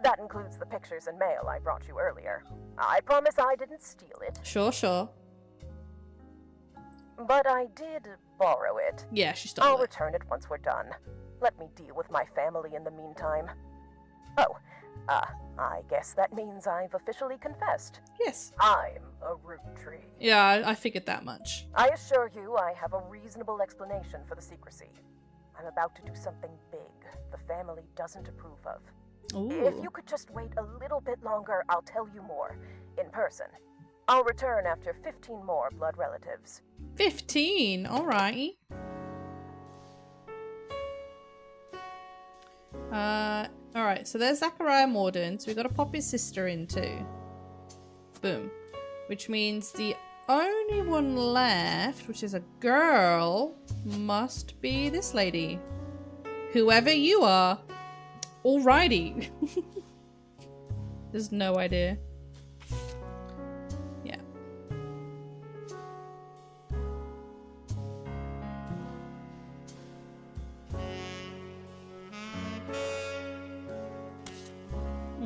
That includes the pictures and mail I brought you earlier. I promise I didn't steal it. Sure, sure. But I did borrow it. Yeah, she stole I'll it. return it once we're done. Let me deal with my family in the meantime. Oh, I guess that means I've officially confessed. Yes. I'm a Roottrees. Yeah, I figured that much. I assure you I have a reasonable explanation for the secrecy. I'm about to do something big the family doesn't approve of. Ooh. If you could just wait a little bit longer, I'll tell you more. In person. I'll return after 15 more blood relatives. 15, alright. Alright, so there's Zachariah Morden, so we've got to pop his sister in too. Boom. Which means the only one left, which is a girl, must be this lady. Whoever you are. Alrighty. There's no idea. Yeah.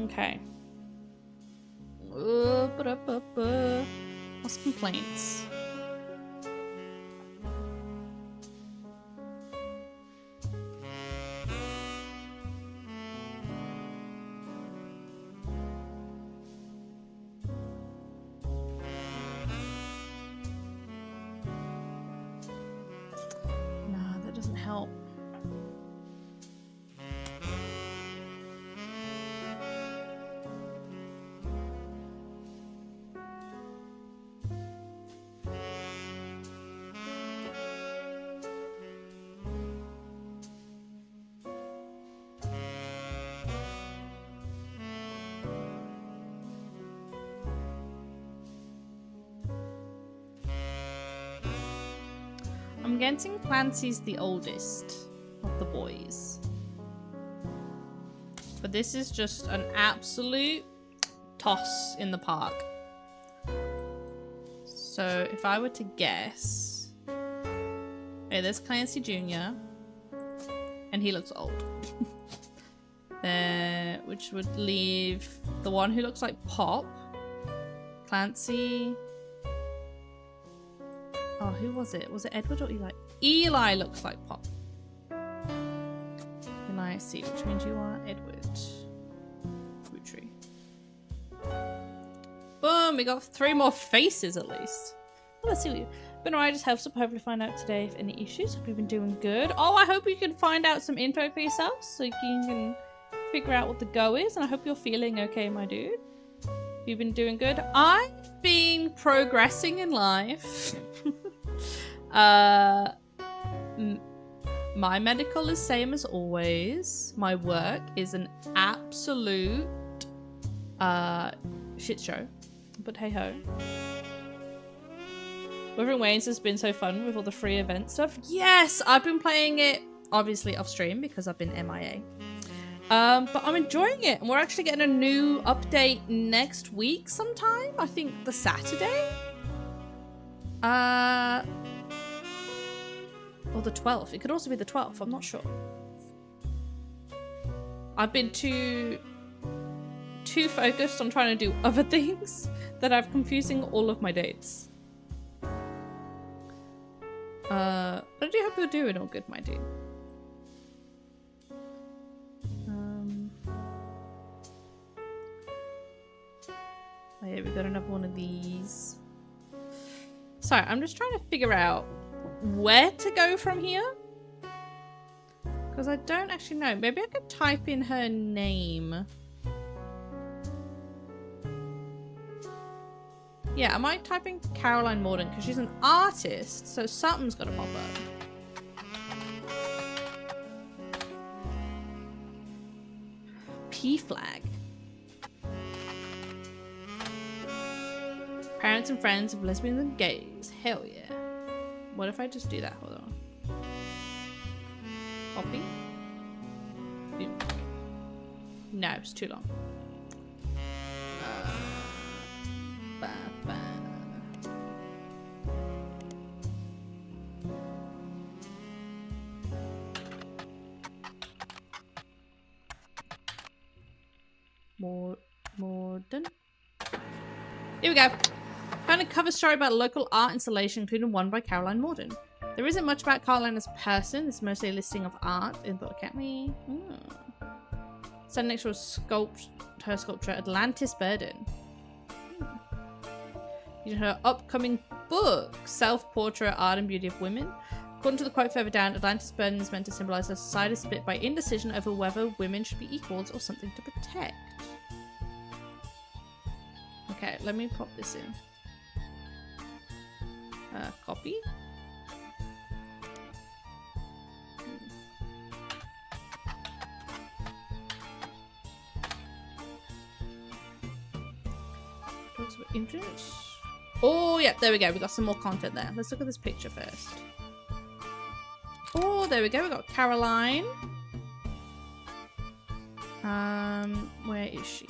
Okay. What's complaints? Nah, that doesn't help. I'm guessing Clancy's the oldest of the boys. But this is just an absolute toss in the park. So if I were to guess... okay, there's Clancy Jr. And he looks old. Which would leave the one who looks like Pop. Clancy... oh, who was it? Was it Edward or Eli? Eli looks like Pop. Can I see? Which means you are Edward. Roottree. Boom! We got 3 more faces at least. Well, let's see what you... Been alright, just helps up. Hopefully find out today if any issues. Hope you've been doing good. Oh, I hope you can find out some info for yourself so you can figure out what the go is. And I hope you're feeling okay, my dude. You've been doing good. I've been progressing in life. My medical is same as always. My work is an absolute shit show. But hey ho. Wuthering Waves has been so fun with all the free event stuff. Yes, I've been playing it obviously off stream because I've been MIA. But I'm enjoying it, and we're actually getting a new update next week sometime. I think the Saturday? Or the 12th. It could also be the 12th, I'm not sure. I've been too focused on trying to do other things that I'm confusing all of my dates. But I do hope you're doing all good, my dude. Oh yeah, we got another one of these. Sorry, I'm just trying to figure out where to go from here. Because I don't actually know. Maybe I could type in her name. Yeah, I might type in Caroline Morden because she's an artist, so something's got to pop up. P-flag. Parents and friends of lesbians and gays. Hell yeah. What if I just do that? Hold on. Copy. No, it's too long. Morden. Here we go. Found a cover story about a local art installation, including one by Caroline Morden. There isn't much about Caroline as a person. It's mostly a listing of art in the Academy. Standing next to her sculpture, Atlantis Burden. In her upcoming book, Self-Portrait, Art and Beauty of Women. According to the quote further down, Atlantis Burden is meant to symbolize a society split by indecision over whether women should be equals or something to protect. Okay, let me pop this in. Copy. Talks about influence. Oh, yeah, there we go. We got some more content there. Let's look at this picture first. Oh, there we go. We got Caroline. Where is she?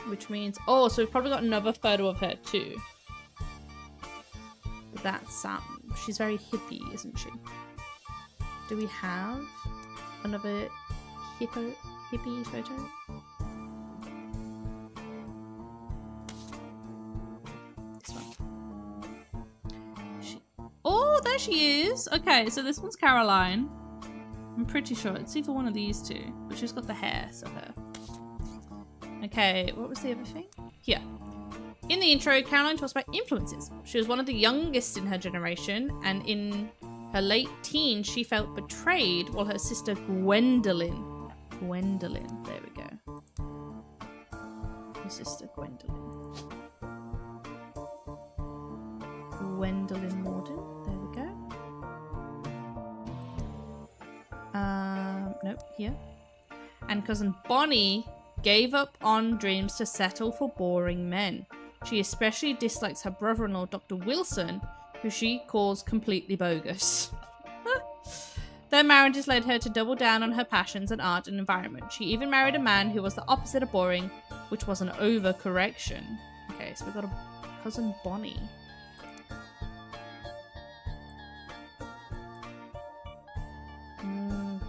Which means, oh, so we've probably got another photo of her too. But that's she's very hippie, isn't she? Do we have another hippie photo? This one. Oh, there she is. Okay, so this one's Caroline. I'm pretty sure it's either one of these two, but she's got the hair, so her. Okay, what was the other thing? Here. In the intro, Caroline talks about influences. She was one of the youngest in her generation, and in her late teens, she felt betrayed while her sister Gwendolyn, there we go. Her sister Gwendolyn Morden, there we go. Nope, here. And cousin Bonnie gave up on dreams to settle for boring men. She especially dislikes her brother-in-law, Dr. Wilson, who she calls completely bogus. Their marriages led her to double down on her passions and art and environment. She even married a man who was the opposite of boring, which was an overcorrection. Okay, so we've got a cousin Bonnie.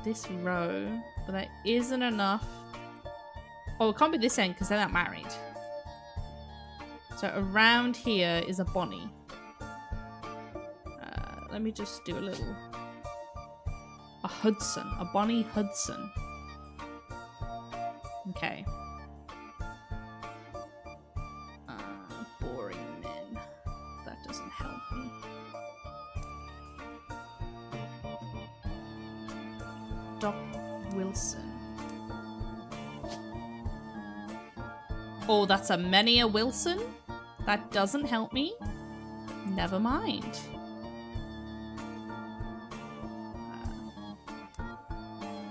This row, but that isn't enough. Oh, it can't be this end because they're not married. So around here is a Bonnie. Let me just do a little... A Hudson. A Bonnie Hudson. Okay. Boring men. Doc Wilson. Oh, that's a many a Wilson? That doesn't help me. Never mind.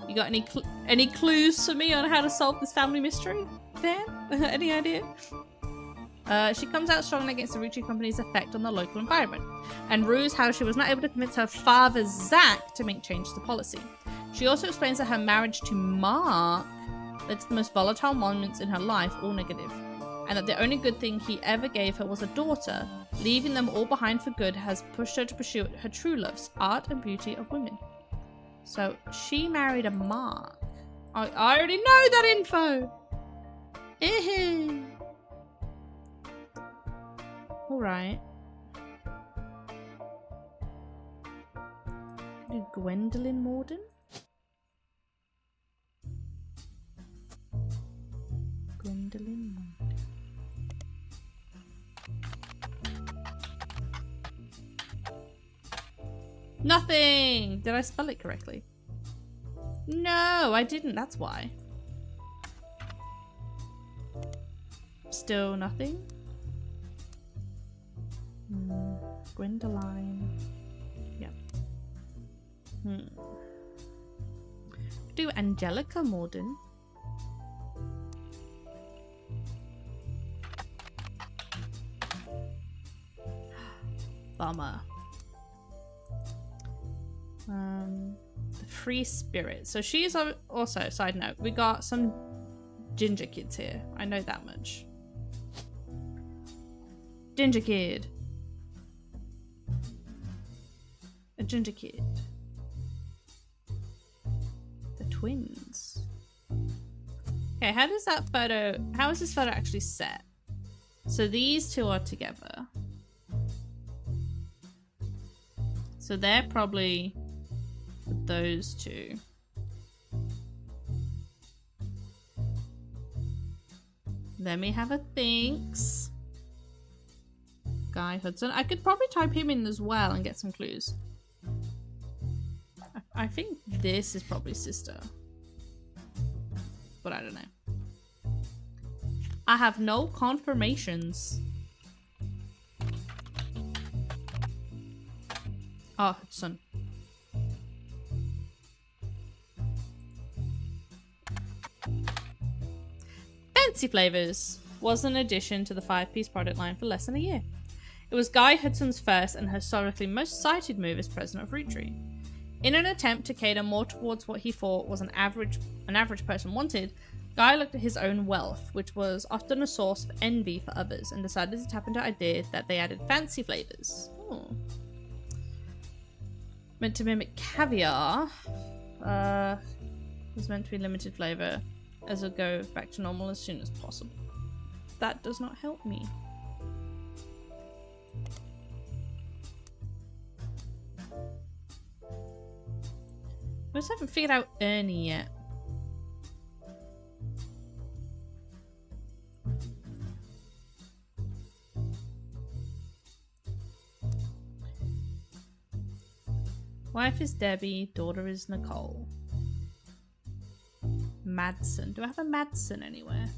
You got any clues for me on how to solve this family mystery, Dan? Any idea? She comes out strongly against the Roottree Company's effect on the local environment, and rues how she was not able to convince her father, Zach, to make changes to policy. She also explains that her marriage to Mark led to the most volatile moments in her life, all negative, and that the only good thing he ever gave her was a daughter. Leaving them all behind for good has pushed her to pursue her true loves, art and beauty of women. So she married a Mark. I already know that info. All right. Do Gwendolyn Morden? Gwendolyn Morden. Nothing! Did I spell it correctly? No, I didn't. That's why. Still nothing? Gwendoline. Yep. Do Angelica Morden. Bummer. The Free Spirit. So she's also, side note, we got some ginger kids here. I know that much. Ginger kid. A ginger kid. The twins. Okay, how is this photo actually set? So these two are together. So they're probably those two. Let me have a thinks. Guy Hudson. I could probably type him in as well and get some clues. I think this is probably sister. But I don't know. I have no confirmations. Oh, Hudson. Fancy Flavors was an addition to the 5-piece product line for less than a year. It was Guy Hudson's first and historically most cited move as president of Roottree. In an attempt to cater more towards what he thought was an average person wanted, Guy looked at his own wealth, which was often a source of envy for others, and decided to tap into the idea that they added fancy flavors. Oh. Meant to mimic caviar. Was meant to be limited flavor, as it'll go back to normal as soon as possible. That does not help me. I just haven't figured out Ernie yet. Wife is Debbie, daughter is Nicole. Madsen. Do I have a Madsen anywhere?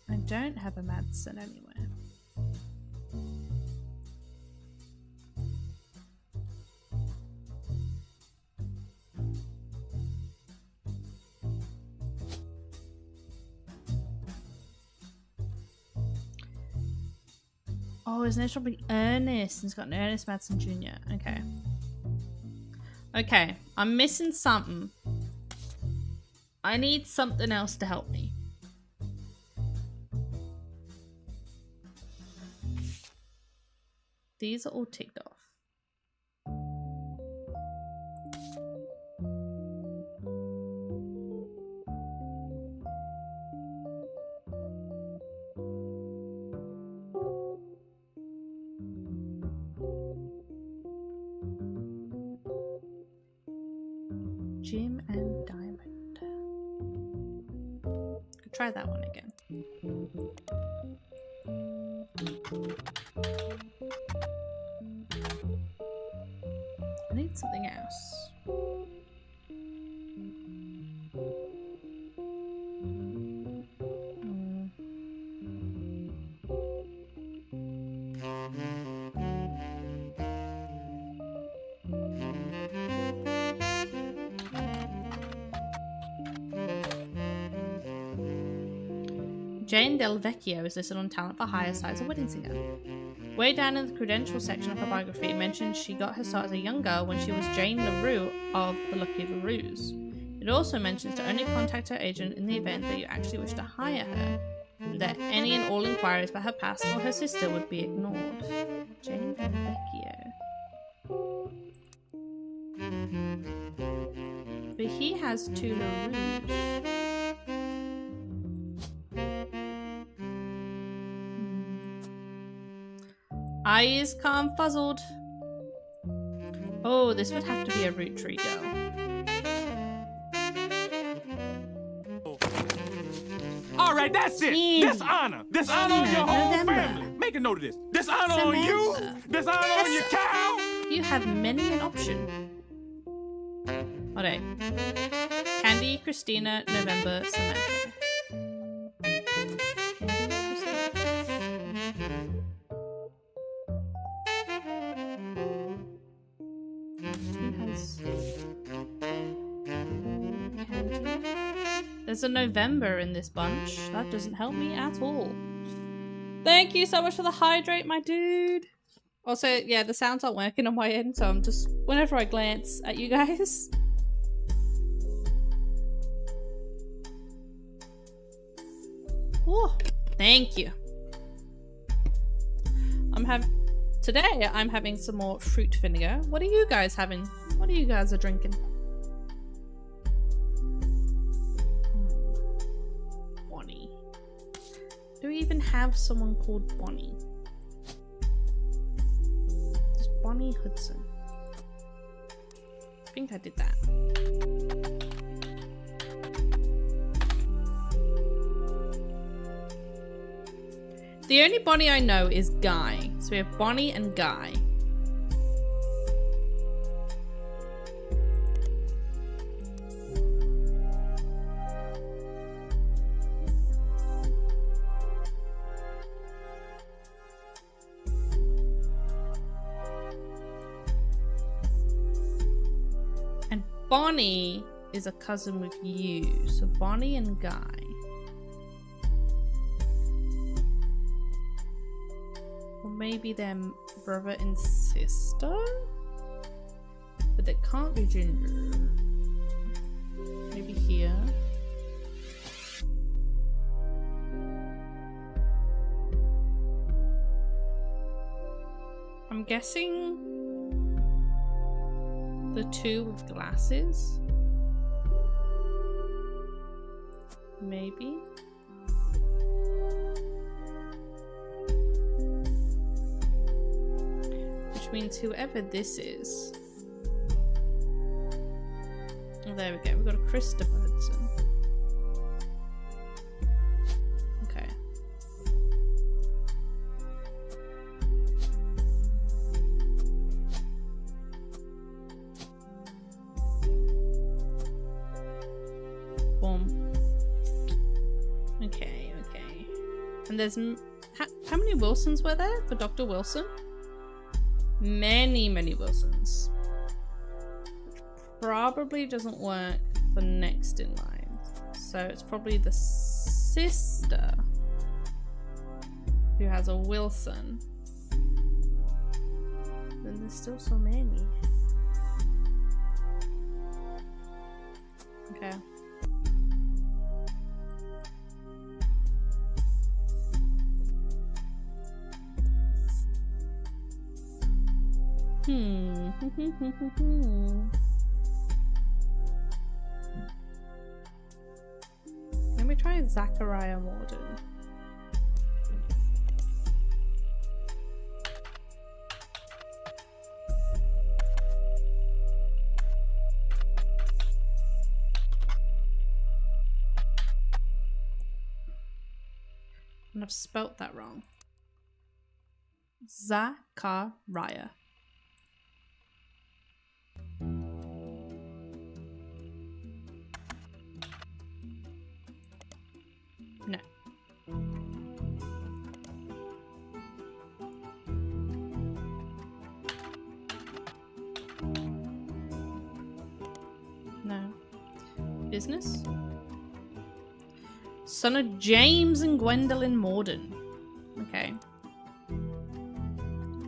I don't have a Madsen anywhere. Oh, his name's probably Ernest. He's got an Ernest Madsen Jr. Okay. Okay, I'm missing something. I need something else to help me. These are all ticked off. Jim and Diamond. Try that one again. I need something else. Jane Del Vecchio is listed on Talent for Hire site as a wedding singer. Way down in the credentials section of her biography, it mentions she got her start as a young girl when she was Jane LaRue of the Lucky LaRues. It also mentions to only contact her agent in the event that you actually wish to hire her, that any and all inquiries about her past or her sister would be ignored. Jane Del Vecchio. But he has 2 LaRues. Eyes confuzzled. Oh, this would have to be a Roottree girl. All right, that's it. This honor on your whole family. Make a note of this. This honor on you. This honor on your cow. You have many an option. Alright. Candy, Christina, November, Samantha. There's a November in this bunch. That doesn't help me at all. Thank you so much for the hydrate, my dude. Also, yeah, the sounds aren't working on my end, so I'm just, whenever I glance at you guys. Oh, thank you. Today I'm having some more fruit vinegar. What are you guys having? What are you guys drinking? Bonnie. Do we even have someone called Bonnie? It's Bonnie Hudson. I think I did that. The only Bonnie I know is Guy. So we have Bonnie and Guy. And Bonnie is a cousin with you. So Bonnie and Guy. Maybe they're brother and sister? But they can't be Ginger. Maybe here. I'm guessing the 2 with glasses. Maybe. Means whoever this is. Oh, there we go. We've got a Christopher Hudson. Okay. Boom. Okay, okay. And there's how many Wilsons were there for Dr. Wilson? Many Wilsons. Probably doesn't work for next in line. So it's probably the sister who has a Wilson. Then there's still so many. Okay. Let me try Zachariah Morden. And I've spelt that wrong. Zachariah. No. No. Business? Son of James and Gwendolyn Morden. Okay.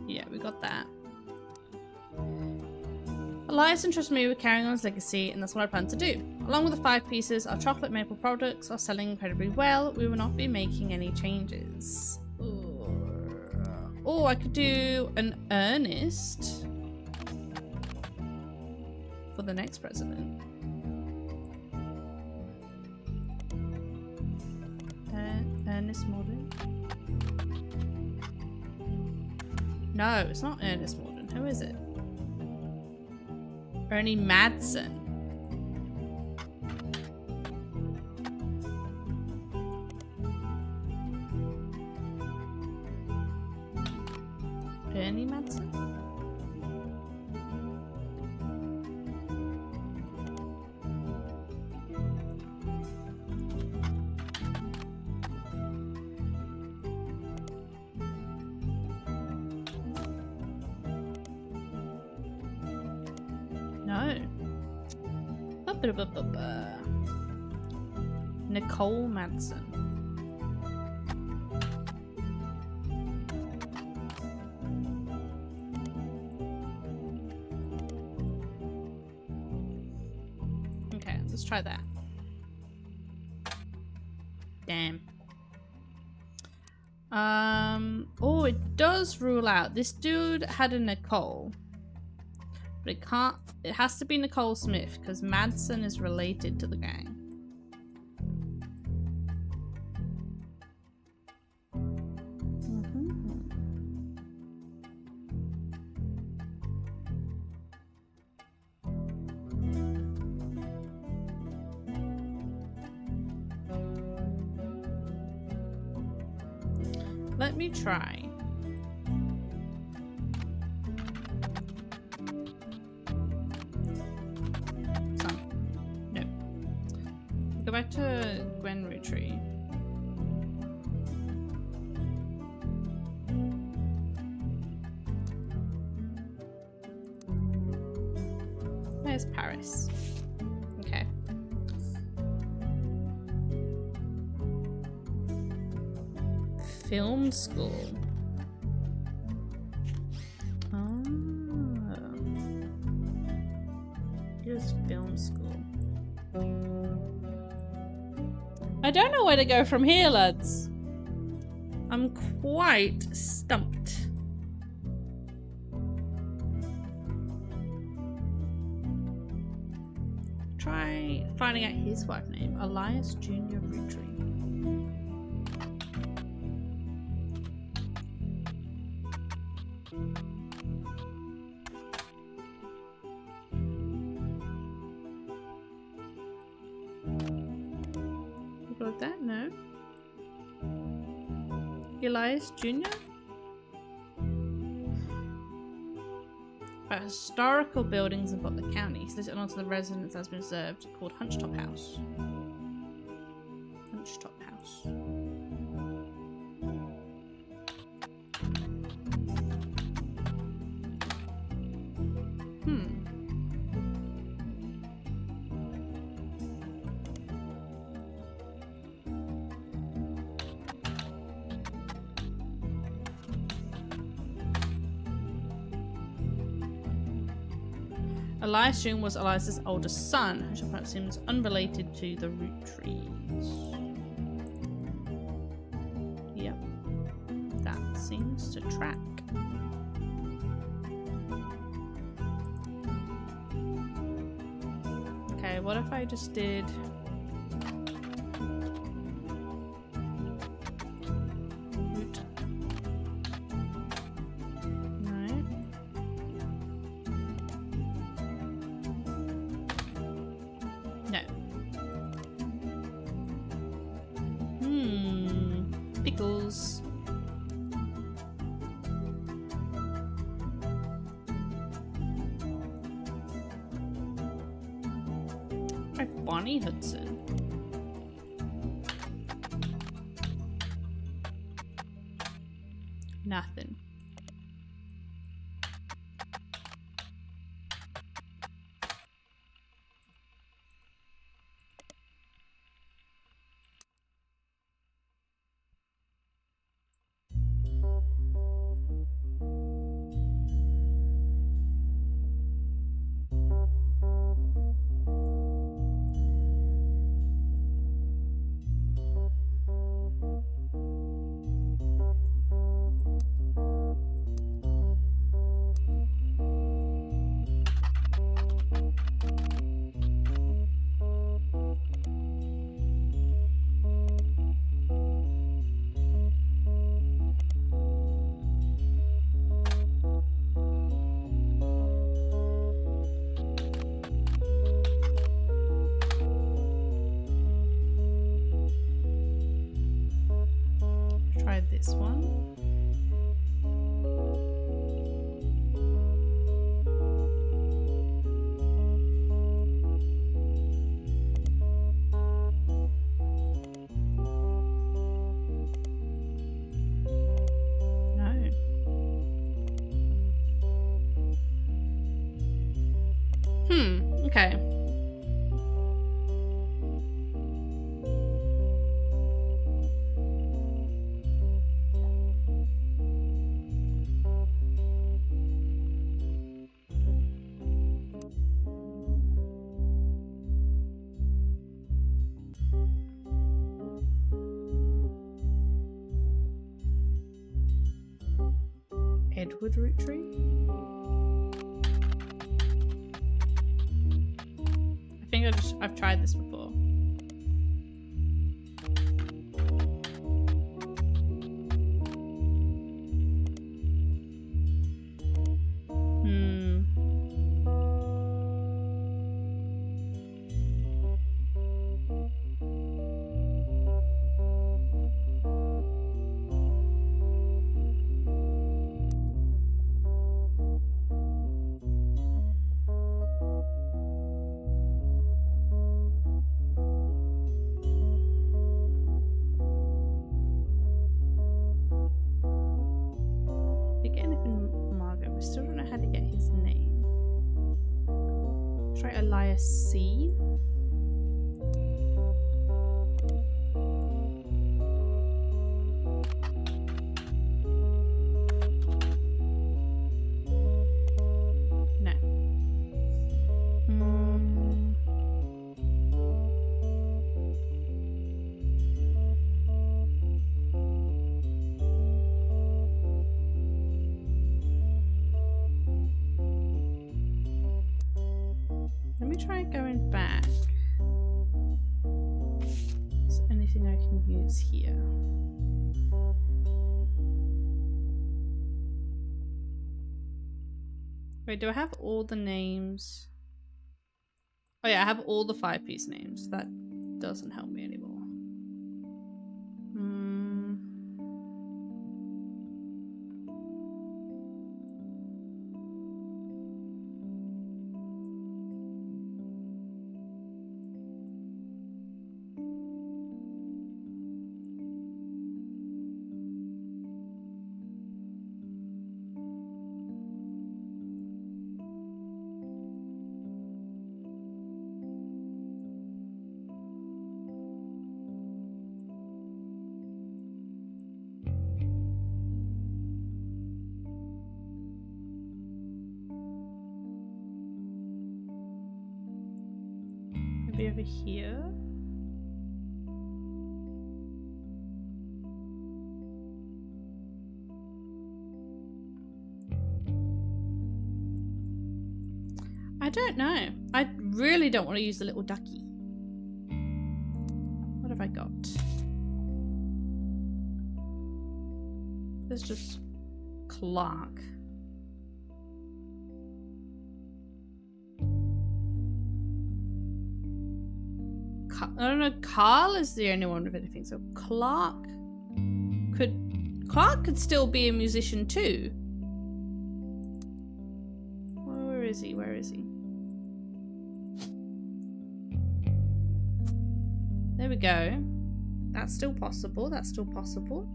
Yeah, we got that. Elias entrusts me with carrying on his legacy, and that's what I plan to do. Along with the 5 pieces, our chocolate maple products are selling incredibly well. We will not be making any changes. Oh, I could do an earnest for the next president. Ernest Morden? No, it's not Ernest Morden. Who is it? Ernie Madsen. Ernie Madsen? No. Nicole Madsen. Okay, let's try that. Damn. Oh, it does rule out. This dude had a Nicole. But it can't. It has to be Nicole Smith because Madsen is related to the gang. Let me try. Go back to Roottree. There's Paris. Okay. Film school. Oh. Here's film school. I don't know where to go from here, lads. I'm quite stumped. Try finding out his wife name. Elias Jr. Roottrees. Got that? No. Elias Jr.? About historical buildings in Butler County. So this is the residence has been reserved called Hunchetop House. Hunchetop House. Elias Jr. was Elias's oldest son, which perhaps seems unrelated to the Roottrees. Yep. That seems to track. Okay, what if I just did... Pickles. Jules. Try Bonnie Hudson. Nothing. Try this one. No. Okay. Edward Roottree. I think I've tried this before. We still don't know how to get his name. Try Elias C. No. Let me try going back. Is there anything I can use here? Wait, do I have all the names? Oh yeah, I have all the 5-piece names. That doesn't help me anymore. Maybe over here. I don't know. I really don't want to use the little ducky. What have I got? There's just Clark. I don't know, Carl is the only one with anything, so Clark could Clark could still be a musician too. Where is he? Where is he? There we go. That's still possible. That's still possible.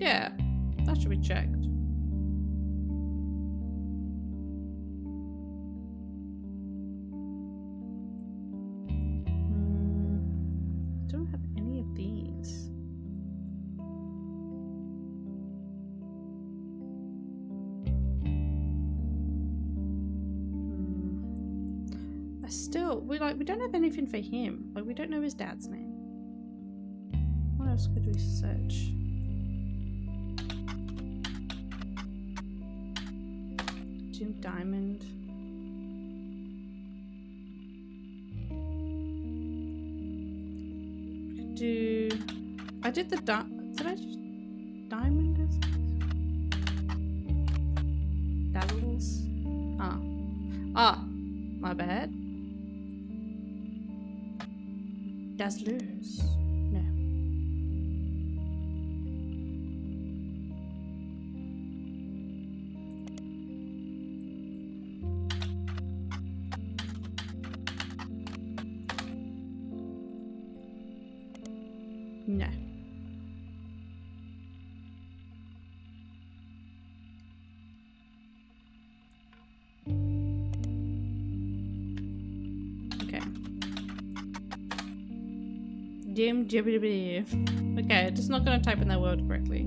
Yeah, that should be checked. Don't have any of these. We don't have anything for him. Like, we don't know his dad's name. What else could we search? Jim Diamond. I did the did I just Diamond? Dazzles. My bad. Dazzlers. No. No. Okay. Okay, just not gonna type in that word correctly.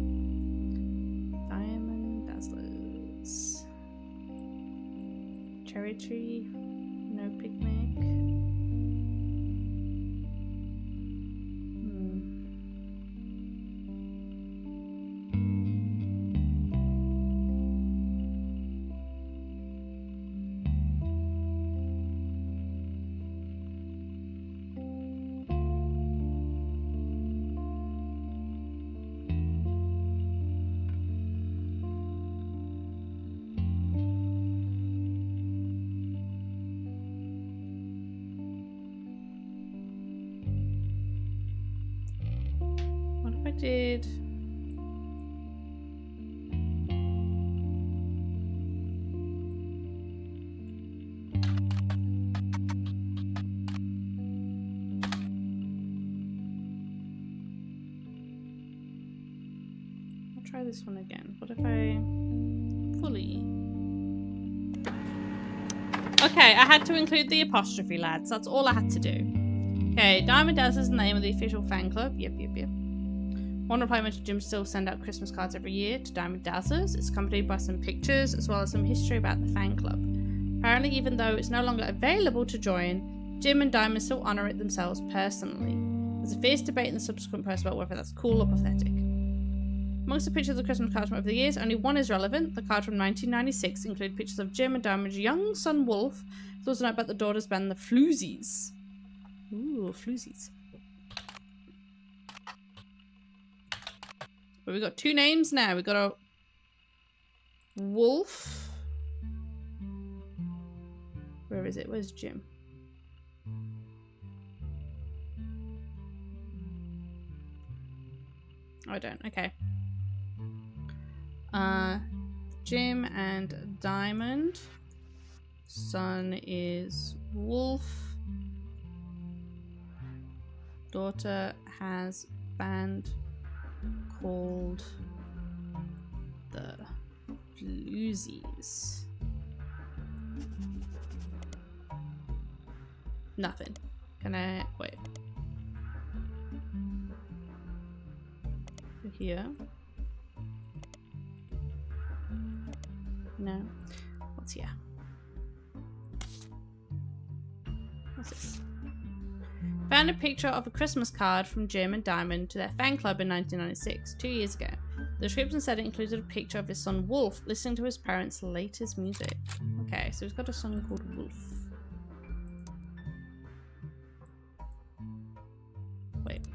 Diamond Dazzlers. Cherry tree. No picnic. Did I'll try this one again. What if I fully... Okay, I had to include the apostrophe, lads. That's all I had to do. Okay, Diamond Dazzlers is the name of the official fan club. Yep. One reply mentioned Jim still send out Christmas cards every year to Diamond Dazzlers. It's accompanied by some pictures as well as some history about the fan club. Apparently, even though it's no longer available to join, Jim and Diamond still honour it themselves personally. There's a fierce debate in the subsequent post about whether that's cool or pathetic. Amongst the pictures of the Christmas cards from over the years, only one is relevant. The card from 1996 included pictures of Jim and Diamond's young son Wolf. There's also a note about the daughter's band, the Floozies. Ooh, Floozies. But we've got two names now. We've got a Wolf. Where is it? Where's Jim? Oh, I don't. Okay. Jim and Diamond. Son is Wolf. Daughter has band called the Floozies. Nothing. Can I wait? Here. No. What's here? What's this? Found a picture of a Christmas card from Jim and Diamond to their fan club in 1996, 2 years ago. The description said it included a picture of his son Wolf listening to his parents' latest music. Okay, so he's got a son called Wolf. Wait.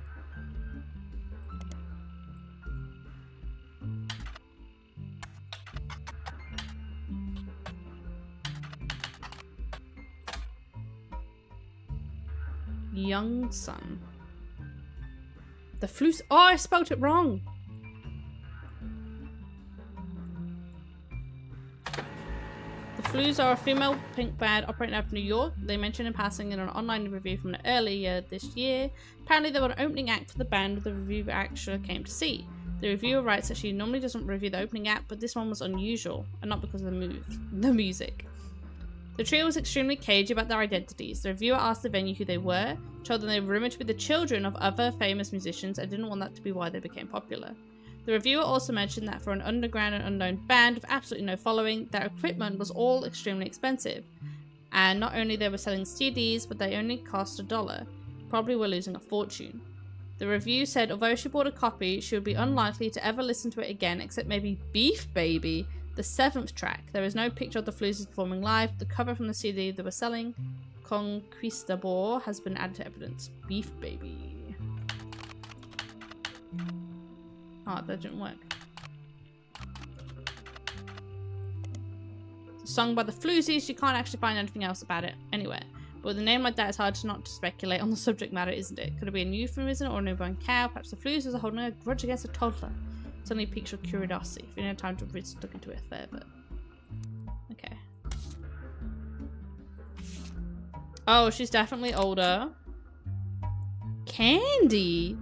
Young son. The Flues. Oh, I spelled it wrong. The Flues are a female pink band operating out of New York. They mentioned in passing in an online review from earlier this year. Apparently, they were an opening act for the band the reviewer actually came to see. The reviewer writes that she normally doesn't review the opening act, but this one was unusual, and not because of the music. The trio was extremely cagey about their identities. The reviewer asked the venue who they were, told them they were rumored to be the children of other famous musicians, and didn't want that to be why they became popular. The reviewer also mentioned that for an underground and unknown band with absolutely no following, their equipment was all extremely expensive. And not only they were selling CDs, but they only cost $1. Probably were losing a fortune. The review said although she bought a copy, she would be unlikely to ever listen to it again, except maybe Beef Baby, the 7th track. There is no picture of the Flues performing live. The cover from the CD they were selling, Conquistador, has been added to evidence. Beef Baby. Oh, that didn't work. It's a song by the Floozies. You can't actually find anything else about it anywhere. But with a name like that, it's hard to not to speculate on the subject matter, isn't it? Could it be a euphemism or a newborn cow? Perhaps the Flues are holding a grudge against a toddler. Suddenly piques your curiosity. If you don't have time to look into it further. Okay. Oh, she's definitely older. Candy?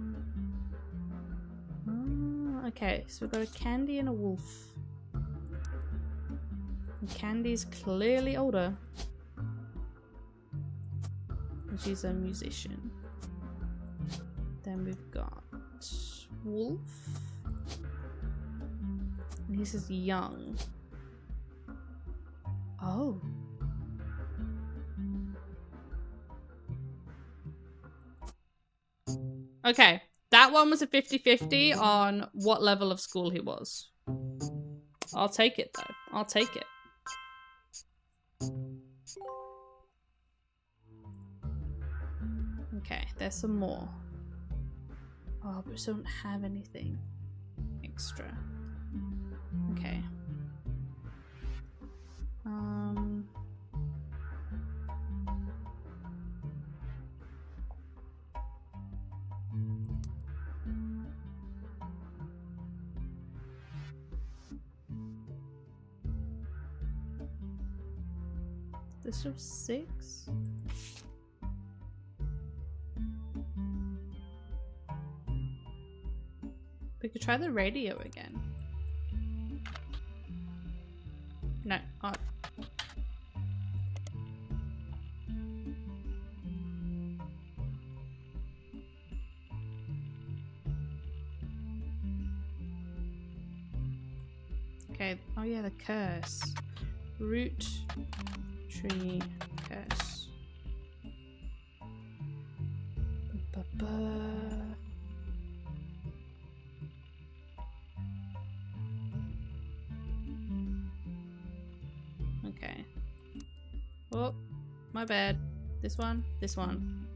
Oh, okay, so we've got a Candy and a wolf. And Candy's clearly older. And she's a musician. Then we've got Wolf. And he says young. Oh. Okay. That one was a 50-50 on what level of school he was. I'll take it though. I'll take it. Okay, there's some more. Oh, but we don't have anything extra. Okay. This was 6. We could try the radio again. No. Oh. Okay. Oh yeah, the curse. Roottrees curse. Okay. Oh, my bad. This one, this one.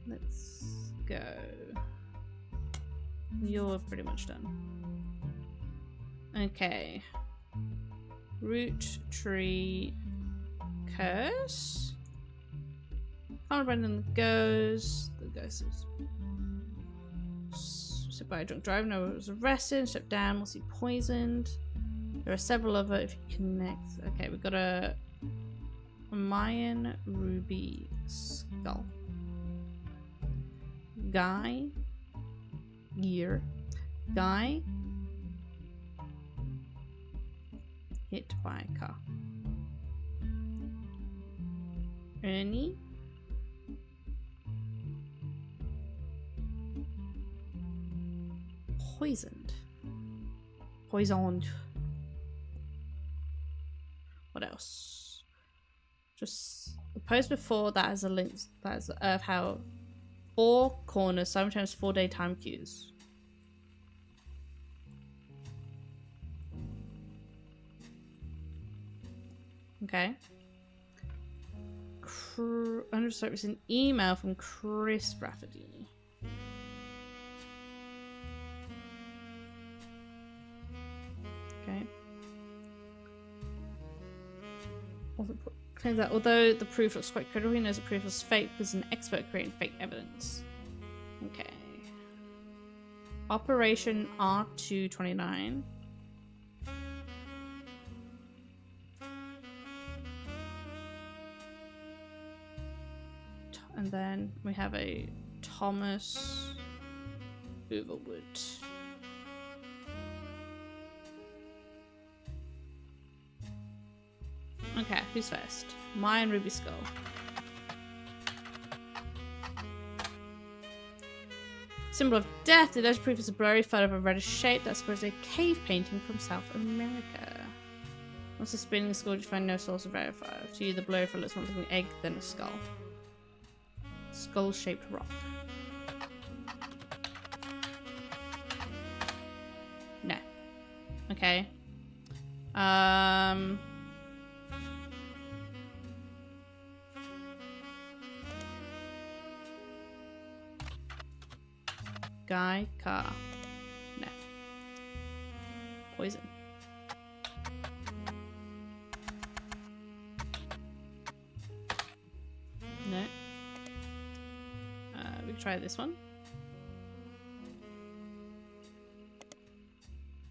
Let's go. You're pretty much done. Okay. Roottree curse. Found Brendan the ghost. The ghost is sit by a drunk driver. No one was arrested. Shut down. Was he poisoned? There are several other. If you connect. Okay, we've got a Mayan ruby skull. Guy. Year. Guy. Hit by a car. Ernie. Poisoned. Poisoned. What else? Just the post before that has a link. That's of how 4 corners, sometimes 4 daytime queues. Okay. It's an email from Chris Rafferty. Okay. Wasn't put claims that although the proof looks quite credible, he knows the proof was fake because an expert creating fake evidence. Okay. Operation R229. And then we have a Thomas Overwood. Okay, who's first? Maya and Ruby Skull. Symbol of death. The alleged proof is a blurry photo of a reddish shape that's supposedly a cave painting from South America. Once the spinning skull, you find no source to verify. To you, the blurry photo looks more like an egg than a skull. Skull-shaped rock. No. Okay. Guy, car. No. Poison. No. We can try this one.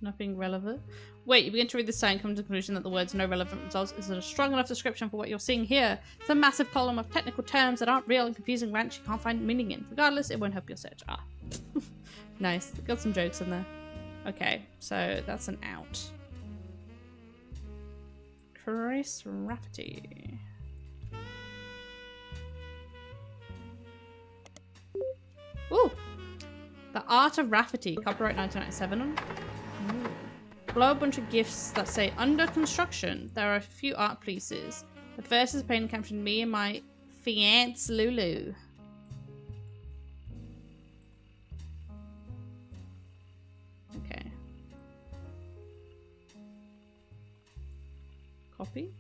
Nothing relevant. Wait, you begin to read this sign and come to the conclusion that the words no relevant results isn't a strong enough description for what you're seeing here. It's a massive column of technical terms that aren't real and confusing rants you can't find meaning in. Regardless, it won't help your search. Ah. Nice. Got some jokes in there. Okay, so that's an out. Chris Rafferty. Ooh! The Art of Rafferty, copyright 1997. Ooh. Below a bunch of gifts that say under construction, there are a few art pieces. The first is a painting captioned me and my fiance Lulu. Okay. Copy.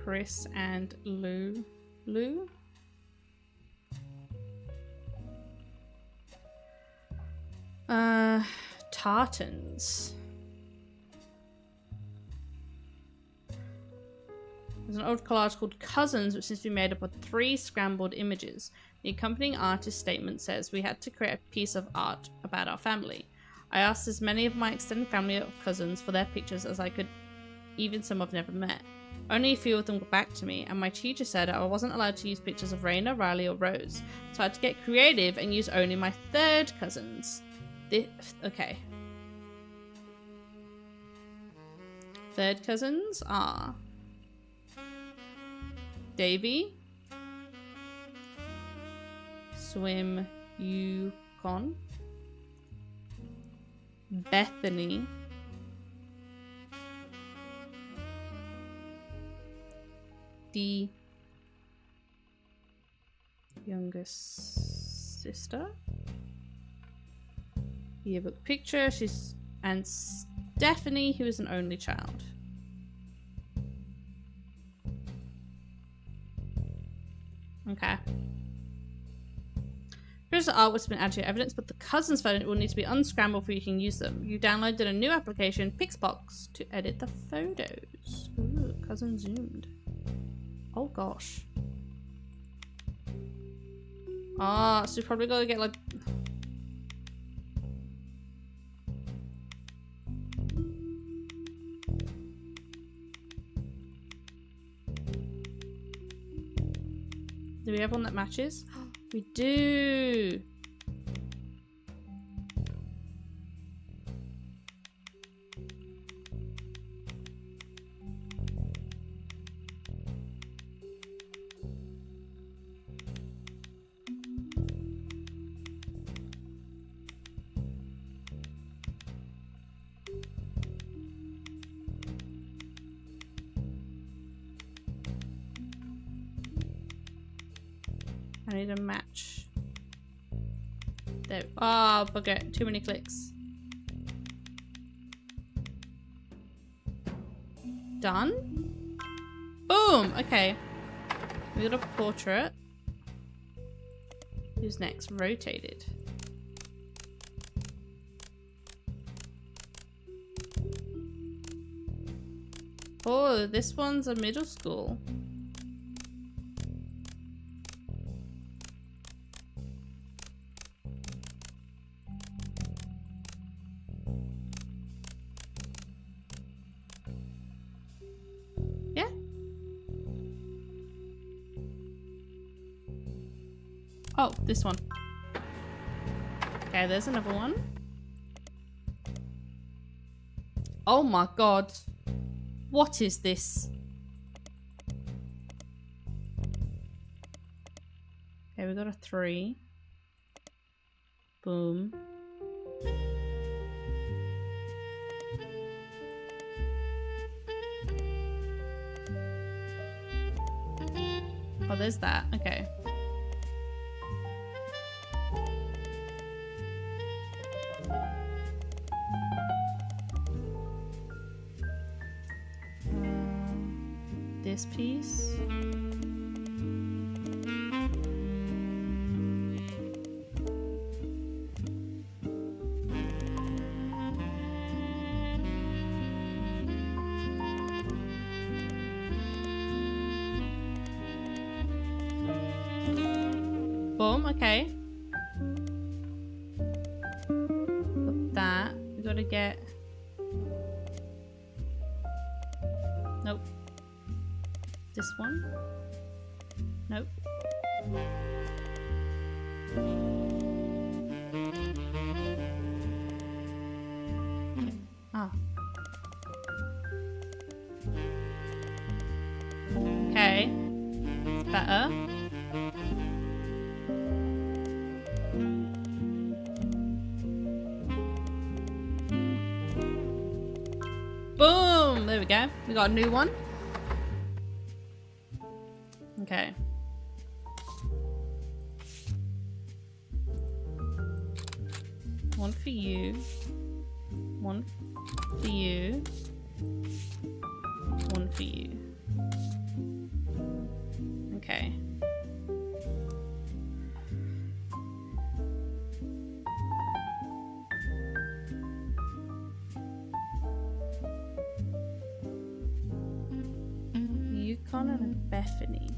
Chris and Lou. Tartans. There's an old collage called Cousins, which seems to be made up of 3 scrambled images. The accompanying artist statement says, we had to create a piece of art about our family. I asked as many of my extended family of cousins for their pictures as I could, even some I've never met. Only a few of them got back to me, and my teacher said I wasn't allowed to use pictures of Raina, Riley, or Rose, so I had to get creative and use only my 3rd cousins. Okay. 3rd cousins are Davy, Swim Yukon, Bethany, the youngest sister. Yearbook picture. And Stephanie, who is an only child. Okay. Here's the art which has been added to your evidence, but the cousins photo will need to be unscrambled before you can use them. You downloaded a new application, Pixbox, to edit the photos. Ooh, cousin zoomed. Oh gosh. Ah, so we probably gotta get like... Do we have one that matches? We do! I need a match. There. Oh, bugger. Too many clicks. Done? Boom! Okay. We got a portrait. Who's next? Rotated. Oh, this one's a middle school. Yeah. Oh, this one. Okay, there's another one. Oh my god. What is this? Okay, we got a 3. Boom. Oh, there's that. Okay. This piece. Boom, okay. Got that. We gotta get... Nope. This one? Nope. Ah. Okay. It's better. Boom! There we go. We got a new one. Okay. One for you. One for you. One for you. Okay. Yukon and Bethany.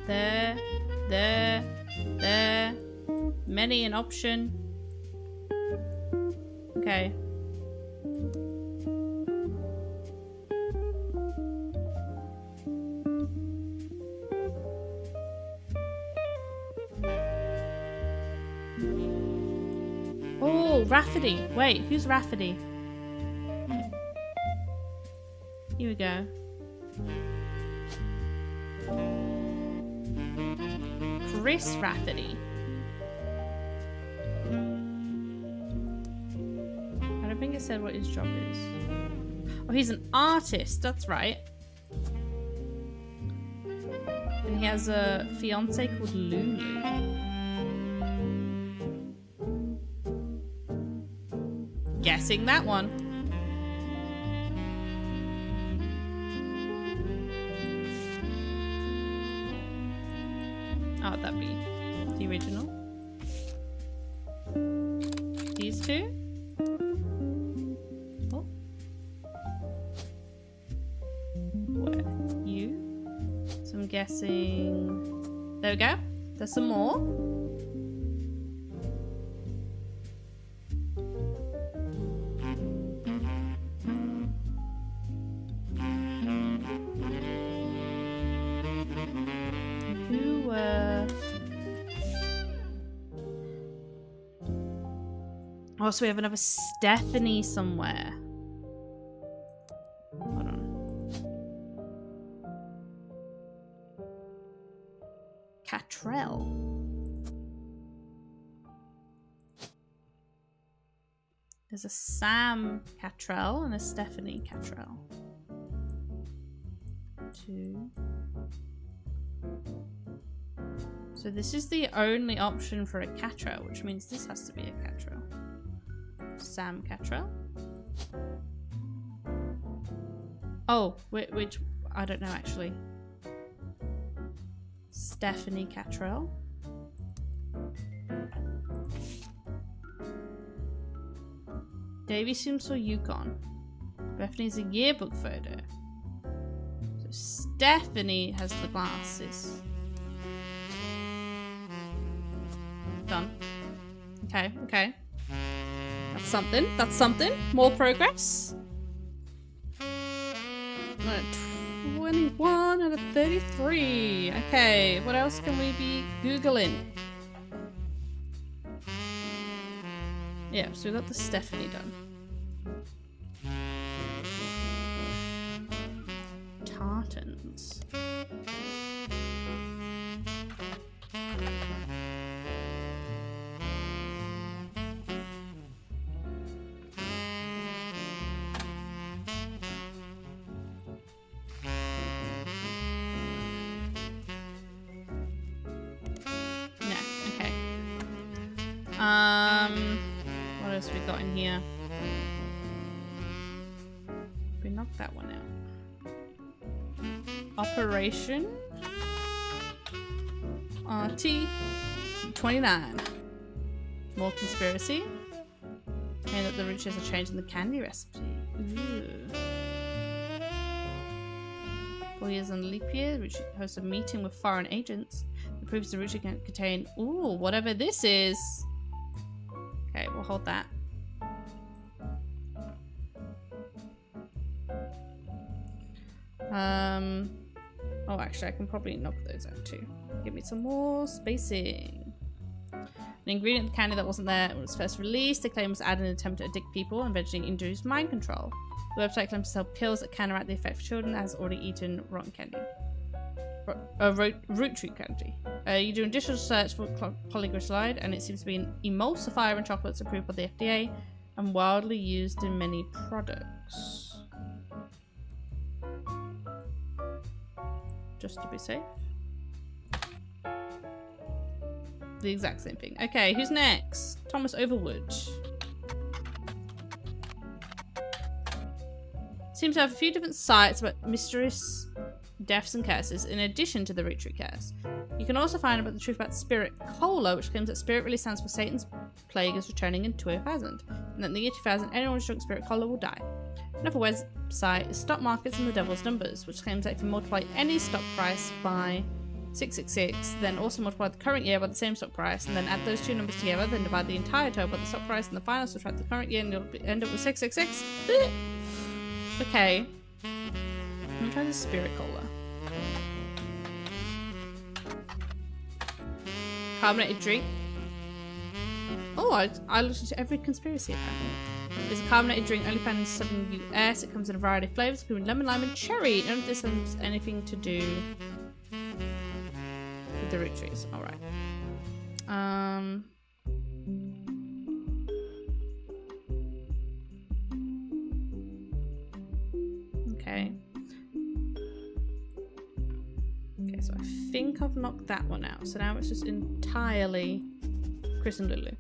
There. Many an option. Okay. Oh, Rafferty. Wait, who's Rafferty? Here we go. Chris Rafferty. I don't think it said what his job is. Oh, he's an artist. That's right. And he has a fiance called Lulu. Guessing that one. Oh, would that be the original? These two? Oh. Where? You? So I'm guessing... There we go. There's some more. Oh, so we have another Stephanie somewhere. Hold on. Catrell. There's a Sam Catrell and a Stephanie Catrell. 2. So this is the only option for a Catrell, which means this has to be a Catrell. Sam Catrell. Oh, which I don't know actually. Stephanie Catrell. Davy Sims or Yukon. Bethany's a yearbook photo. So Stephanie has the glasses. Done. Okay, okay. That's something. That's something. More progress. 21 out of 33. Okay, what else can we be Googling? Yeah, so we got the Stephanie done. Tartans. What else we got in here? We knocked that one out. Operation RT 29. More conspiracy. And that the Roottrees are changing the candy recipe. Ooh. 4 years on leap year, Roottree hosts a meeting with foreign agents. It proves the Roottree can contain, ooh, whatever this is. Okay, we'll hold that. Oh, actually, I can probably knock those out too. Give me some more spacing. An ingredient in the candy that wasn't there when it was first released. The claim was added in an attempt to addict people and eventually introduce mind control. The website claims to sell pills that counteract the effect for children that has already eaten rotten candy. Roottrees candy. You do an additional search for polyglyceride, and it seems to be an emulsifier in chocolates approved by the FDA and widely used in many products. Just to be safe. The exact same thing. Okay, who's next? Thomas Overwood. Seems to have a few different sites about mysterious deaths and curses in addition to the Roottree curse. You can also find about the truth about Spirit Cola, which claims that Spirit really stands for Satan's plague is returning in 2000, and that in the year 2000 anyone who drank Spirit Cola will die. Another website is Stock Markets and the Devil's Numbers, which claims that if you multiply any stock price by 666, then also multiply the current year by the same stock price, and then add those two numbers together, then divide the entire total by the stock price and the final subtract the current year, and you'll end up with 666. Okay. I'm gonna try the Spirit Cola. Carbonated drink. Oh, I looked into every conspiracy apparently. It's a carbonated drink only found in southern US. It comes in a variety of flavours, including lemon, lime, and cherry. None of this has anything to do with the Rootrees. Alright. Okay. Okay, so I think I've knocked that one out. So now it's just entirely Chris and Lulu.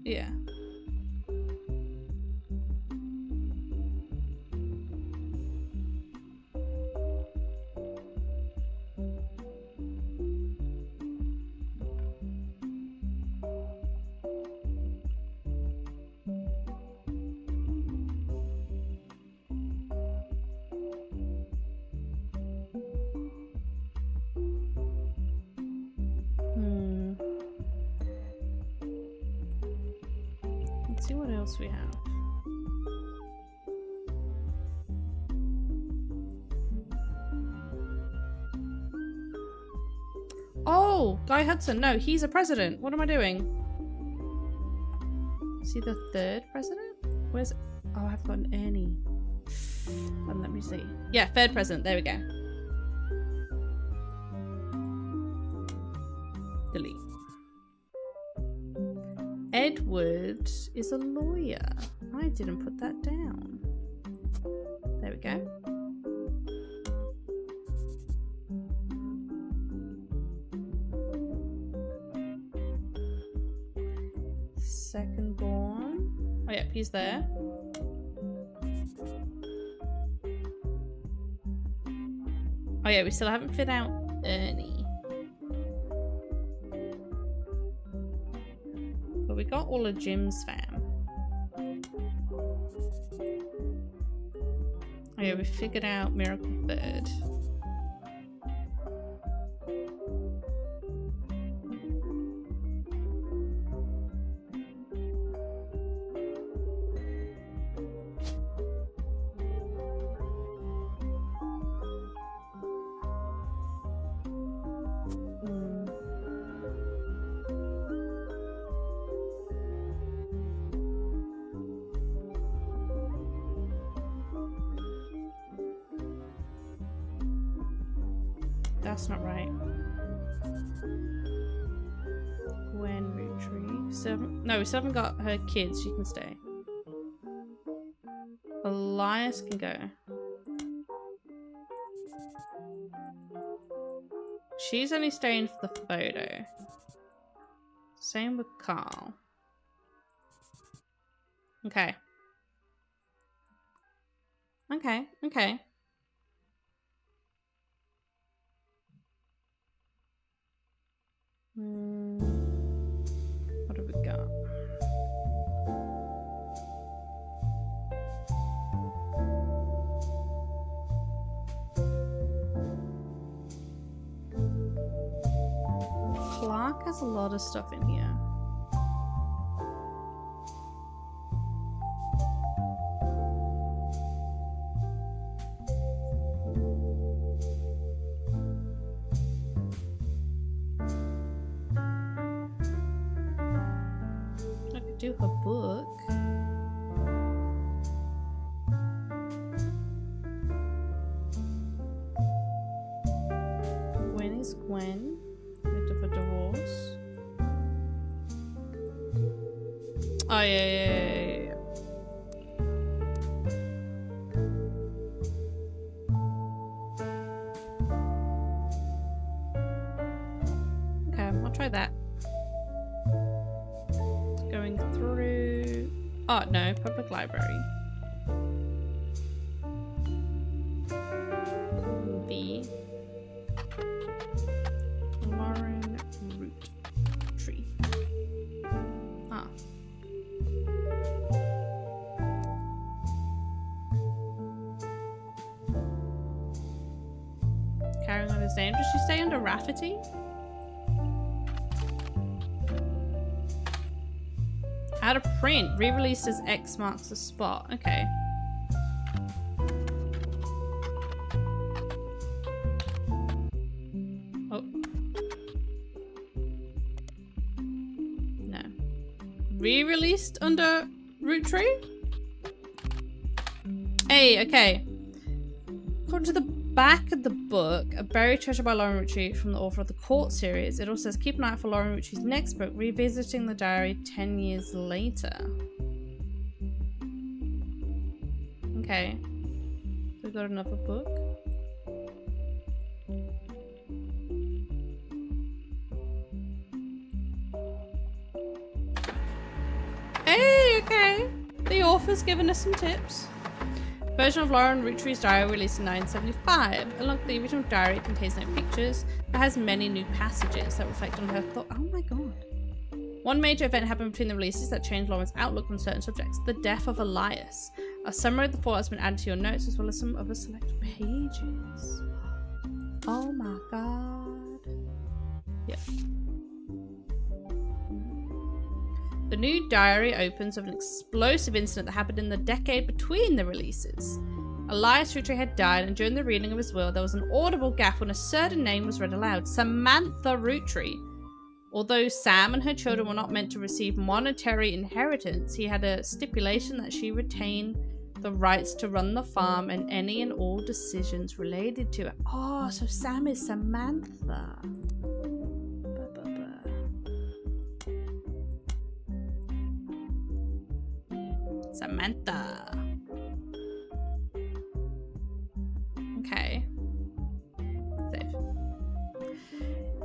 Yeah. Let's see what else we have. Oh, Guy Hudson. No, he's a president. What am I doing? Is he the third president? Where's... Oh, I've got an Ernie. Let me see. Yeah, third president. There we go. Delete. Edward is a lawyer. I didn't put that down. There we go. Second born. Oh, yep, he's there. Oh, yeah, we still haven't fit out Ernie. But we got all of Jim's fam. Oh yeah, we figured out Miracle Third. That's not right. Gwen Roottree. No, we still haven't got her kids. She can stay. Elias can go. She's only staying for the photo. Same with Carl. Okay. Okay, okay. What have we got? Clark has a lot of stuff in here. Do her book. Gwen is Gwen. Bit of a divorce. Oh yeah. Okay, I'll try that. Going through... Oh, no. Public library. B. Lauren Roottree. Ah. Carrying on his name. Does she stay under Rafferty? Out of print. Re-released as X marks the spot. Okay. Oh. No. Re-released under Roottree? Hey, okay. According to the back of the book, A Buried Treasure by Lauren Roottree from the author of the Court series, it also says keep an eye out for Lauren Rootree's next book, Revisiting the Diary 10 years later. Okay. We've got another book. Hey, okay. The author's given us some tips. Version of Lauren Rootree's diary released in 1975. Unlike the original diary, it contains no pictures, but has many new passages that reflect on her thought. Oh my god. One major event happened between the releases that changed Lauren's outlook on certain subjects. The death of Elias. A summary of the thought has been added to your notes as well as some other select pages. Oh my god. Yeah. The new diary opens with an explosive incident that happened in the decade between the releases. Elias Roottree had died, and during the reading of his will, there was an audible gaffe when a certain name was read aloud: Samantha Roottree. Although Sam and her children were not meant to receive monetary inheritance, he had a stipulation that she retain the rights to run the farm and any and all decisions related to it. Oh, so Sam is Samantha. Samantha. Okay. Save.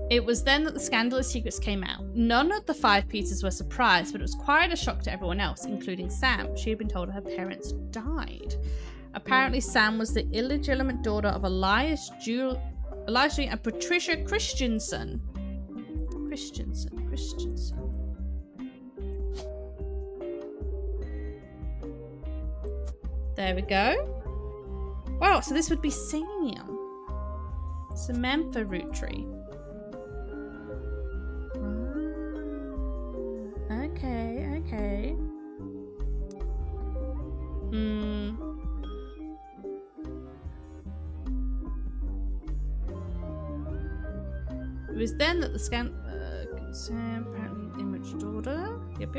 It was then that the scandalous secrets came out. None of the 5 pieces were surprised, but it was quite a shock to everyone else, including Sam. She had been told her parents died. Apparently, Sam was the illegitimate daughter of Elias and Patricia Christensen. There we go. Wow, so this would be Sam. Samantha Roottrie. Okay, okay. It was then that the Sam, apparently image daughter. Yep.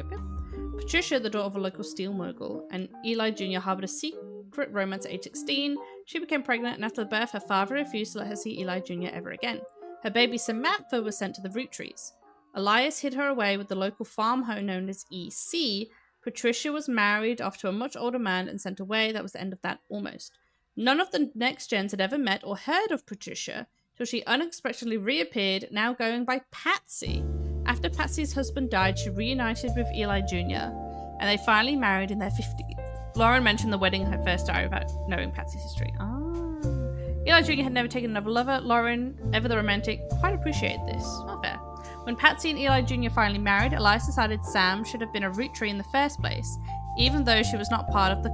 Patricia, the daughter of a local steel mogul, and Eli Jr. harbored a secret romance at age 16. She became pregnant, and after the birth, her father refused to let her see Eli Jr. ever again. Her baby Samantha was sent to the Roottrees. Elias hid her away with the local farm home known as EC. Patricia was married off to a much older man and sent away. That was the end of that, almost. None of the next gens had ever met or heard of Patricia till she unexpectedly reappeared, now going by Patsy. After Patsy's husband died, she reunited with Eli Jr., and they finally married in their 50s. Lauren mentioned the wedding in her first diary about knowing Patsy's history. Eli Jr. had never taken another lover. Lauren, ever the romantic, quite appreciated this. Not fair. When Patsy and Eli Jr. finally married, Elias decided Sam should have been a Roottree in the first place, even though she was not part of the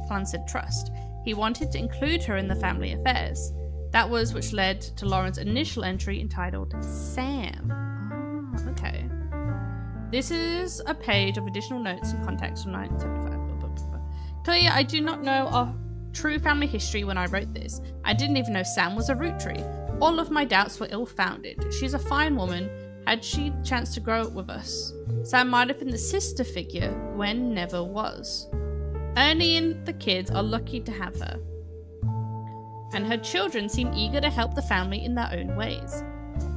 Clansid Trust. He wanted to include her in the family affairs. That was which led to Lauren's initial entry entitled Sam. Okay. This is a page of additional notes and context from 1975. Clearly, I do not know our true family history when I wrote this. I didn't even know Sam was a Roottree. All of my doubts were ill-founded. She's a fine woman. Had she the chance to grow up with us? Sam might have been the sister figure Gwen never was. Ernie and the kids are lucky to have her. And her children seem eager to help the family in their own ways.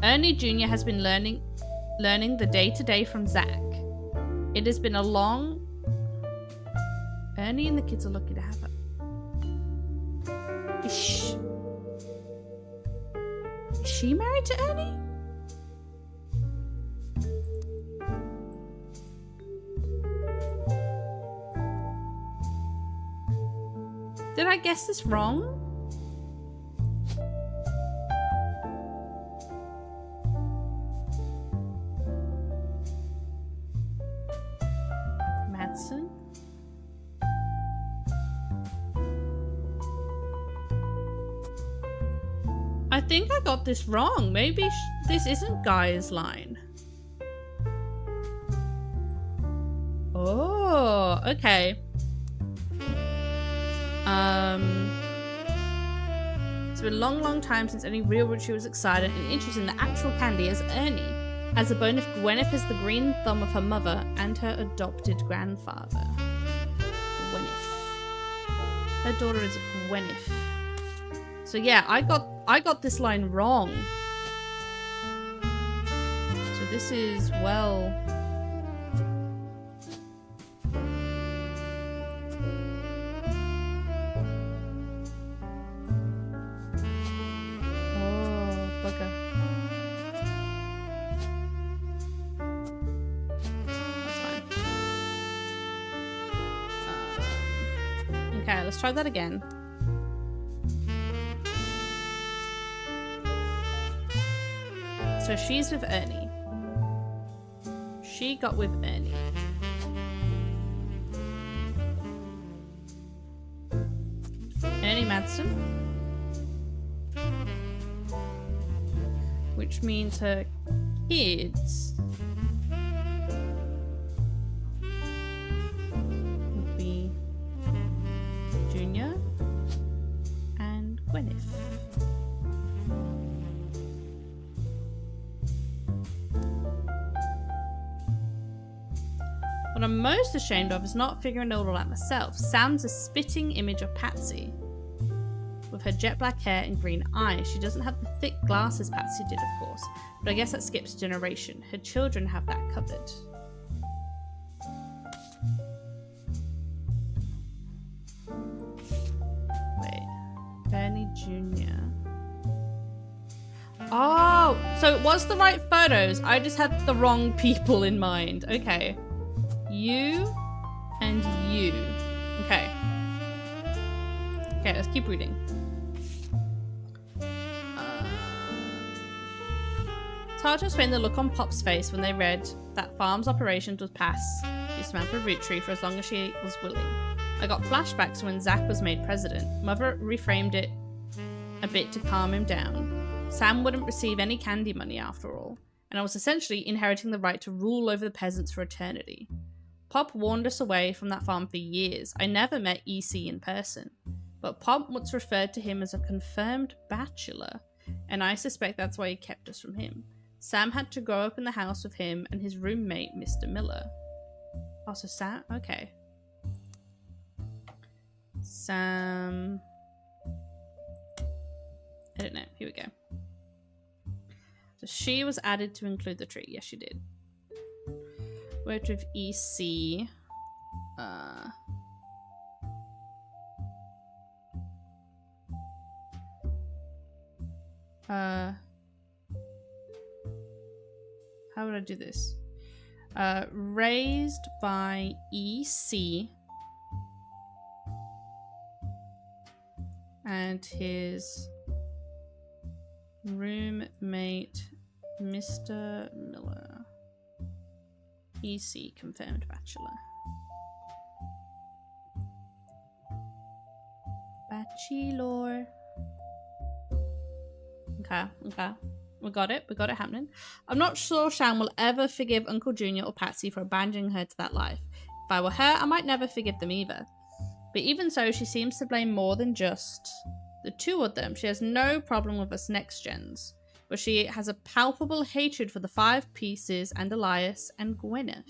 Ernie Jr. has been learning the day-to-day from Zach. It has been a long... Ernie and the kids are lucky to have her. Is she married to Ernie? Did I guess this wrong? Madsen? I think I got this wrong. Maybe this isn't Guy's line. Oh, okay. It's been a long time since any real Roottree was excited and interested in the actual Candy as Ernie. As a bone if Gwyneth is the green thumb of her mother and her adopted grandfather. Gwyneth. Her daughter is Gwyneth. So yeah, I got this line wrong. So this is, well... Okay, let's try that again. So she's with Ernie. She got with Ernie. Ernie Madsen. Which means her kids would be Junior and Gwyneth. What I'm most ashamed of is not figuring it all out myself. Sam's a spitting image of Patsy. With her jet black hair and green eyes. She doesn't have the thick glasses Patsy did, of course. But I guess that skips a generation. Her children have that covered. Wait. Bernie Jr. Oh! So it was the right photos. I just had the wrong people in mind. Okay. You and you. Okay. Okay, let's keep reading. It's hard to explain the look on Pop's face when they read that farm's operations would pass to Samantha Roottree for as long as she was willing. I got flashbacks when Zach was made president. Mother reframed it a bit to calm him down. Sam wouldn't receive any candy money after all, and I was essentially inheriting the right to rule over the peasants for eternity. Pop warned us away from that farm for years. I never met EC in person, but Pop once referred to him as a confirmed bachelor, and I suspect that's why he kept us from him. Sam had to grow up in the house with him and his roommate, Mr. Miller. Oh, so Sam? Okay. Sam... I don't know. Here we go. So she was added to include the tree. Yes, she did. Worked with EC. How would I do this? Raised by EC and his roommate, Mr. Miller. EC confirmed bachelor. Bachelor. Okay. We got it happening. I'm not sure Shan will ever forgive Uncle Junior or Patsy for abandoning her to that life. If I were her, I might never forgive them either. But even so, she seems to blame more than just the two of them. She has no problem with us next gens, but she has a palpable hatred for the Five Pieces and Elias and Gwyneth.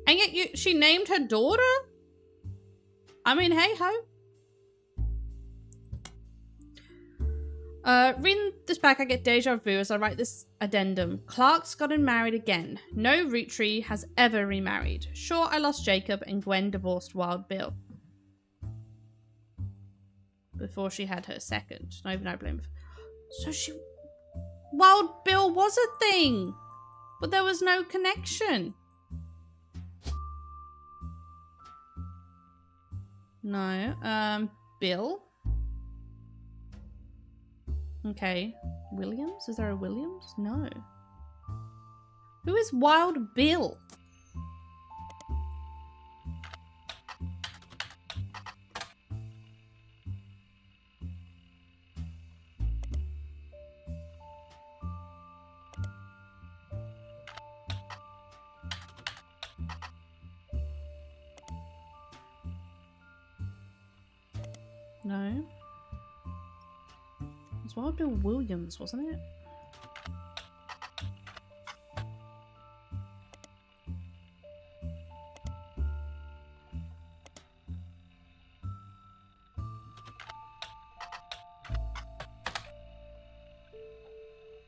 And yet she named her daughter? I mean, hey ho. Reading this back, I get deja vu as I write this addendum. Clark's gotten married again. No Roottrie has ever remarried. Sure, I lost Jacob and Gwen divorced Wild Bill before she had her second. Not even I blame her. So Wild Bill was a thing, but there was no connection. No. Bill? Okay. Williams? Is there a Williams? No. Who is Wild Bill? No. It was Wild Bill Williams, wasn't it?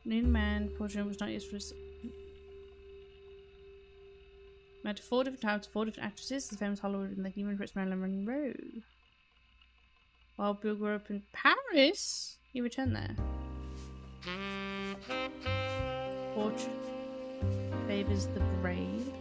Noon Man, portrait was not used for his... Met 4 different times, 4 different actresses, the famous Hollywood and the human Prince Marilyn Monroe. While Bill grew up in Paris, he returned there. Portrait favors the brave.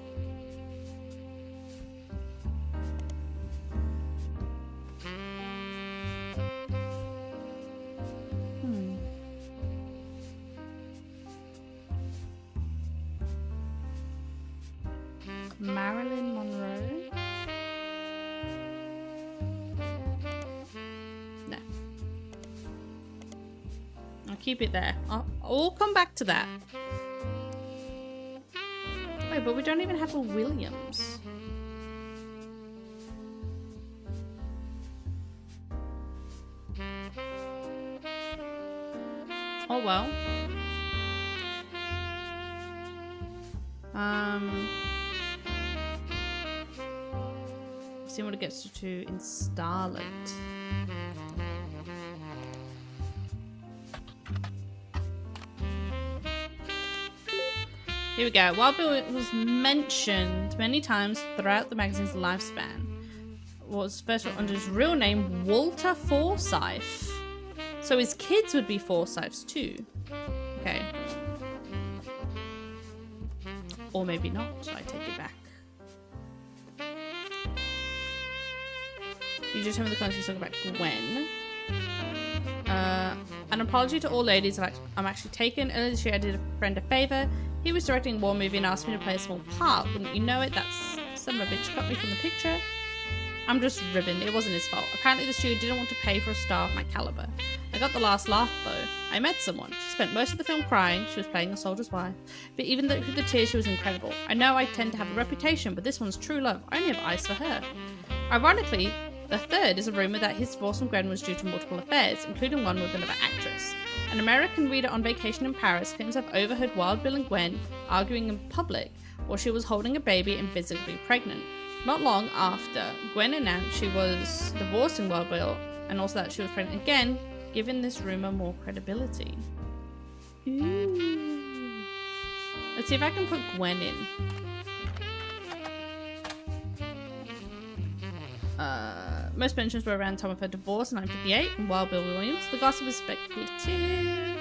Marilyn Monroe. No. I'll keep it there. I'll come back to that. Wait, but we don't even have a Williams. Oh well. See what it gets to install it. Here we go. Wild Bill was mentioned many times throughout the magazine's lifespan. Was first under his real name, Walter Forsyth. So his kids would be Forsyths too. Okay. Or maybe not. I take it back. You just tell me the comments you talk about Gwen. And An apology to all ladies. I'm actually taken. Earlier this year, I did a friend a favor. He was directing a war movie and asked me to play a small part. Wouldn't you know it? That's son of a bitch got me from the picture. I'm just ribbing. It wasn't his fault. Apparently the studio didn't want to pay for a star of my caliber. I got the last laugh though. I met someone. She spent most of the film crying. She was playing a soldier's wife. But even through the tears, she was incredible. I know I tend to have a reputation, but this one's true love. I only have eyes for her. Ironically, the third is a rumour that his divorce from Gwen was due to multiple affairs, including one with another actress. An American reader on vacation in Paris claims to have overheard Wild Bill and Gwen arguing in public while she was holding a baby and physically pregnant. Not long after, Gwen announced she was divorcing Wild Bill and also that she was pregnant again, giving this rumour more credibility. Ooh. Let's see if I can put Gwen in. Most mentions were around the time of her divorce in 1958 and Wild Bill Williams. The gossip is speculative.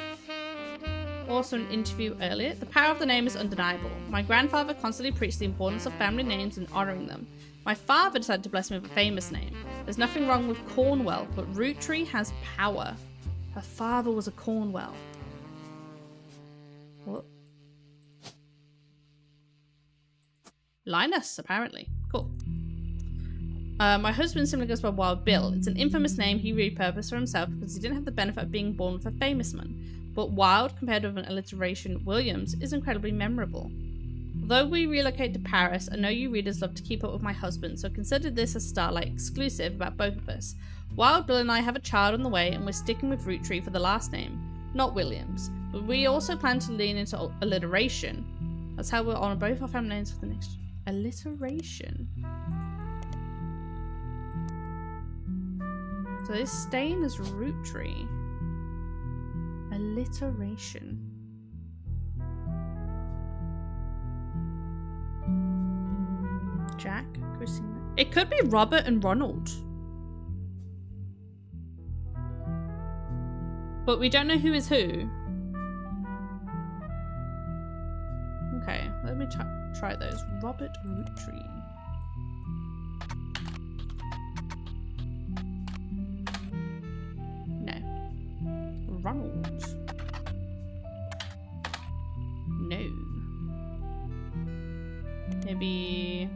Also an interview earlier. The power of the name is undeniable. My grandfather constantly preached the importance of family names and honouring them. My father decided to bless me with a famous name. There's nothing wrong with Cornwell, but Roottree has power. Her father was a Cornwell. What? Linus, apparently. Cool. My husband simply goes by Wild Bill. It's an infamous name he repurposed for himself because he didn't have the benefit of being born with a famous one. But Wild, compared with an alliteration Williams, is incredibly memorable. Although we relocate to Paris, I know you readers love to keep up with my husband, so consider this a Starlight exclusive about both of us. Wild Bill and I have a child on the way, and we're sticking with Roottree for the last name, not Williams. But we also plan to lean into alliteration. That's how we'll honour both our family names for the next alliteration. So this staying as Roottree. Alliteration. Jack, Christina. It could be Robert and Ronald. But we don't know who is who. Okay, let me try those. Robert Roottree. Ronald. No. Maybe...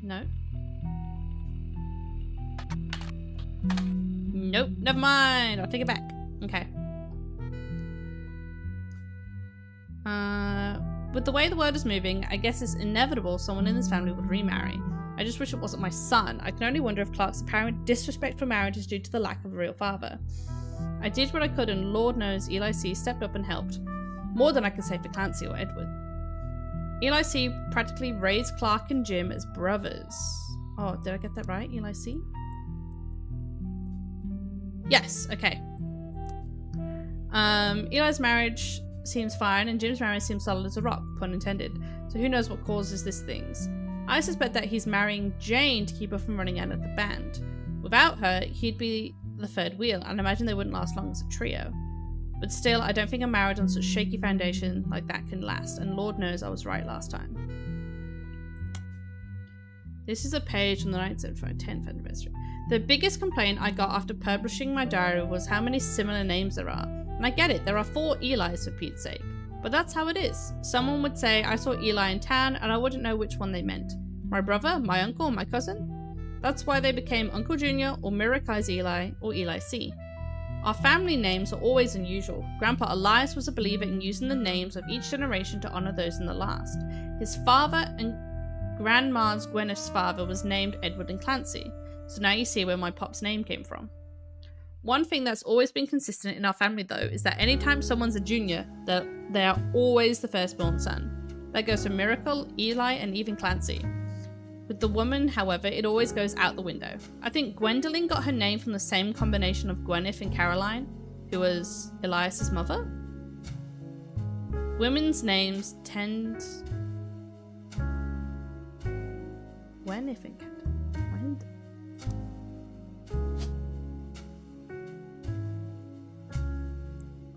No. Nope, never mind. I'll take it back. Okay. With the way the world is moving, I guess it's inevitable someone in this family would remarry. I just wish it wasn't my son. I can only wonder if Clark's apparent disrespect for marriage is due to the lack of a real father. I did what I could and Lord knows Eli C stepped up and helped. More than I could say for Clancy or Edward. Eli C practically raised Clark and Jim as brothers. Oh, did I get that right, Eli C? Yes, okay. Eli's marriage seems fine and Jim's marriage seems solid as a rock, pun intended. So who knows what causes these things. I suspect that he's marrying Jane to keep her from running out of the band. Without her, he'd be the third wheel, and I imagine they wouldn't last long as a trio. But still, I don't think a marriage on such shaky foundation like that can last, and Lord knows I was right last time. This is a page from the 10th anniversary. The biggest complaint I got after publishing my diary was how many similar names there are. And I get it, there are 4 Elis for Pete's sake. But that's how it is. Someone would say, I saw Eli in town, and I wouldn't know which one they meant. My brother, my uncle, my cousin? That's why they became Uncle Junior, or Miracai's Eli, or Eli C. Our family names are always unusual. Grandpa Elias was a believer in using the names of each generation to honour those in the last. His father and Grandma's Gwyneth's father was named Edward and Clancy. So now you see where my pop's name came from. One thing that's always been consistent in our family though is that anytime someone's a junior, they are always the firstborn son. That goes for Miracle, Eli, and even Clancy. With the woman, however, it always goes out the window. I think Gwendolyn got her name from the same combination of Gwyneth and Caroline, who was Elias's mother. Women's names tend... Gwyneth and Gwendolyn.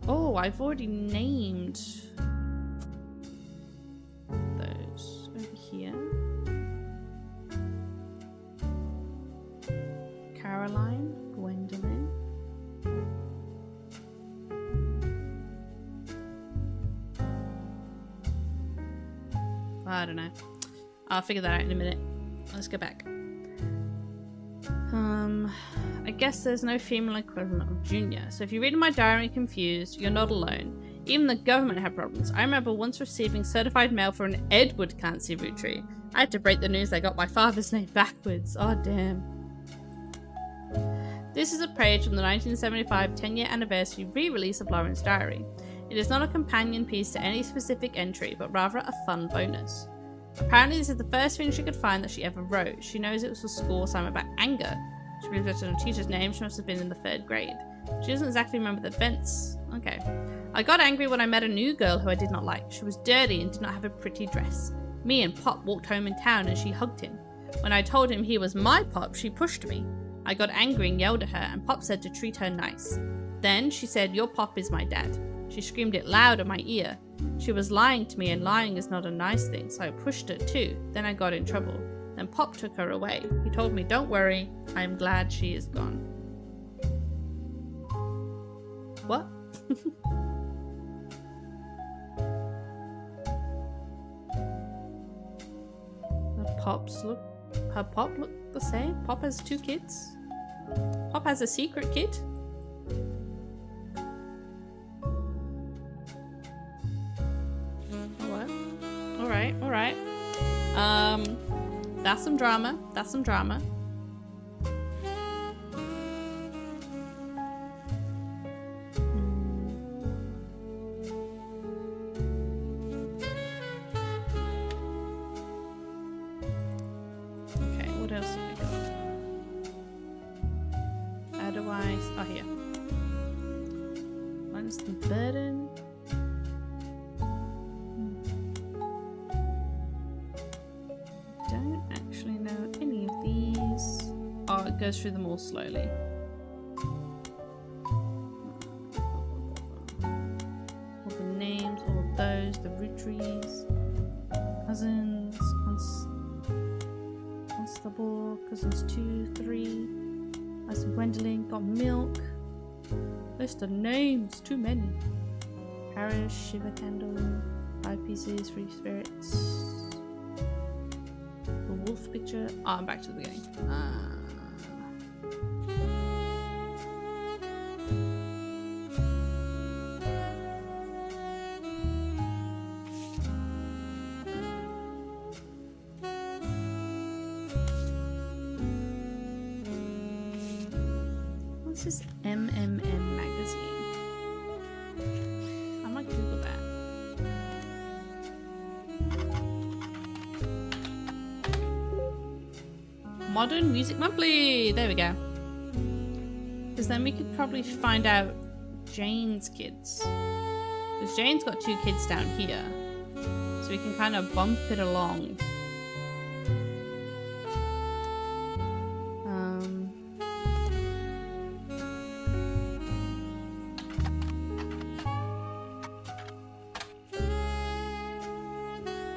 Oh, I've already named those over here. Caroline, Gwendolyn. I don't know. I'll figure that out in a minute. Let's go back. I guess there's no female equivalent of junior. So if you're reading my diary confused, you're not alone. Even the government had problems. I remember once receiving certified mail for an Edward Clancy Roottree. I had to break the news I got my father's name backwards. Oh damn. This is a page from the 1975 10-year anniversary re-release of Lauren's diary. It is not a companion piece to any specific entry, but rather a fun bonus. Apparently this is the first thing she could find that she ever wrote. She knows it was for school assignment about anger. She believes it's on a teacher's name. She must have been in the 3rd grade. She doesn't exactly remember the events. Okay. I got angry when I met a new girl who I did not like. She was dirty and did not have a pretty dress. Me and Pop walked home in town and she hugged him. When I told him he was my Pop, she pushed me. I got angry and yelled at her, and Pop said to treat her nice. Then she said, "Your Pop is my dad." She screamed it loud at my ear. She was lying to me, and lying is not a nice thing, so I pushed her too. Then I got in trouble. Then Pop took her away. He told me, "Don't worry, I am glad she is gone." What? Her Pop look the same? Pop has 2 kids? Pop has a secret kid? What? Alright. That's some drama. Okay, what else have we got? How do I... Oh, here. When's the burden? Don't actually know any of these. Oh, it goes through them all slowly. All the names, all of those, the Roottrees, cousins, Constable, cousins 2, 3, Ice and Gwendolyn, got milk. List of names, too many. Parish, Shiva Candle, 5 pieces, 3 spirits. The wolf picture. Oh, I'm back to the beginning. What's this MMM magazine? I might Google that. Modern Music Monthly! There we go. Because then we could probably find out Jane's kids. Because Jane's got 2 kids down here. So we can kind of bump it along.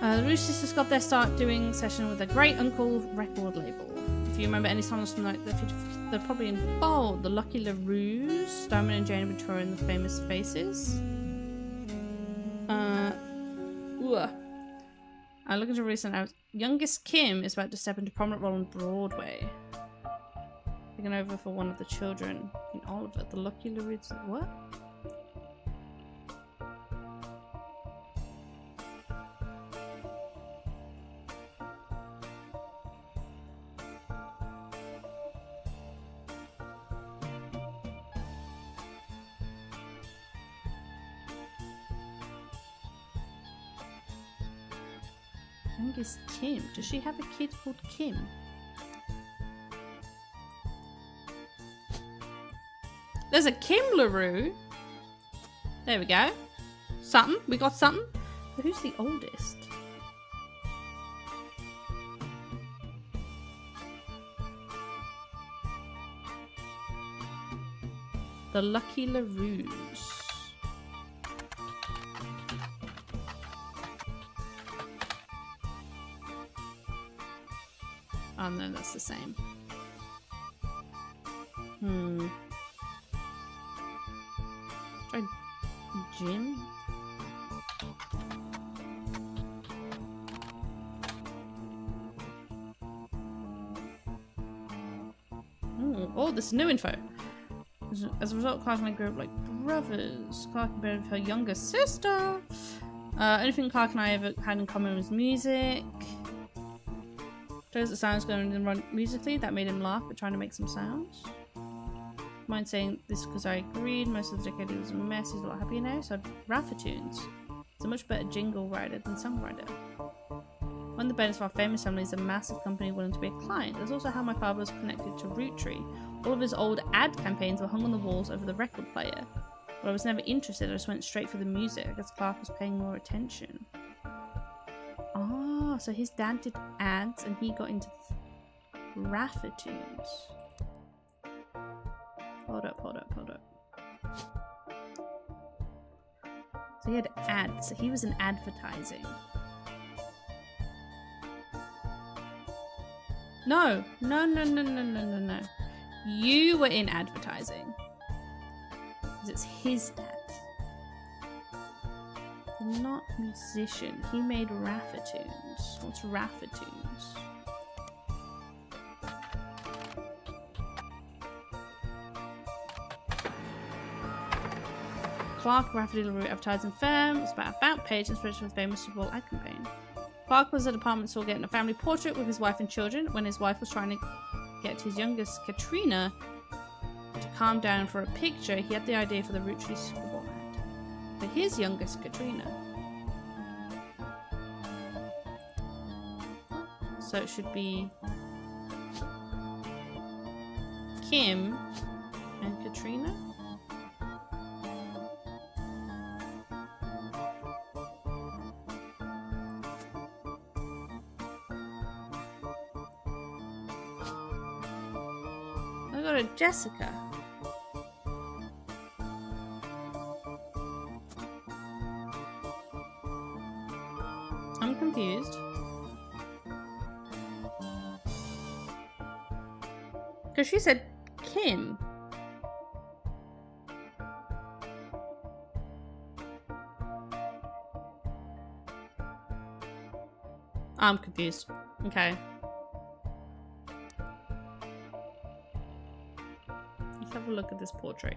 The Roottrees sisters got their start doing session with a great uncle record label. If you remember any songs from like they're probably involved. The Lucky LaRues, Diamond and Jane Ventura and the Famous Faces. I'm looking to recent out. Youngest Kim is about to step into prominent role on Broadway. Taking over for one of the children in Oliver. The Lucky LaRues. What? Youngest Kim. Does she have a kid called Kim? There's a Kim LaRue. There we go. Something. We got something. But who's the oldest? The Lucky LaRues. Oh no, that's the same. Try gym. Ooh, oh, this is new info. As a result, Clark and I grew up like brothers. Clark and married with her younger sister. Anything Clark and I ever had in common was music. Shows that sounds going to run musically. That made him laugh, but trying to make some sounds. Mind saying this because I agreed. Most of the decade it was a mess. He's a lot happier now. So Rafa tunes. It's a much better jingle writer than songwriter. One of the benefits of our famous family is a massive company willing to be a client. That's also how my father was connected to Roottrees. All of his old ad campaigns were hung on the walls over the record player. But I was never interested. I just went straight for the music. I guess Clark was paying more attention. Oh, so his dad did ads and he got into Rafa tunes. Hold up. So he had ads. So he was in advertising. No. You were in advertising. Because it's his dad. Not musician. He made Rafa tunes. What's Rafa tunes? Clark, Rafa did a root advertising firm. It's about page inspiration for the famous Super Bowl ad campaign. Clark was at a department store getting a family portrait with his wife and children. When his wife was trying to get his youngest, Katrina, to calm down for a picture, he had the idea for the Roottree Super Bowl ad. For his youngest, Katrina. So it should be Kim and Katrina. I got a Jessica. I'm confused. Because she said Kim. I'm confused. Okay. Let's have a look at this portrait.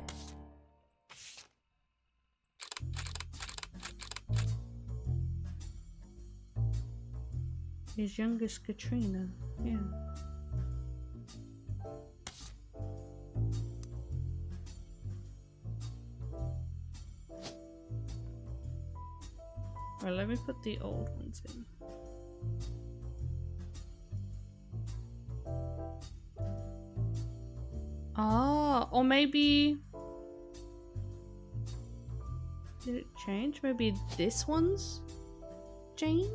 His youngest Katrina. Yeah. Well, let me put the old ones in. Ah, or maybe... Did it change? Maybe this one's Jane?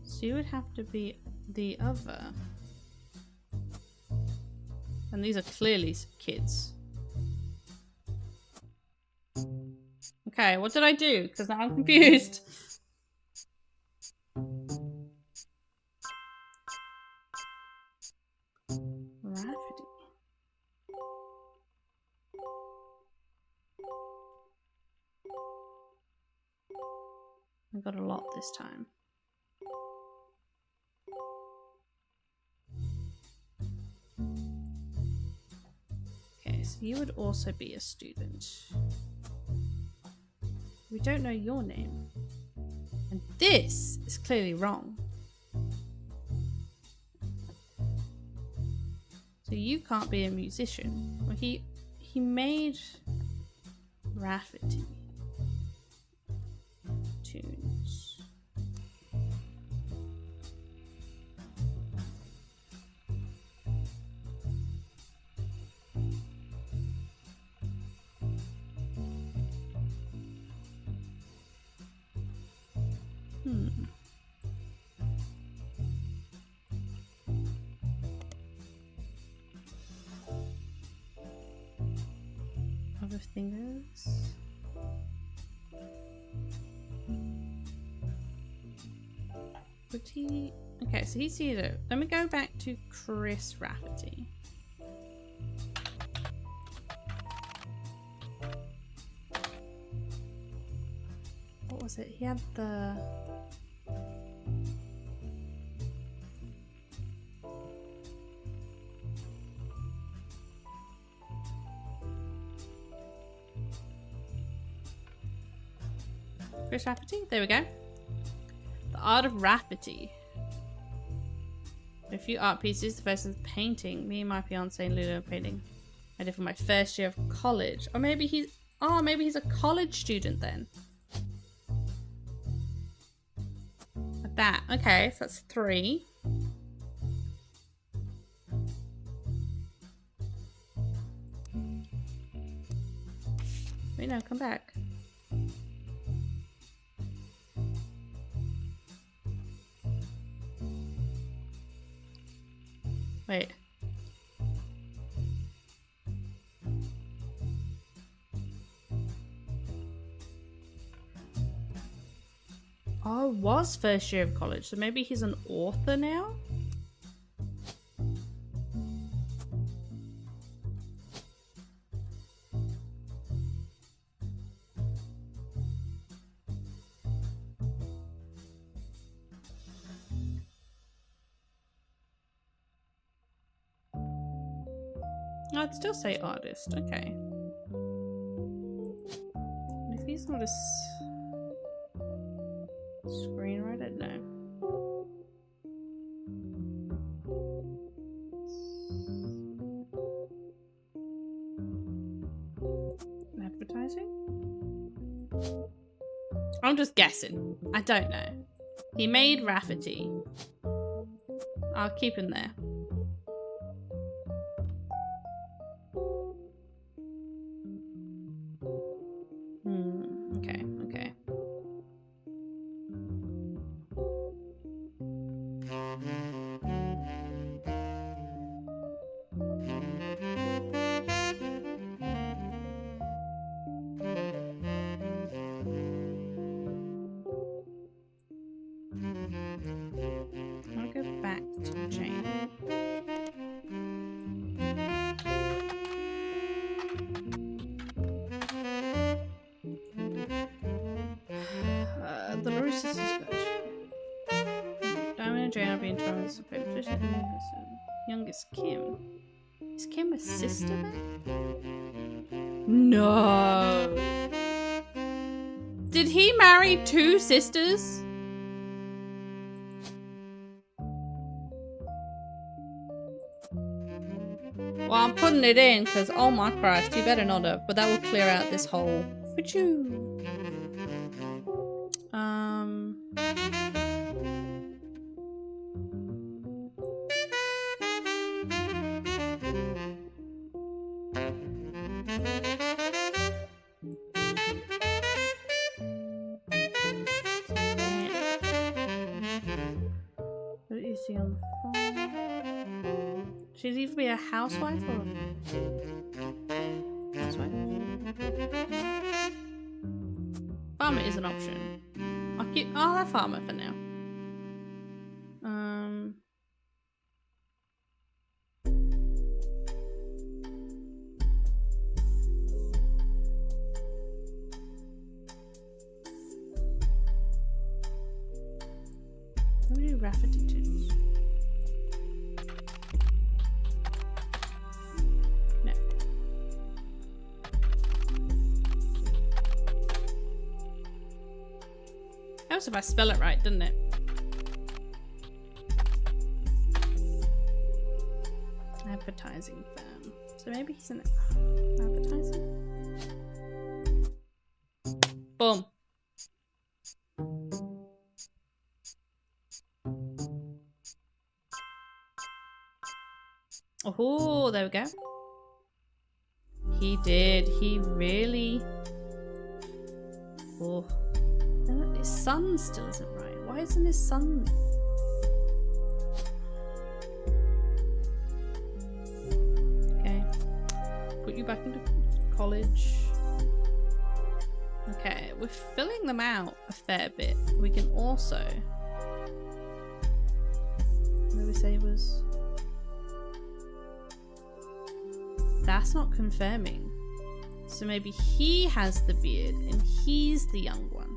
So you would have to be the other. And these are clearly kids. Okay, what did I do? Because now I'm confused. Rafferty. I got a lot this time. Okay, so you would also be a student. We don't know your name. And this is clearly wrong. So you can't be a musician. Well, he made Rafferty tunes. of fingers. Would he? Okay, so he's here. Let me go back to Chris Rafferty. What was it? He had the... Chris Rafferty? There we go. The Art of Rafferty. A few art pieces. The first is painting. Me and my fiance and Lulu are painting. I did for my first year of college. Or maybe he's... Oh, maybe he's a college student then. Like that. Okay, so that's 3. Wait, no, come back. Wait. Oh, it was first year of college, so maybe he's an author now? I'd still say artist, okay. If he's not a screenwriter, no. Advertising? I'm just guessing. I don't know. He made Rafferty. I'll keep him there. Okay. I'll go back to Jane. The Larissa sisters. Diamond and Jane are being twins. Youngest Kim. Is Kim a sister then? No. Did he marry 2 sisters? Well, I'm putting it in because, oh my Christ, you better not have. But that will clear out this whole. What is he on the phone? Should he be a housewife or a housewife? Farmer is an option. I'll have farmer for now. Let me do Rafferty tunes. No. Helps if I spell it right, doesn't it? Advertising firm. So maybe he's in advertising. Boom. Oh, there we go. He did. He really. Oh. His son still isn't right. Why isn't his son? Okay. Put you back into college. Okay, we're filling them out a fair bit. We can also... What did we say it was? That's not confirming. So maybe he has the beard and he's the young one.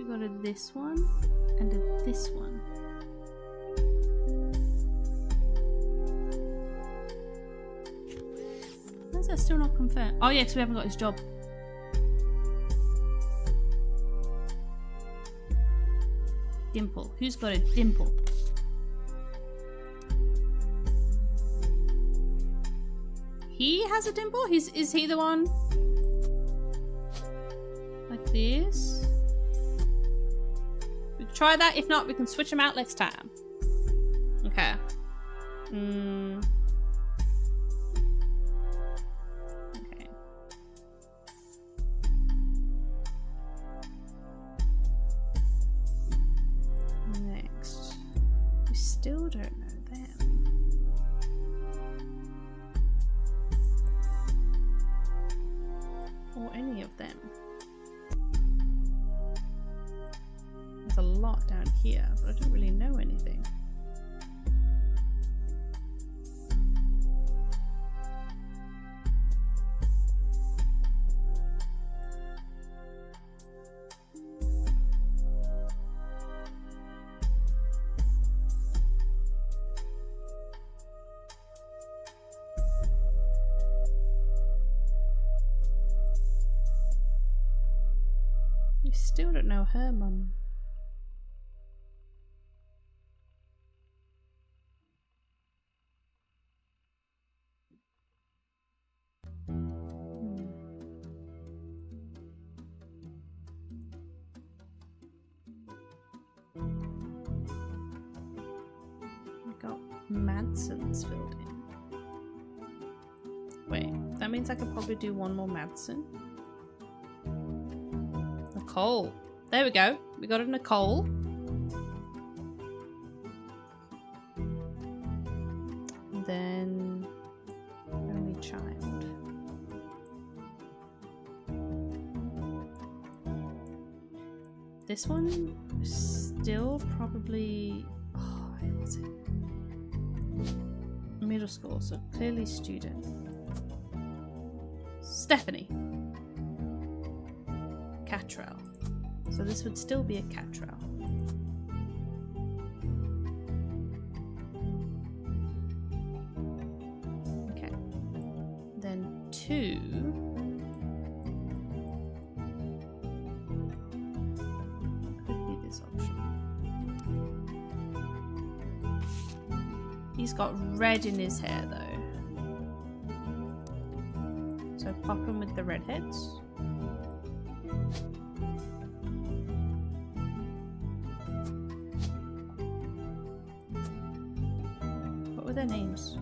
Go to this one and to this one. Why is that still not confirmed? Oh yeah, because we haven't got his job. Dimple. Who's got a dimple? He has a dimple? Is he the one? Like this? Try that. If not, we can switch them out next time. Okay. Okay. Next. We still don't know them. Or any of them. There's a lot down here, but I don't really know anything. You still don't know her, Mum. Madson's filled in. Wait, that means I could probably do one more Madsen. Nicole. There we go. We got a Nicole. And then only child. This one is still probably... Oh, where was it? Middle school, so clearly student. Stephanie. Catrell. So this would still be a Catrell. Okay. Then 2. Could be this option. He's got red in his hair though. So pop him with the redheads. What were their names?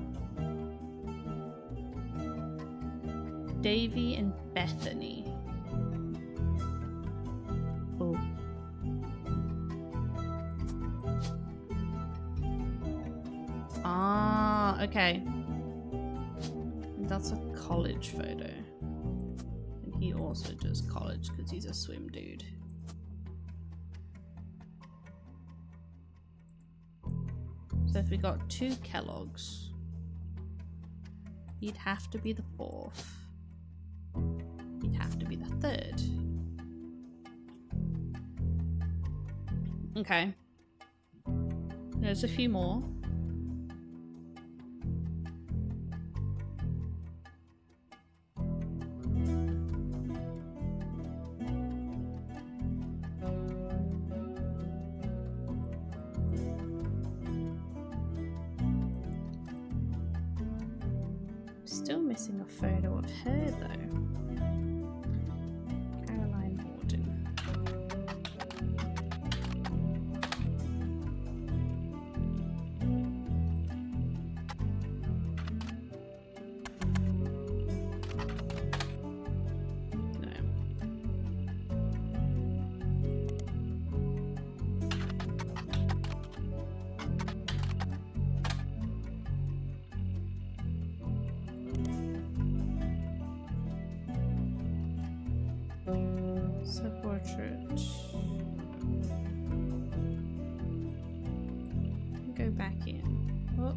Davy and Bethany. Oh. Ah, okay. That's a college photo. And he also does college because he's a swim dude. So if we got 2 Kellogg's, he'd have to be the 4th. He'd have to be the 3rd. Okay. There's a few more. Still missing a photo of her though. Caroline Borden. portrait. Go back in. Oh.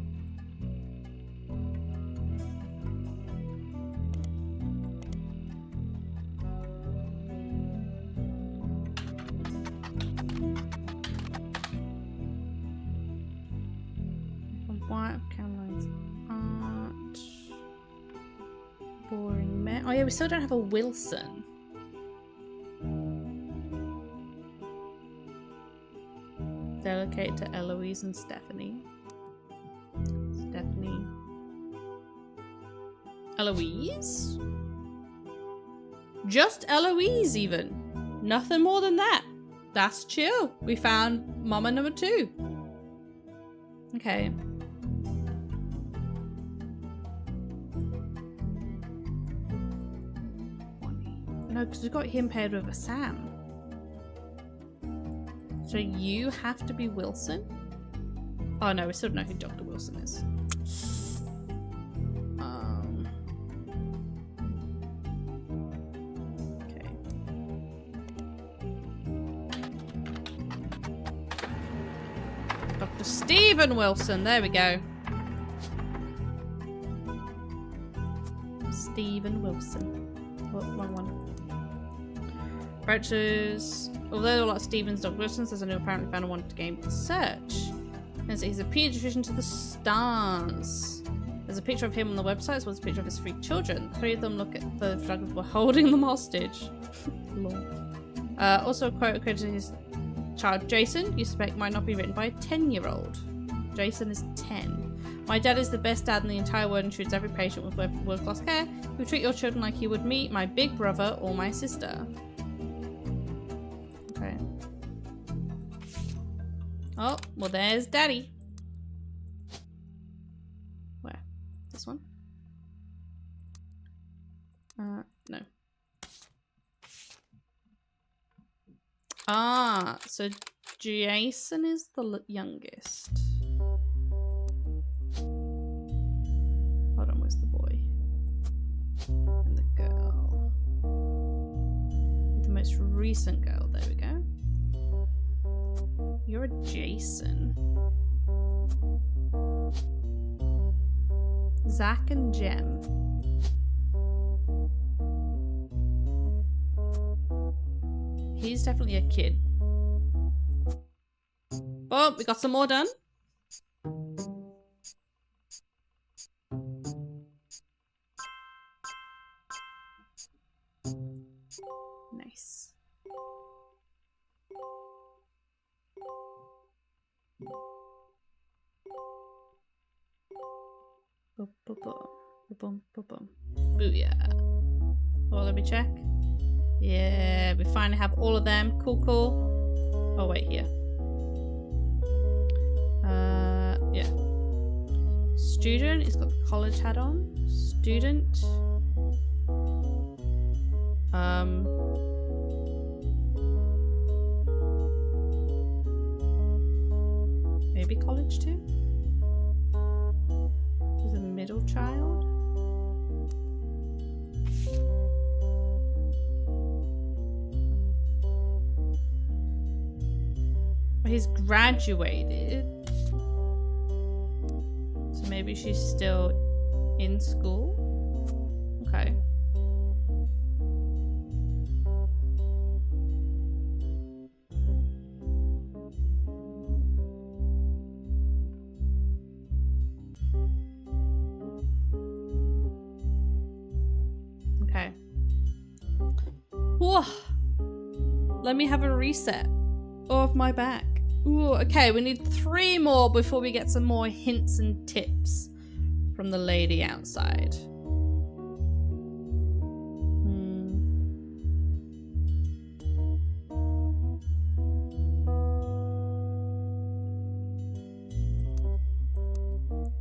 White Caroline's art. Boring man. Oh yeah, we still don't have a Wilson. Delicate to Eloise and Stephanie. Stephanie. Eloise? Just Eloise even. Nothing more than that. That's chill. We found Mama number 2. Okay. No, because we've got him paired with a Sam. So you have to be Wilson? Oh no, we still don't know who Dr. Wilson is. Okay. Dr. Stephen Wilson, there we go. Stephen Wilson. Oh, wrong one. Roaches. Although there are a lot of Stevens, Dr. Wilson says I know apparently found a wanted game to search. And so he's a pediatrician to the stars. There's a picture of him on the website, as well as a picture of his 3 children. 3 of them look at the photographer while holding them hostage. Lol. Also a quote accredited to his child Jason, you suspect might not be written by a 10-year-old. Jason is 10. My dad is the best dad in the entire world and treats every patient with world-class care. He would treat your children like you would me, my big brother, or my sister. Okay. Oh, well there's Daddy. Where? This one? No. Ah, so Jason is the youngest. Hold on, where's the boy? And the girl. The most recent girl, there we go. You're a Jason. Zach and Jem. He's definitely a kid. Oh, we got some more done. Nice. Boom, boom, boom. Boom, boom, boom. Booyah. Oh, let me check. Yeah, we finally have all of them. Cool, cool. Oh, wait, here. Yeah. Student, he's got the college hat on. Student. Maybe college too? He's a middle child. He's graduated. So maybe she's still in school? Okay. Okay. Whoa. Let me have a reset of my back. Ooh, okay, we need 3 more before we get some more hints and tips from the lady outside.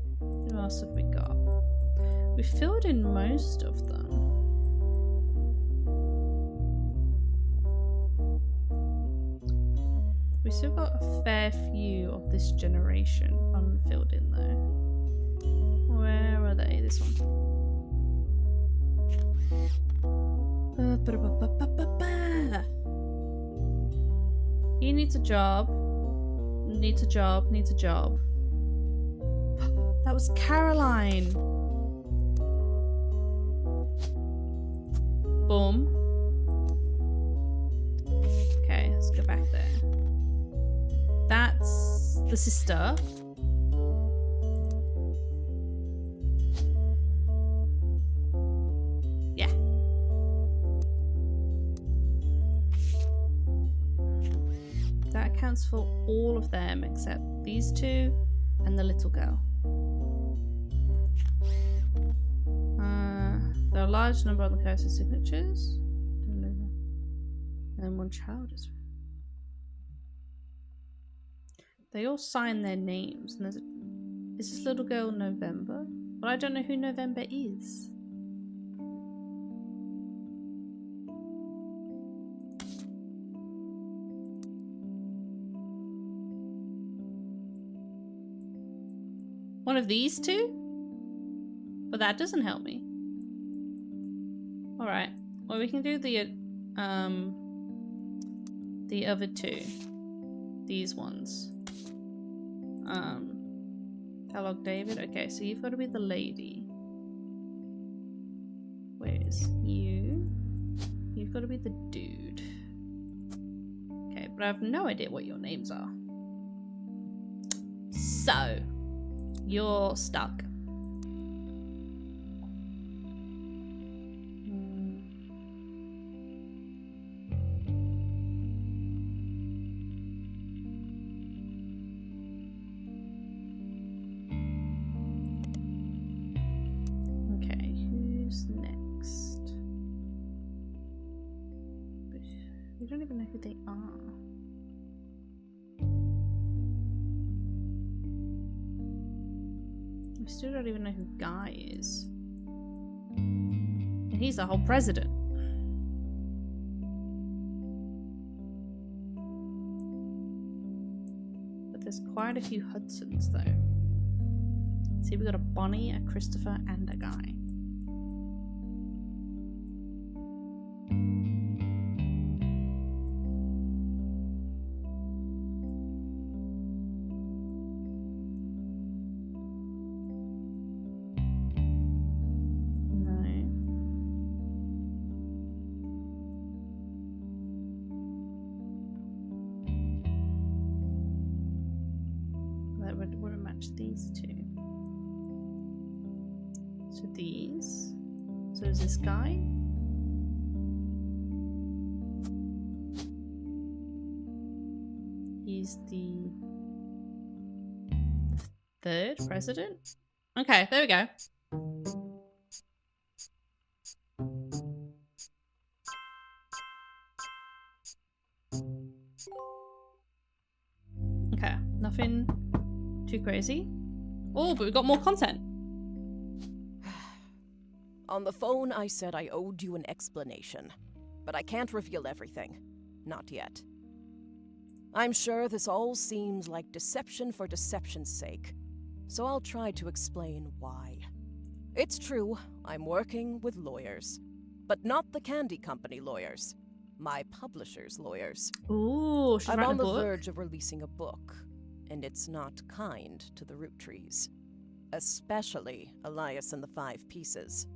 What else have we got? We filled in most of them. We still got a fair few of this generation unfilled in though. Where are they? This one. He needs a job. Needs a job. Needs a job. That was Caroline. Boom. Okay, let's go back there. That's the sister. Yeah. That accounts for all of them except these two and the little girl. There are a large number on the coast of signatures. And then one child is. They all sign their names. And is this little girl November? But I don't know who November is. One of these two? But that doesn't help me. Alright. Well, we can do the other two. These ones. Kellogg David. Okay, so you've got to be the lady. Where's you? You've got to be the dude. Okay, but I have no idea what your names are. So, you're stuck. We don't even know who they are. We still don't even know who Guy is. And he's the whole president. But there's quite a few Hudsons though. See, we've got a Bonnie, a Christopher, and a Guy. These two. So these. So is this guy? He's the third president? Okay, there we go. Okay, nothing too crazy. Oh, but we got more content. On the phone, I said I owed you an explanation, but I can't reveal everything. Not yet. I'm sure this all seems like deception for deception's sake, so I'll try to explain why. It's true, I'm working with lawyers, but not the candy company lawyers. My publisher's lawyers. Ooh, she's I'm writing on the a book? verge of releasing a book. And it's not kind to the Roottrees. Especially Elias and the 5 Pieces.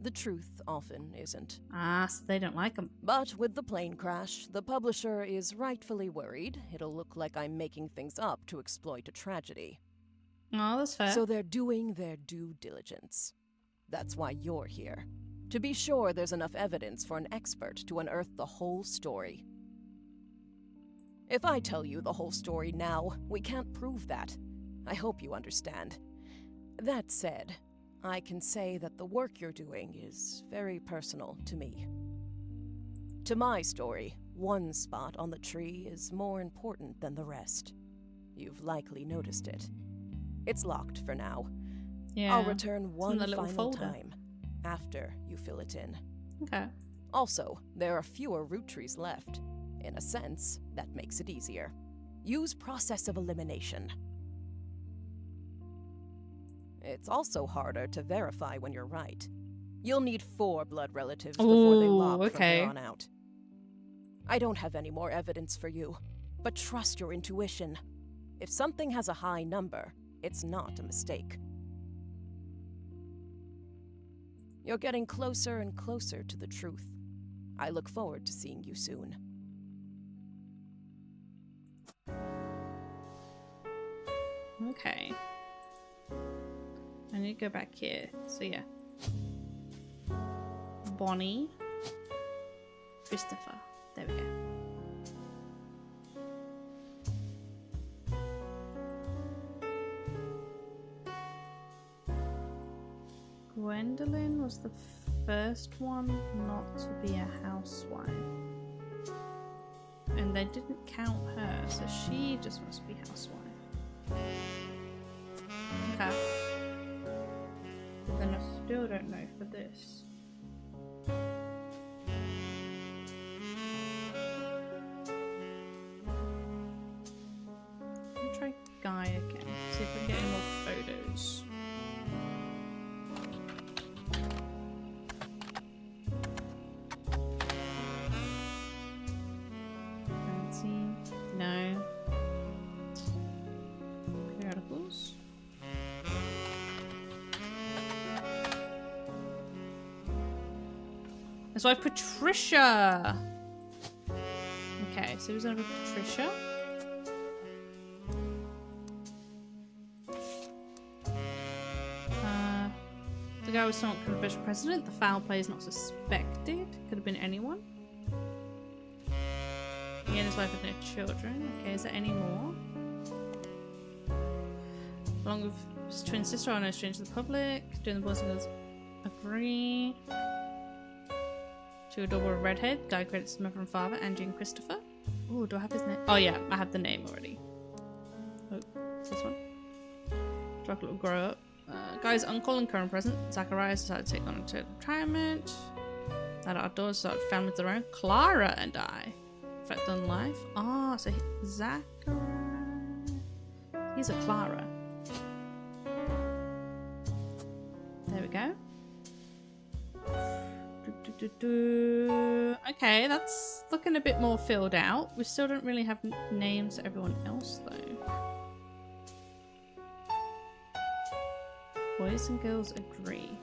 The truth often isn't. Ah, so they don't like them. But with the plane crash, the publisher is rightfully worried it'll look like I'm making things up to exploit a tragedy. Oh, that's fair. So they're doing their due diligence. That's why you're here. To be sure there's enough evidence for an expert to unearth the whole story. If I tell you the whole story now, we can't prove that. I hope you understand. That said, I can say that the work you're doing is very personal to me. To my story, one spot on the tree is more important than the rest. You've likely noticed it. It's locked for now. Yeah. I'll return one little final folder. time, after you fill it in. Okay. Also, there are fewer Roottrees left. In a sense, that makes it easier. Use process of elimination. It's also harder to verify when you're right. You'll need 4 blood relatives before they lock from here on out. I don't have any more evidence for you. But trust your intuition. If something has a high number, it's not a mistake. You're getting closer and closer to the truth. I look forward to seeing you soon. Okay. I need to go back here. So yeah. Bonnie. Christopher. There we go. Gwendolyn was the first one not to be a housewife. And they didn't count her, so she just must be housewife. Okay. But then I still don't know for this. I'll try Guy again, see if we can get any more photos. No. Periodicals. And so I have Patricia. Okay, so who's gonna be Patricia? The guy was somewhat controversial president. The foul play is not suspected. Could have been anyone. He and his wife had no children. Okay, is there any more? Along with his twin sister, are no strange to the public. Doing the boys and girls agree. To adore a redhead. Guy credits his mother and father, Angie and Christopher. Oh, do I have his name? Oh yeah, I have the name already. Oh, is this one? Chocolate will grow up. Guy's uncle and current president, Zacharias, decided to take on into retirement. That outdoors started family of their own. Clara and I. Effect on life. Ah, so Zacharias. He's a Clara. There we go. Okay, that's looking a bit more filled out. We still don't really have names for everyone else though. Boys and girls agree.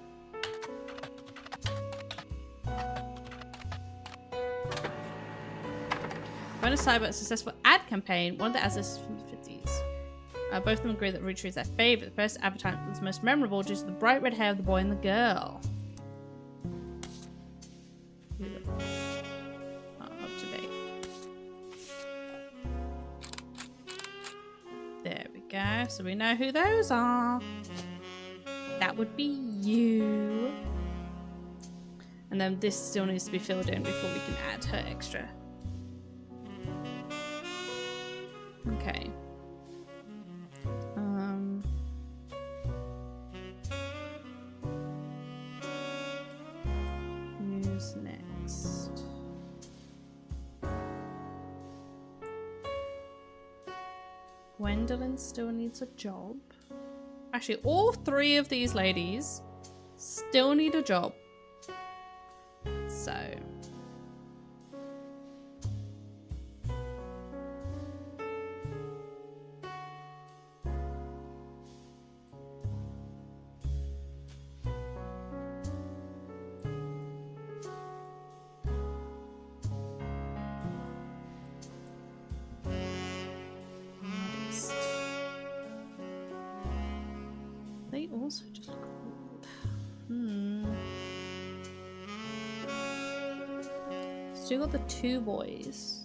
Bonus side about a successful ad campaign, one of the ads is from the 50s. Both of them agree that Roottree is their favourite. The first advertisement was most memorable due to the bright red hair of the boy and the girl. Up to date. There we go. So we know who those are. That would be you. And then this still needs to be filled in before we can add her extra. Okay. Who's next? Gwendolyn still needs a job. Actually, all three of these ladies still need a job. So. They also just called. Still got the two boys.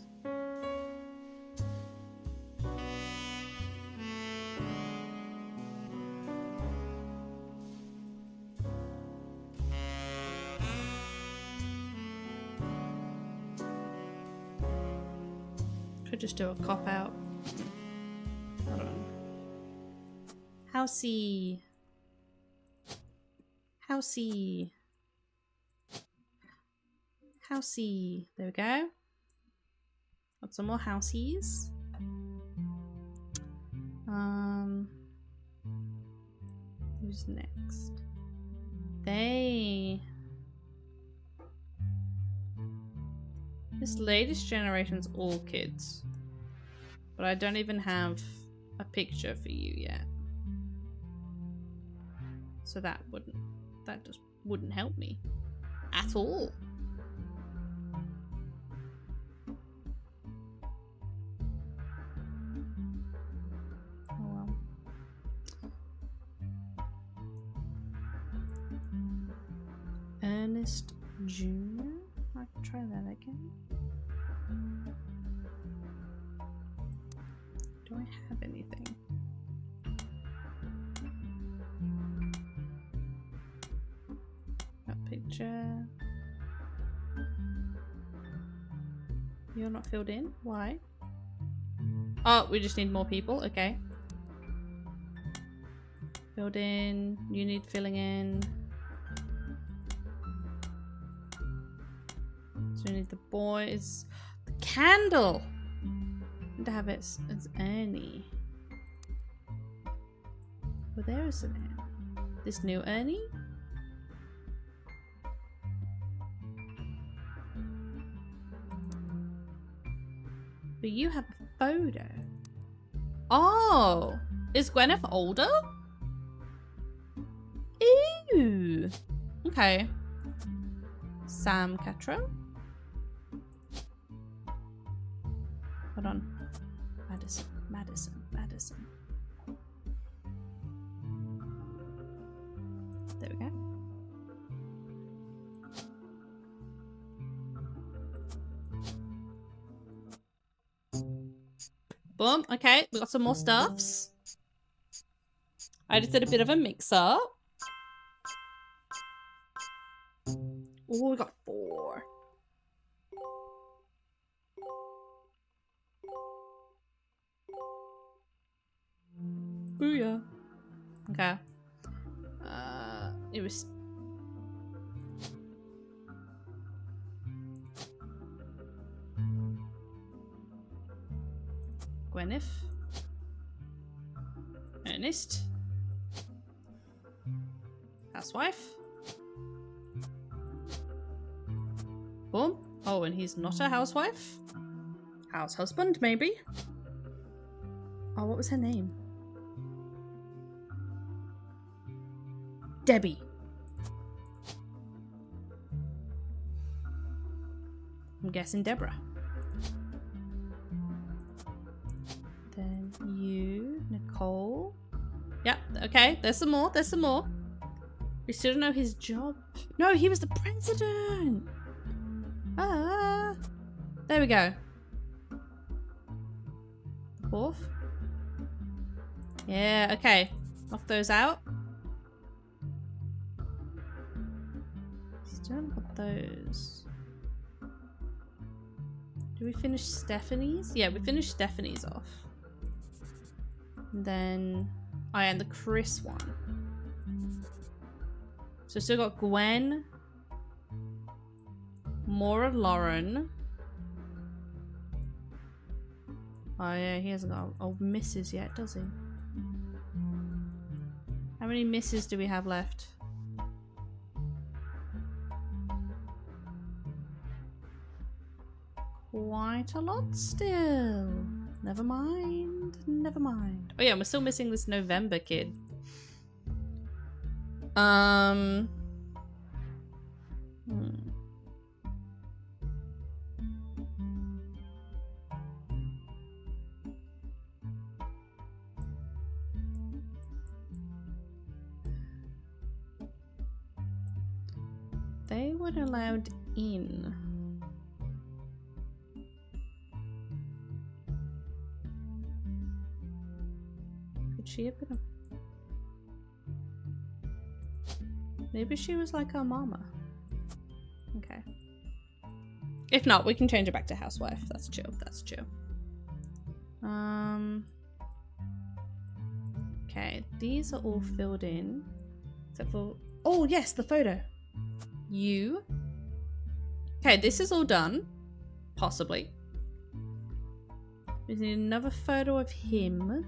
Could just do a cop out. Hold on. Housey. Housey. Housey. There we go. Got some more houseies. Who's next? This latest generation's all kids. But I don't even have a picture for you yet. So that just wouldn't help me at all. Oh well. Ernest Jr. I can try that again. Do I have anything? That picture. You're not filled in? Why? Oh, we just need more people. Okay. Filled in. You need filling in. So we need the boys. The candle! And to have it as Ernie. Well, there is an Ernie. This new Ernie? But you have a photo. Oh! Is Gwyneth older? Ew! Okay. Sam Catra. Hold on. Madison. There we go. Boom. Okay, we got some more stuffs. I just did a bit of a mix-up. Oh, we got 4. Booyah. Okay. It was... Gwyneth. Ernest. Housewife. Boom. Oh, and he's not a housewife? House husband, maybe? Oh, what was her name? Debbie. I'm guessing Deborah. Then you, Nicole. Yep, okay, there's some more, We still don't know his job. No, he was the president! Ah, there we go. The 4th. Yeah, okay. Knock those out. Still haven't got those. Did we finish Stephanie's? Yeah, we finished Stephanie's off. And then I am the Chris one. So still got Gwen, Maura Lauren. Oh yeah, he hasn't got old misses yet, does he? How many misses do we have left? Quite a lot still. Never mind. Never mind. Oh yeah, we're still missing this November kid. They weren't allowed in. Could she have been a... Maybe she was like our mama. Okay. If not, we can change it back to housewife. That's chill. That's chill. Okay, these are all filled in. Except for... Oh, yes, the photo. You. Okay, this is all done. Possibly. We need another photo of him.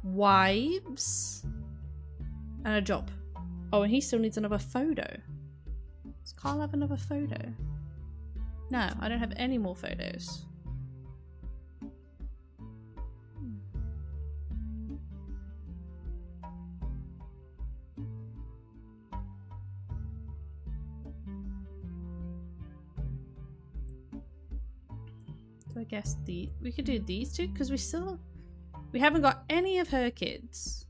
Wives. And a job. Oh, and he still needs another photo. Does Carl have another photo? No, I don't have any more photos. So I guess we could do these two because we haven't got any of her kids,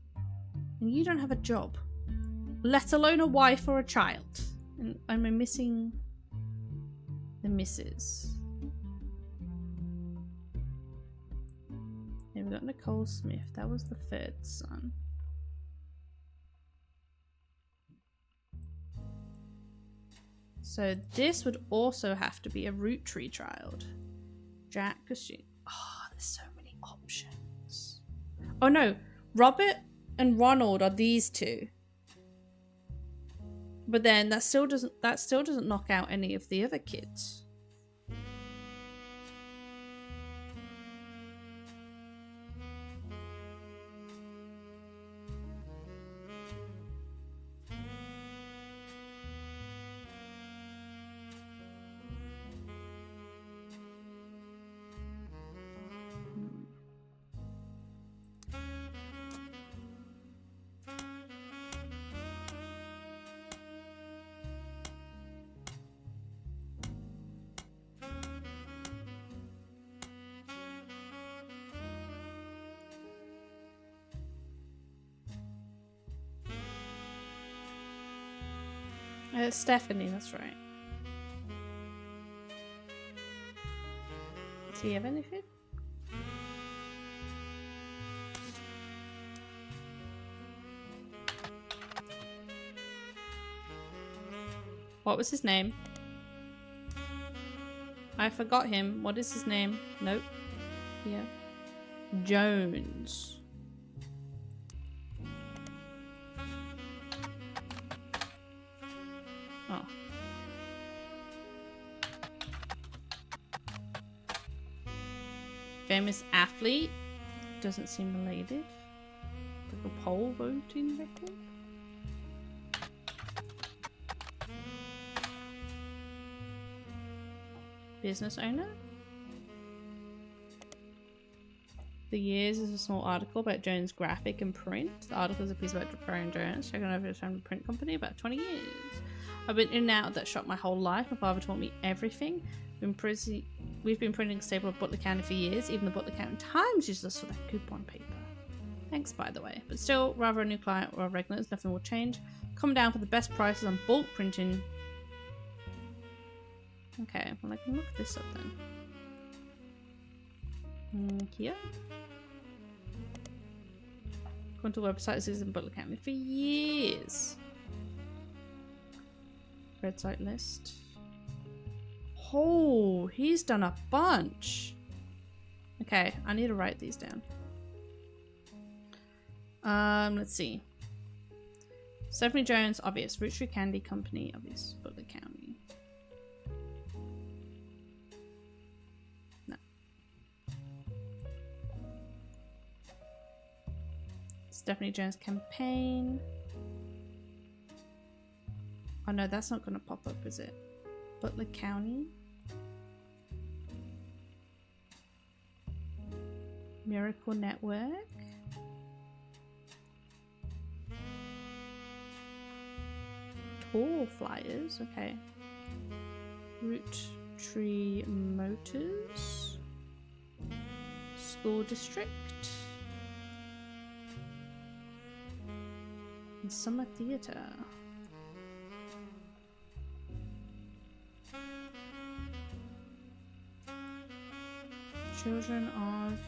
and you don't have a job, let alone a wife or a child. And I'm missing the missus. Yeah, we got Nicole Smith. That was the third son. So this would also have to be a Roottree child. Jack, oh, there's so many options. Oh no, Robert and Ronald are these two. But then that still doesn't knock out any of the other kids. Stephanie, that's right. Does he have anything? What was his name? I forgot him. What is his name? Nope. Yeah. Jones. Oh. Famous athlete. Doesn't seem related. Like a poll voting record. Business owner. The Years is a small article about Jones' graphic and print. The article is a piece about Brian Jones, checking over his family print company about 20 years. I've been in and out of that shop my whole life. My father taught me everything. We've been printing a staple of Butler County for years. Even the Butler County Times uses us for their coupon paper. Thanks, by the way. But still, rather a new client or regulars, nothing will change. Come down for the best prices on bulk printing. Okay, well I can look this up then. Here. Gone to websites in Butler County for years. Red site list. Oh, he's done a bunch. Okay, I need to write these down. Let's see. Stephanie Jones, obvious. Roottree Candy Company, obvious. Butler County. No. Stephanie Jones campaign. Oh no, that's not going to pop up, is it? Butler County. Miracle Network. Tour flyers, okay. Roottree Motors. School District. And Summer Theatre. Children of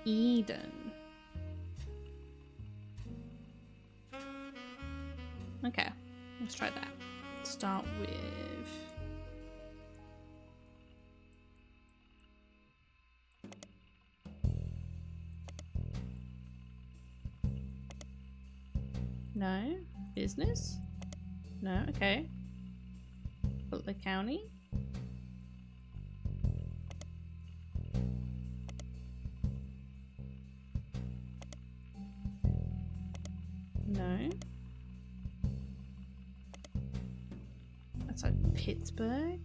Eden. Okay, let's try that. Start with no business. No, okay. Butler County. No. That's like Pittsburgh.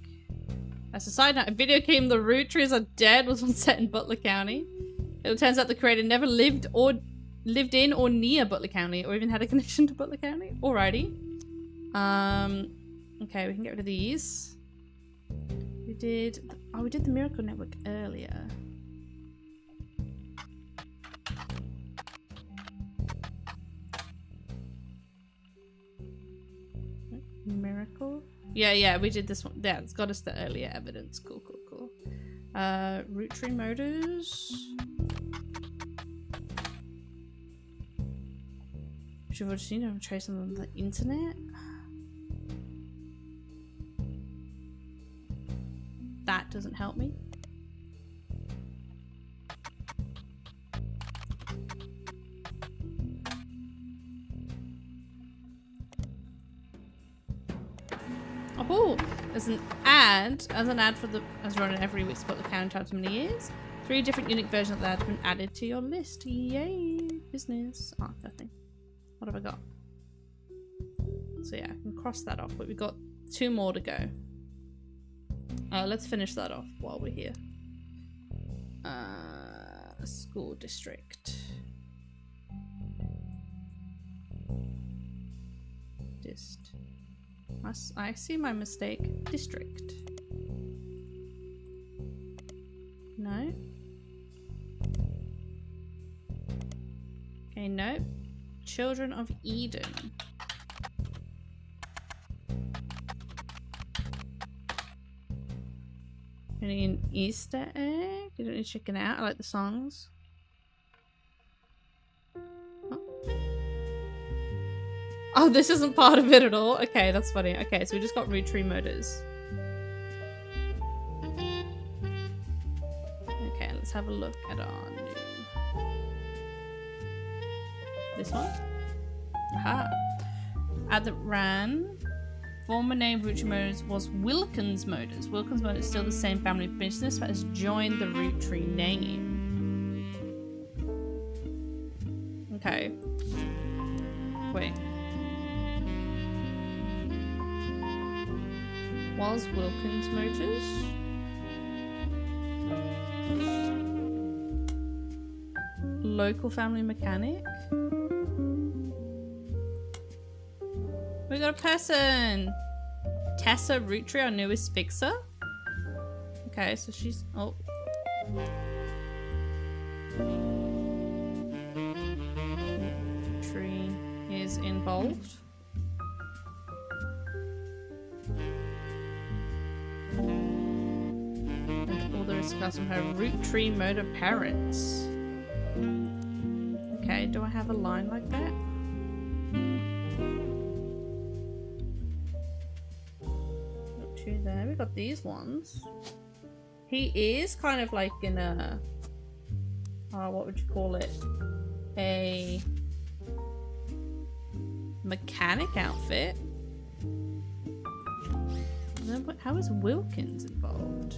As a side note, a video game The Roottrees Are Dead was one set in Butler County. It turns out the creator never lived in or near Butler County or even had a connection to Butler County. Alrighty. Okay, we can get rid of these. We did the Oh, we did the Miracle Network earlier. Miracle? Yeah, we did this one. Yeah, it's got us the earlier evidence. Cool. Roottree Motors. Which I've seen them trace them on the internet. That doesn't help me. Oh, there's an ad. As an ad for the as running every week, spot the count times many years. 3 different unique versions of that have been added to your list. Yay, business. Oh, nothing. What have I got? So yeah, I can cross that off, but we've got 2 more to go. Let's finish that off while we're here. School district. I see my mistake. District. No. Okay, no. Children of Eden. Any an Easter egg? You don't need to check it out. I like the songs. Oh, this isn't part of it at all? Okay, that's funny. Okay, so we just got Roottree Motors. Okay, let's have a look at our new... This one? Aha. Ad that ran. Former name Roottree Motors was Wilkins Motors. Wilkins Motors is still the same family business, but has joined the Roottree name. Okay. Wait. Was Wilkins Motors? Local family mechanic? We got a person! Tessa Roottree, our newest fixer. Okay, so she's... Oh. Roottree is involved. And all there is to discuss from her Roottree motor parents. Okay, do I have a line like that? There, we got these ones. He is kind of like in a what would you call it? A mechanic outfit. Then how is Wilkins involved?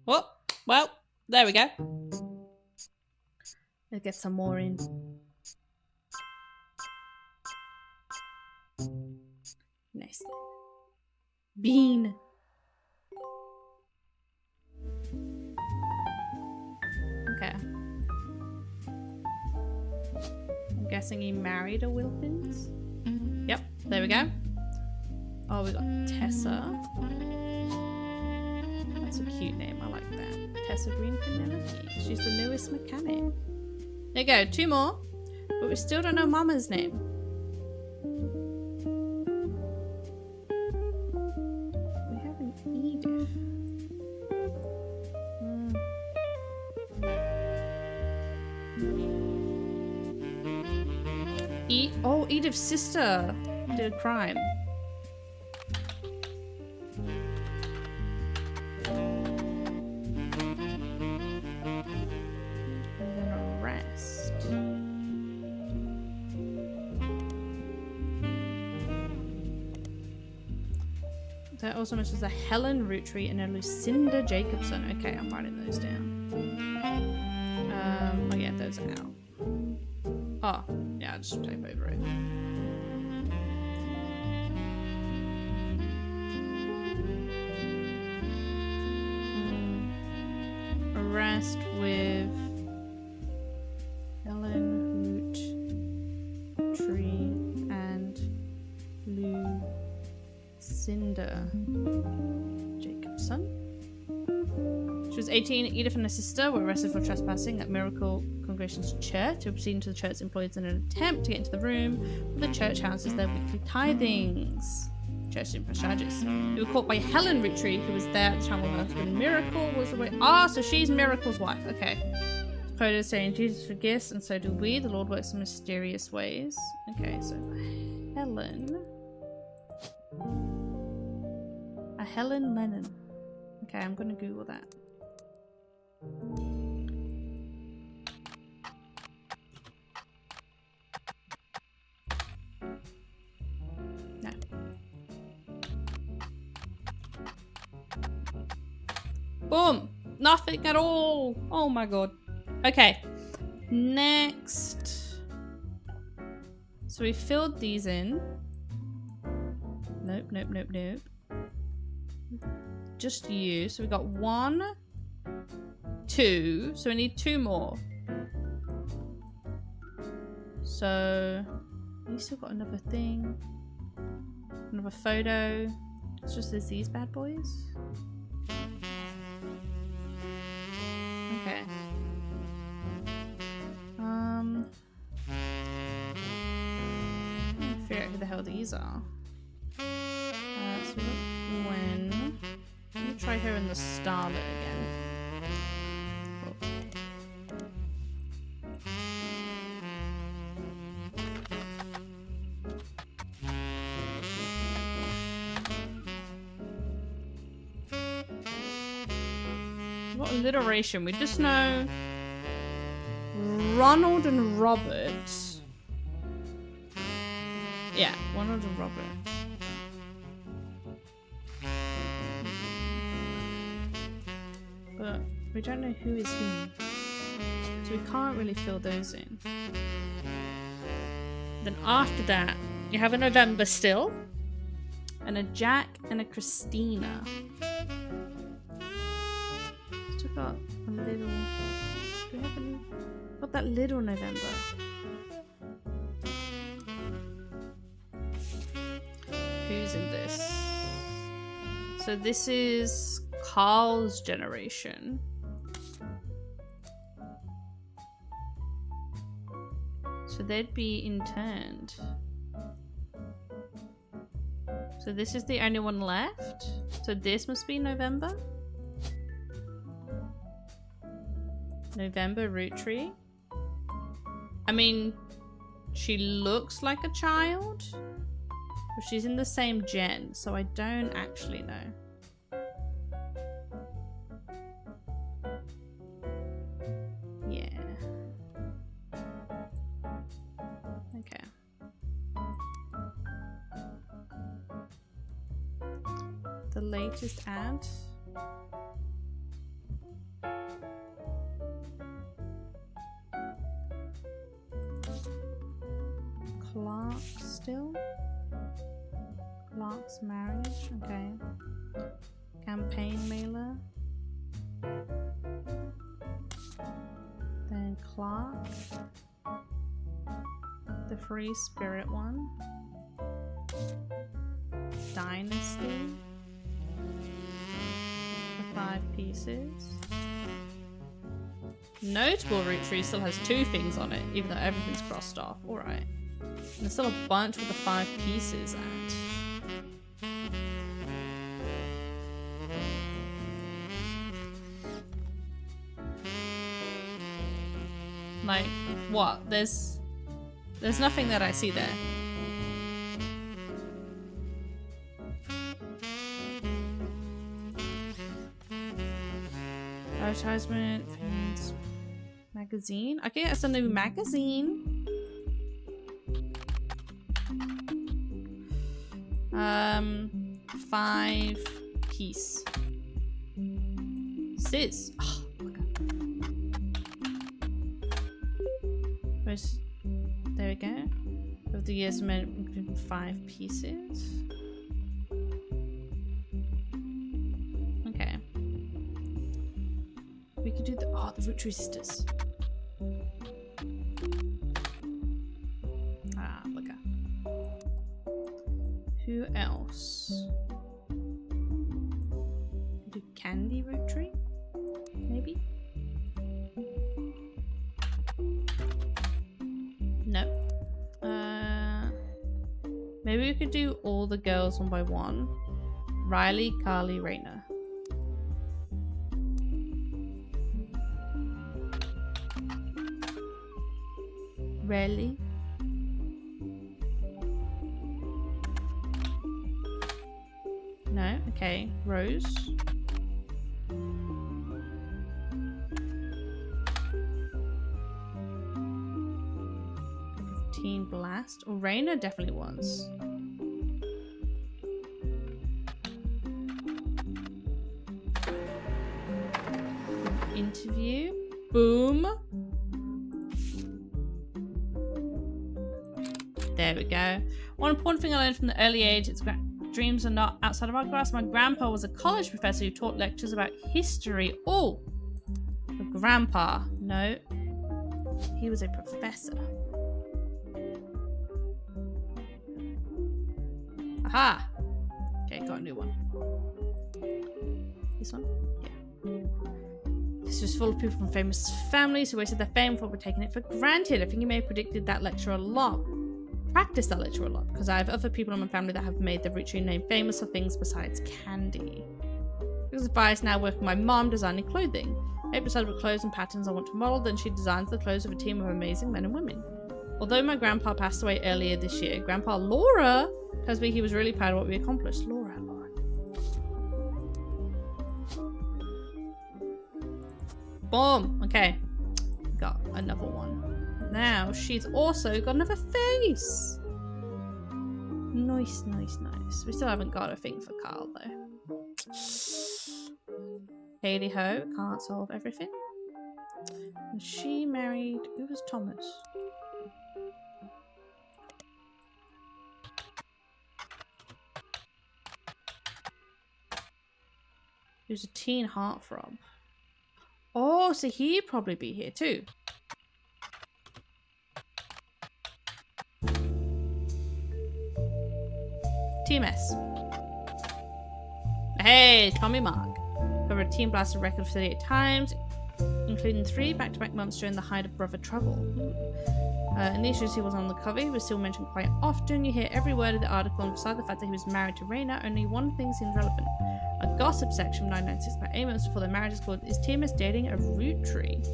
Oh, well, there we go. Let's get some more in. Nice. Bean. Okay. I'm guessing he married a Wilkins. Yep, there we go. Oh, we got Tessa. That's a cute name, I like that. Tessa Green Penelope. She's the newest mechanic. There you go, 2 more. But we still don't know Mama's name. Edith's sister did a crime. And then arrest. That also mentions a Helen Roottree and a Lucinda Jacobson. Okay, I'm writing those down. Oh yeah, those are out. Oh, yeah, I'll just type over it. Arrest with Helen Roottree and Editha Jacobson. She was 18. Edith and her sister were arrested for trespassing at Miracle Congregation's church. They were proceeding to the church employees in an attempt to get into the room where the church houses their weekly tithings. Church didn't press charges. They were caught by Helen Roottree, who was there at the time when her husband Miracle was away. Ah, so she's Miracle's wife. Okay. Quoted saying, Jesus forgives, and so do we. The Lord works in mysterious ways. Okay, so Helen. A Helen Lennon. Okay, I'm gonna Google that. No. Boom! Nothing at all! Oh my god. Okay. Next. So we filled these in. Nope, nope, nope, nope. Just you. So we got 1, 2. So we need 2 more. So we still got another thing. Another photo. It's just these bad boys. Okay. Figure out who the hell these are. So we got Gwen. Let me try her in the Starlet again. What alliteration? We just know Ronald and Robert. Yeah, Ronald and Robert. But we don't know who is who. So we can't really fill those in. Then after that, you have a November still. And a Jack and a Christina. Still got a little... Do we have any... Got that little November. Who's in this? So this is Carl's generation. So they'd be interned. So this is the only one left. So this must be November. November Roottree. I mean, she looks like a child. But she's in the same gen, so I don't actually know. Yeah. Okay. The latest ad. Clark still? Clark's marriage, okay. Campaign mailer. Then Clark. The free spirit one. Dynasty. The 5 pieces. Notable Roottree still has 2 things on it, even though everything's crossed off. Alright. And there's still a bunch with the 5 pieces at. Like, what? There's nothing that I see there. Advertisement, magazine. Okay, that's a new magazine. 5 piece. Sis. Oh, where's, there we go. Of the years meant including 5 pieces. Okay. We could do the the Roottrees sisters. Ah, look at. Who else? Candy Roottree? Maybe? No. Maybe we could do all the girls one by one. Riley, Carly, Raina. Really? No? Okay. Rose. Teen Blast. Oh, Raina definitely was. Interview. Boom. There we go. One important thing I learned from the early age is dreams are not outside of our grasp. My grandpa was a college professor who taught lectures about history. Oh, a grandpa. No, he was a professor. Aha. Okay, got a new one. This one? Yeah. This was full of people from famous families who wasted their fame before we're taking it for granted. I think you may have predicted that lecture a lot. Practice that lecture a lot because I have other people in my family that have made the Roottree name famous for things besides candy. Because of bias, now work with my mom designing clothing. I decided what clothes and patterns I want to model, then she designs the clothes of a team of amazing men and women. Although my grandpa passed away earlier this year, Grandpa Laura tells me he was really proud of what we accomplished. Laura. Boom. Okay. Got another one. Now she's also got another face. Nice, nice, nice. We still haven't got a thing for Carl though. Haley ho, can't solve everything. And she married, who was Thomas? He was a teen heartthrob. Oh, so he'd probably be here too. TMS. Hey, Tommy Mark. Covered a Team Blaster record 38 times, including 3 back-to-back months during the height of Brother Trouble. In the issues he was on the cover, he was still mentioned quite often. You hear every word of the article, and beside the fact that he was married to Raina, only one thing seems relevant. A gossip section from 996 by 8 months before their marriage is called, "Is TMS dating a Roottrie?"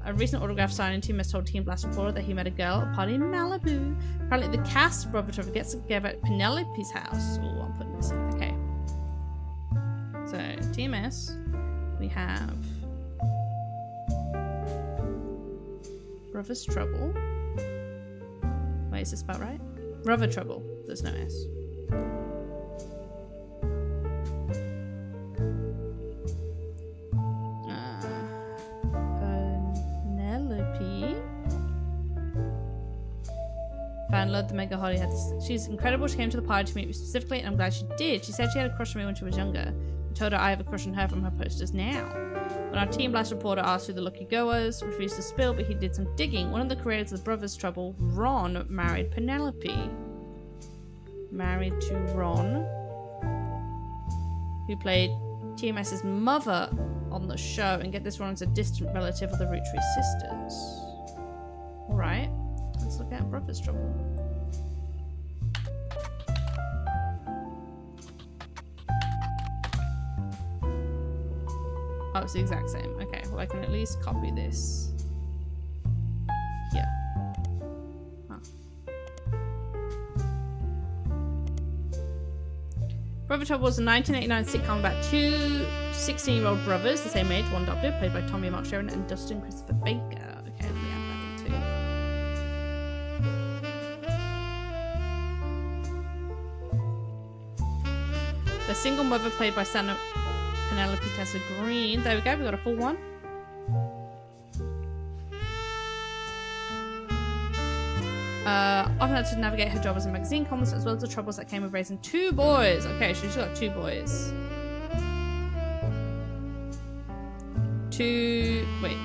A recent autograph signing, TMS told Team Blast reporter that he met a girl at a party in Malibu. Apparently the cast of Brother Trouble gets together at Penelope's house. Oh, I'm putting this in. Okay. So, TMS, we have Brother's Trouble. Wait, is this spelled right? Brother Trouble. There's no S. Penelope. Fan loved the mega hottie. She's incredible. She came to the party to meet me specifically, and I'm glad she did. She said she had a crush on me when she was younger. I told her I have a crush on her from her posters now. When our Team Blast reporter asked who the lucky girl was, refused to spill, but he did some digging. One of the creators of the Brothers Trouble, Ron, married Penelope. Married to Ron, who played TMS's mother on the show. And get this, Ron's a distant relative of the Roottrees sisters. Alright, let's look at Brothers Trouble. Oh, it's the exact same. Okay, well I can at least copy this here. Huh. Brother Trouble was a 1989 sitcom about two 16-year-old brothers, the same age, one adopted, played by Tommy Mark Sharon and Dustin Christopher Baker. Okay, we have that in too. The single mother played by Penelope Tessa Green. There we go, we got a full one. Often had to navigate her job as a magazine columnist, as well as the troubles that came with raising 2 boys. Okay, she's got 2 boys. Wait.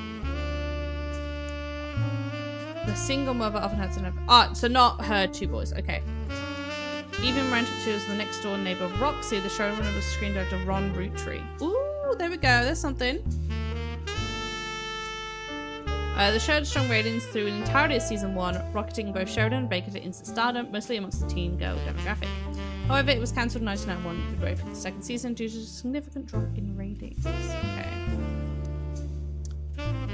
The single mother often had to so not her 2 boys. Okay. Even romantic to the next door neighbor Roxy, the showrunner was screen director Ron Roottrees. Ooh, there we go. There's something. The show had strong ratings through an entirety of season 1, rocketing both Sheridan and Baker to instant stardom, mostly amongst the teen girl demographic. However, it was cancelled in 1991 midway through the second season due to a significant drop in ratings. Okay.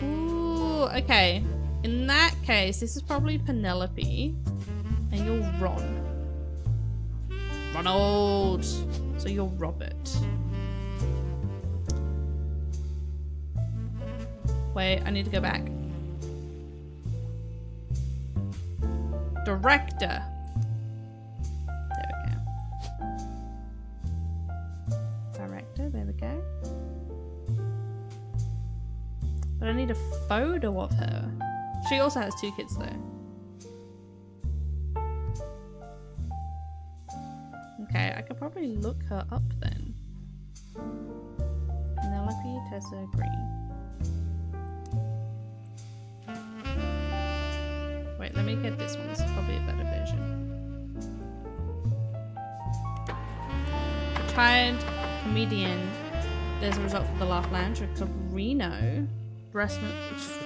Ooh, okay. In that case, this is probably Penelope, and you're Ron. Ronald! So you're Robert. Wait, I need to go back. Director. There we go. Director, there we go. But I need a photo of her. She also has 2 kids though. Okay, I could probably look her up then. Penelope Tessa Green. Wait, let me get this one. This is probably a better version. Retired comedian. There's a result for the Laugh Lounge. Called Reno. Breast milk.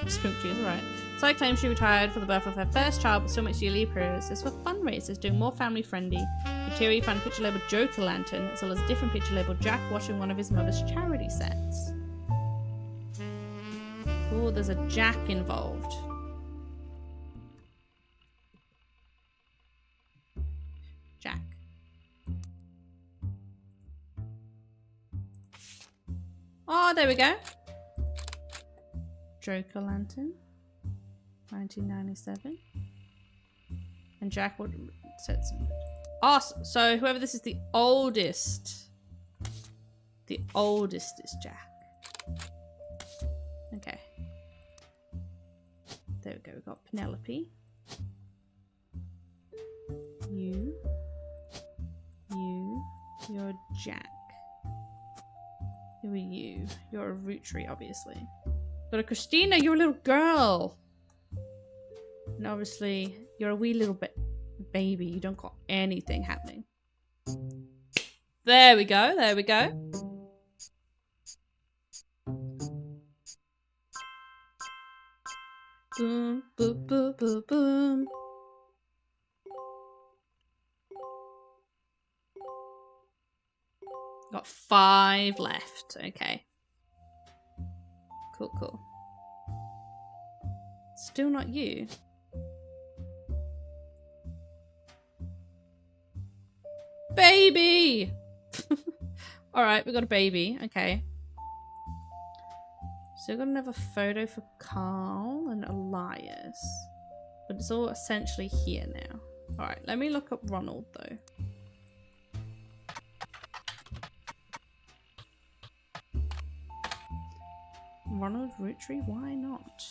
Spook juice, right. Side claims she retired for the birth of her first child, but still makes yearly appearances for fundraisers, doing more family friendly. Material, you find a picture labeled Joker Lantern, as well as a different picture labeled Jack washing one of his mother's charity sets. Oh, there's a Jack involved. Jack. Oh, there we go. Joker Lantern. 1997. And Jack would set some. Oh, so whoever this is the oldest. The oldest is Jack. Okay. There we go. We've got Penelope. You're Jack. Who are you? You're a Roottrie, obviously. Got a Christina, you're a little girl. And obviously, you're a wee little bit baby. You don't got anything happening. There we go. There we go. Boom, boom, boom, boom, boom. Got 5 left. Okay. Cool, cool. Still not you. Baby! Alright, we got a baby. Okay. So we've got another photo for Carl and Elias. But it's all essentially here now. Alright, let me look up Ronald though. Ronald Roottree? Why not?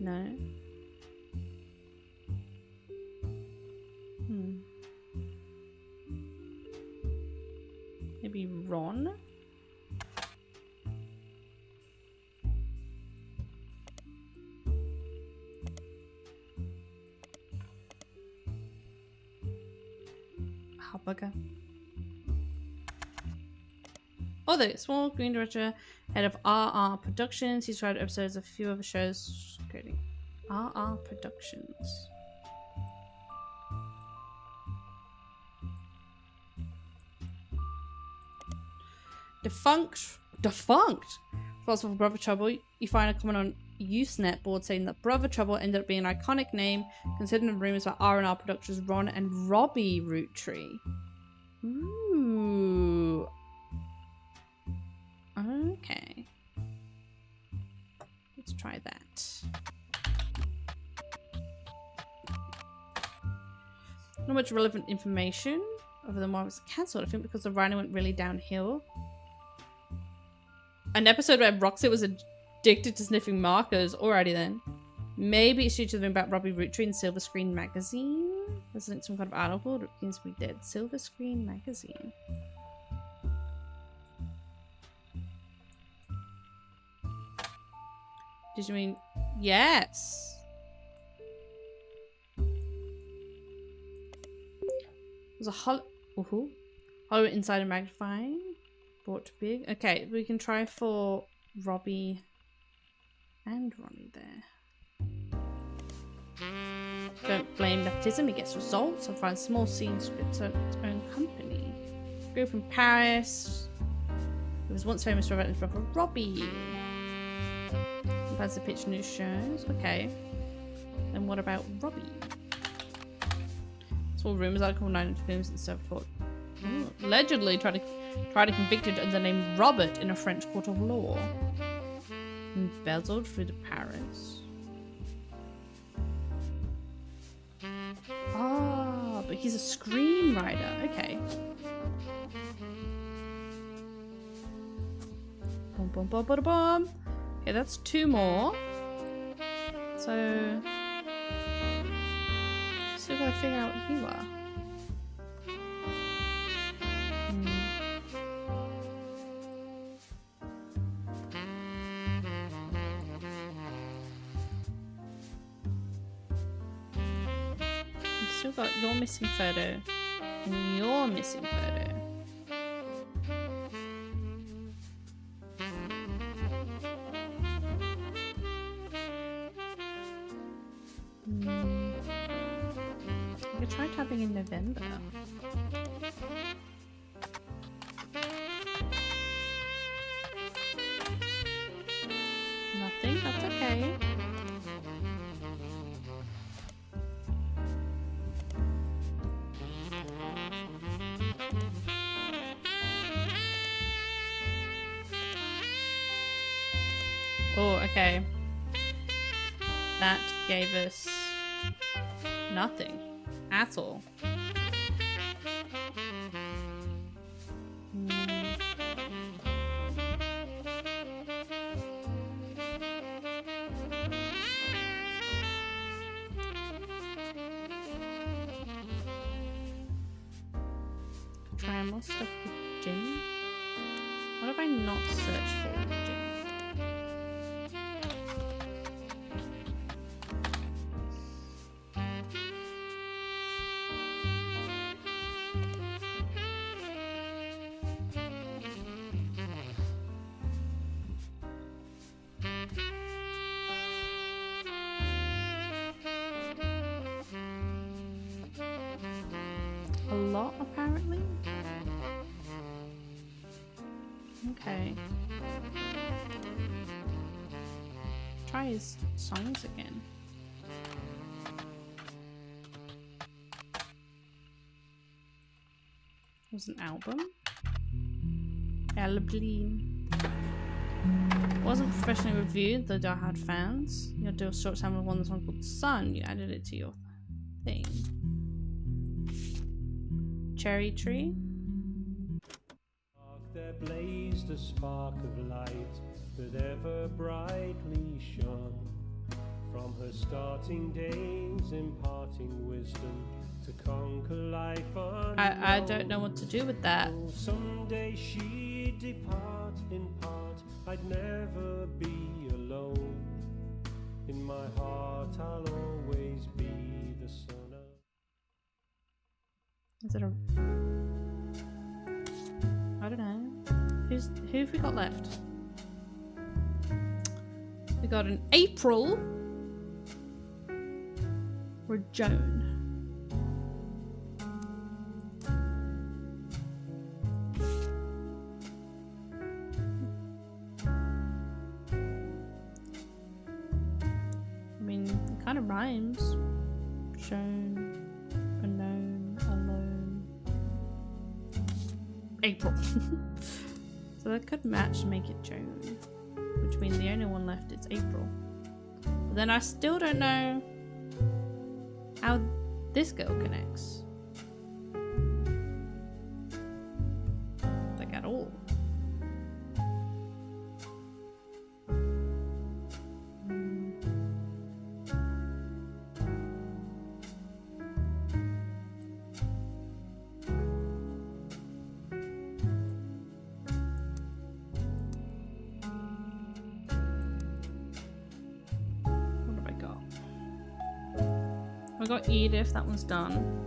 No. Maybe Ron? Bugger. Oh, the small green director, head of RR Productions. He's tried episodes of a few other shows. Creating RR Productions. Defunct. Responsible for Brother Trouble. You find a comment on Usenet board saying that Brother Trouble ended up being an iconic name, considering rumors about R&R Productions Ron and Robbie Roottree. Ooh. Okay. Let's try that. Not much relevant information other than why it was cancelled. I think because the writing went really downhill. An episode where Roxy was addicted to sniffing markers. Alrighty then. Maybe it's due to the thing about Robbie Roottree in Silver Screen Magazine. There's like some kind of article that begins to be dead. Silver Screen Magazine. Did you mean yes? There's a hollow inside a magnifying. Brought to big. Okay, we can try for Robbie and Ronnie there. Don't blame nepotism, he gets results and finds small scenes with its own company. Group in Paris. It was once famous for writing for Robbie. Plans to pitch new shows. Okay. And what about Robbie? Small rumors article 9 films and self-taught. Allegedly tried to convicted under the name Robert in a French court of law. Embezzled through to Paris. Ah, but he's a screenwriter. Okay. Boom, boom, boom, boom, boom. Okay, that's 2 more. So, still gotta figure out what you are. You've still got your missing photo and your missing photo. I could try typing in November. Nothing, that's okay. Oh, okay. That gave us nothing at all. Try more stuff with Jim. What have I not searched for with Jim? A lot, apparently. Okay. Try his songs again. It was an album. Album. Wasn't professionally reviewed, though I had fans. You had to do a short time with one song called Sun. You added it to your thing. Cherry Tree. There blazed a spark of light that ever brightly shone. From her starting days, imparting wisdom to conquer life unknown. I don't know what to do with that. Someday she'd depart in part. I'd never be alone. In my heart I'll always be the son of... Is it a... I don't know. Who have we got left? We got an April or Joan. I mean, it kind of rhymes. Joan, unknown, alone. April. So that could match to make it Joan, which means the only one left is April. But then I still don't know how this girl connects. Like at all. We got Edith, that one's done.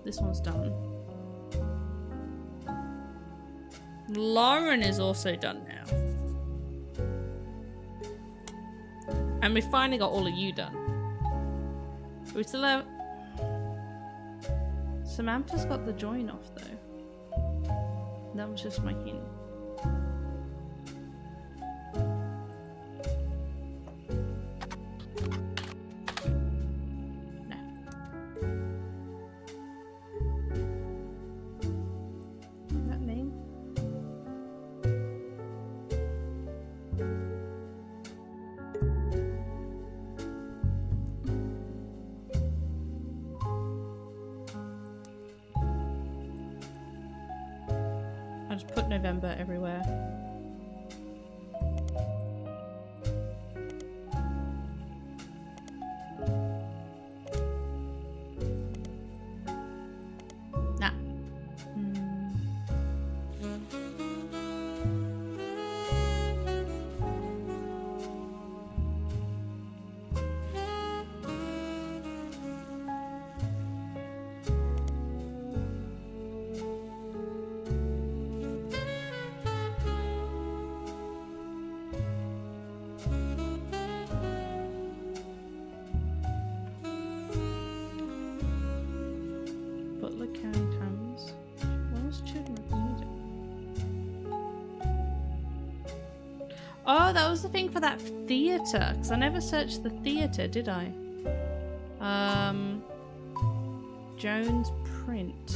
This one's done. Lauren is also done now. And we finally got all of you done. We still have... Samantha's got the join off though. That was just my hint. No. That name? I just put November everywhere. Nah. Butler carrying hands. What was children of music? Oh, that was the thing for that theatre. Because I never searched the theatre, did I? Jones print.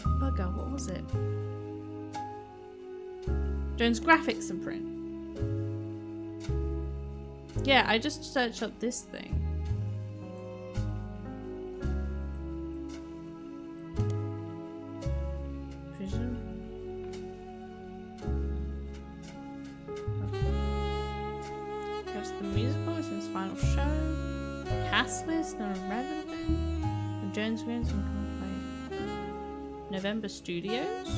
Bugger, what was it? Jones graphics and print. Yeah, I just searched up this thing. Prison. Just the musical is in his final show. Cast list, no relevant. And Jones wins and can play. November Studios.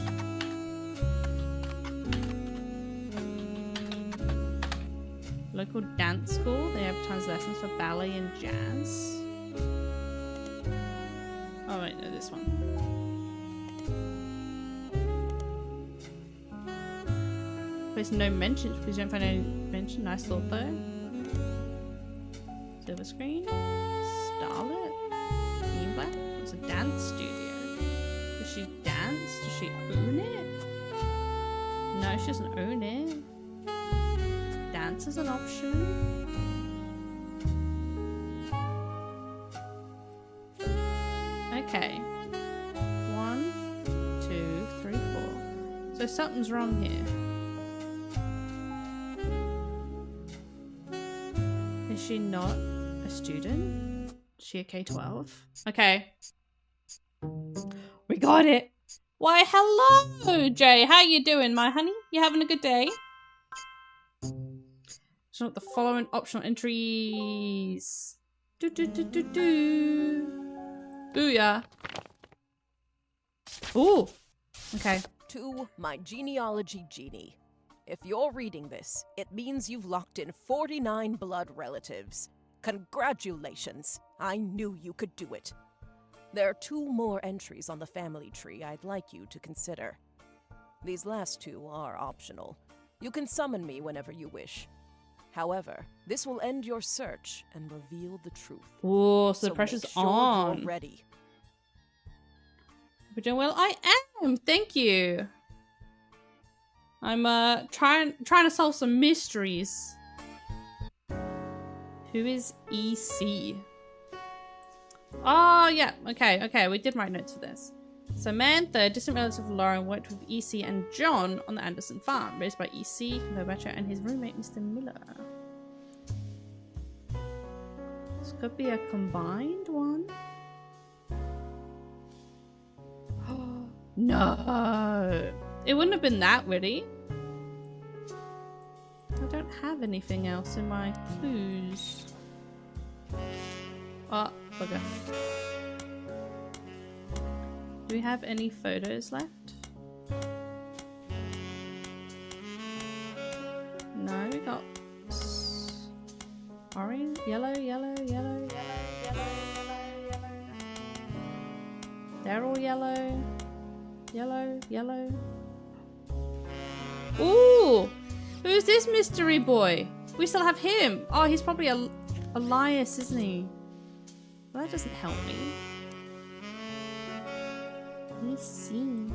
Local dance school. They advertise lessons for ballet and jazz. Oh wait, no, this one. There's no mentions. Please don't find any mention. Nice thought though. Silver screen. Starlet. Green Black. It's a dance studio. Does she dance? Does she own it? No, she doesn't own it. Dance is an option. Okay. 1, 2, 3, 4. So something's wrong here. Is she not a student? Is she a K-12? Okay. We got it. Why, hello, Jay. How you doing, my honey? You having a good day? Not the following optional entries. Booyah. Ooh. Okay. To my genealogy genie. If you're reading this, it means you've locked in 49 blood relatives. Congratulations. I knew you could do it. There are 2 more entries on the family tree I'd like you to consider. These last 2 are optional. You can summon me whenever you wish. However, this will end your search and reveal the truth. Oh, so the pressure's make sure on. You're ready. We're doing well. I am. Thank you. I'm trying to solve some mysteries. Who is EC? Oh yeah. Okay. We did write notes for this. Samantha, a distant relative of Lauren, worked with EC and John on the Anderson farm, raised by EC, Cumberbatcher, and his roommate, Mr. Miller. This could be a combined one. No! It wouldn't have been that witty. I don't have anything else in my clues. Oh, bugger. Do we have any photos left? No, we got They're all yellow. Yellow, yellow. Ooh! Who's this mystery boy? We still have him. Oh, he's probably a Elias, isn't he? Well, that doesn't help me. Let's see.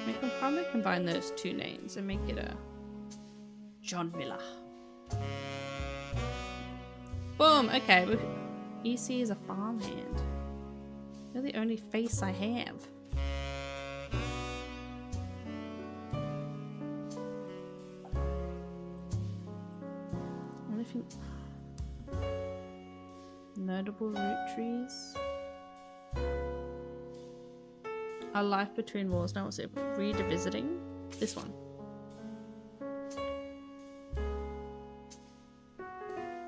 We can probably combine those two names and make it a John Miller. Boom! Okay, EC is a farmhand. You're the only face I have. Anything notable Roottrees? Our life between wars. Now what's it? Revisiting? This one.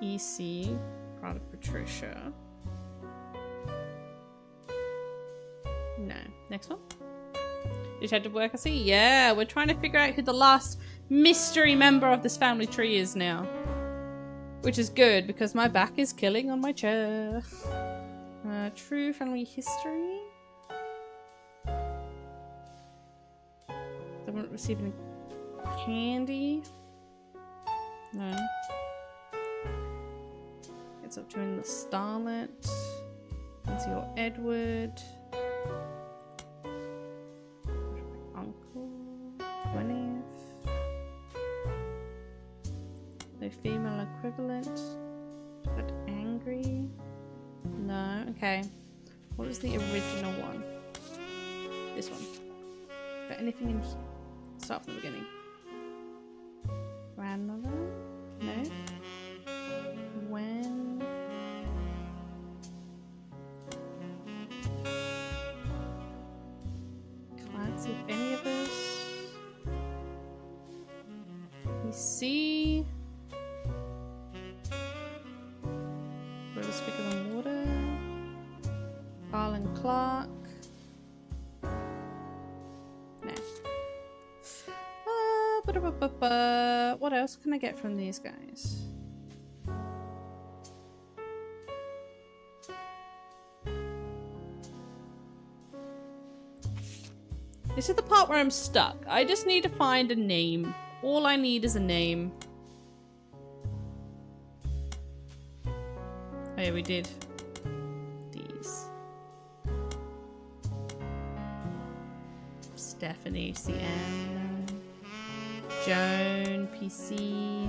EC, proud of Patricia. No. Next one. Detective work, I see. Yeah, we're trying to figure out who the last mystery member of this family tree is now. Which is good, because my back is killing on my chair. True family history. They won't receive any candy. No. It's up to in the Starlet. That's your Edward. Uncle. Gwyneth. The female equivalent. But angry. No. Okay. What was the original one? This one. Got anything in here? Start from the beginning. Grandmother? No. When? Can't see if any of us. We see. Rose Figure and Water. Arlen Clark. What else can I get from these guys? This is the part where I'm stuck. I just need to find a name. All I need is a name. Oh yeah, we did these. Stephanie, CM. Joan, PC.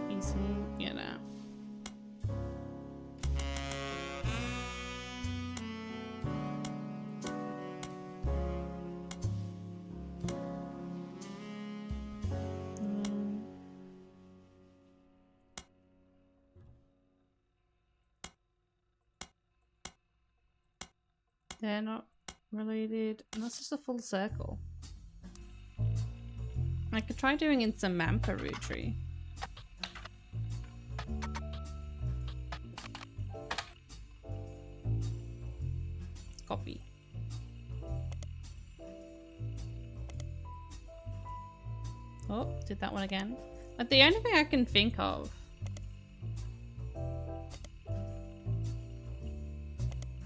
PC, you know. They're not related. And that's just a full circle. I could try doing in some Samantha Roottrie. Copy. Oh, did that one again. But the only thing I can think of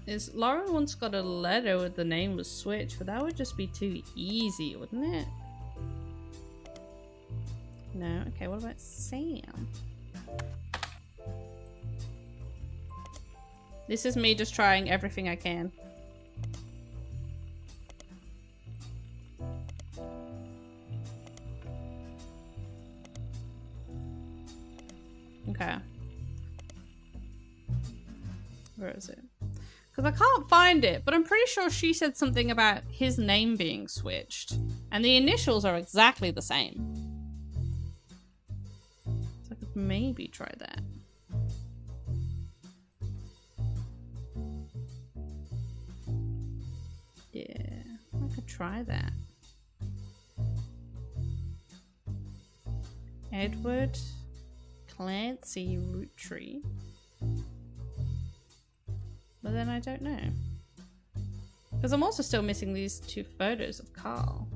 is Lauren once got a letter where the name was switched, but that would just be too easy, wouldn't it? No? Okay, what about Sam? This is me just trying everything I can. Okay. Where is it? Because I can't find it, but I'm pretty sure she said something about his name being switched. And the initials are exactly the same. So I could maybe try that. Yeah, I could try that. Edward Clancy Roottree. But then I don't know. Because I'm also still missing these 2 photos of Carl.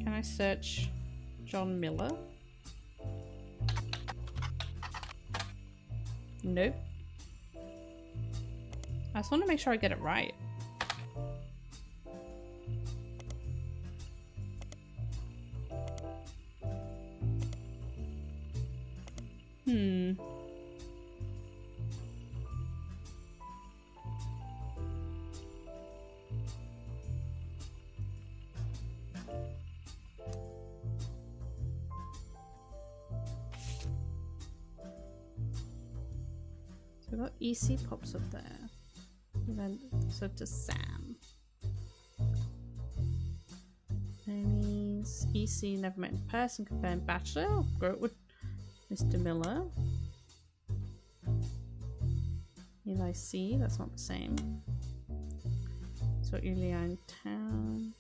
Can I search John Miller? Nope. I just want to make sure I get it right. So we've got EC pops up there. And then so to Sam. Names EC never met in person, confirmed bachelor. I'll grow up with Mr. Miller. Eli C, that's not the same. So Ilya in town.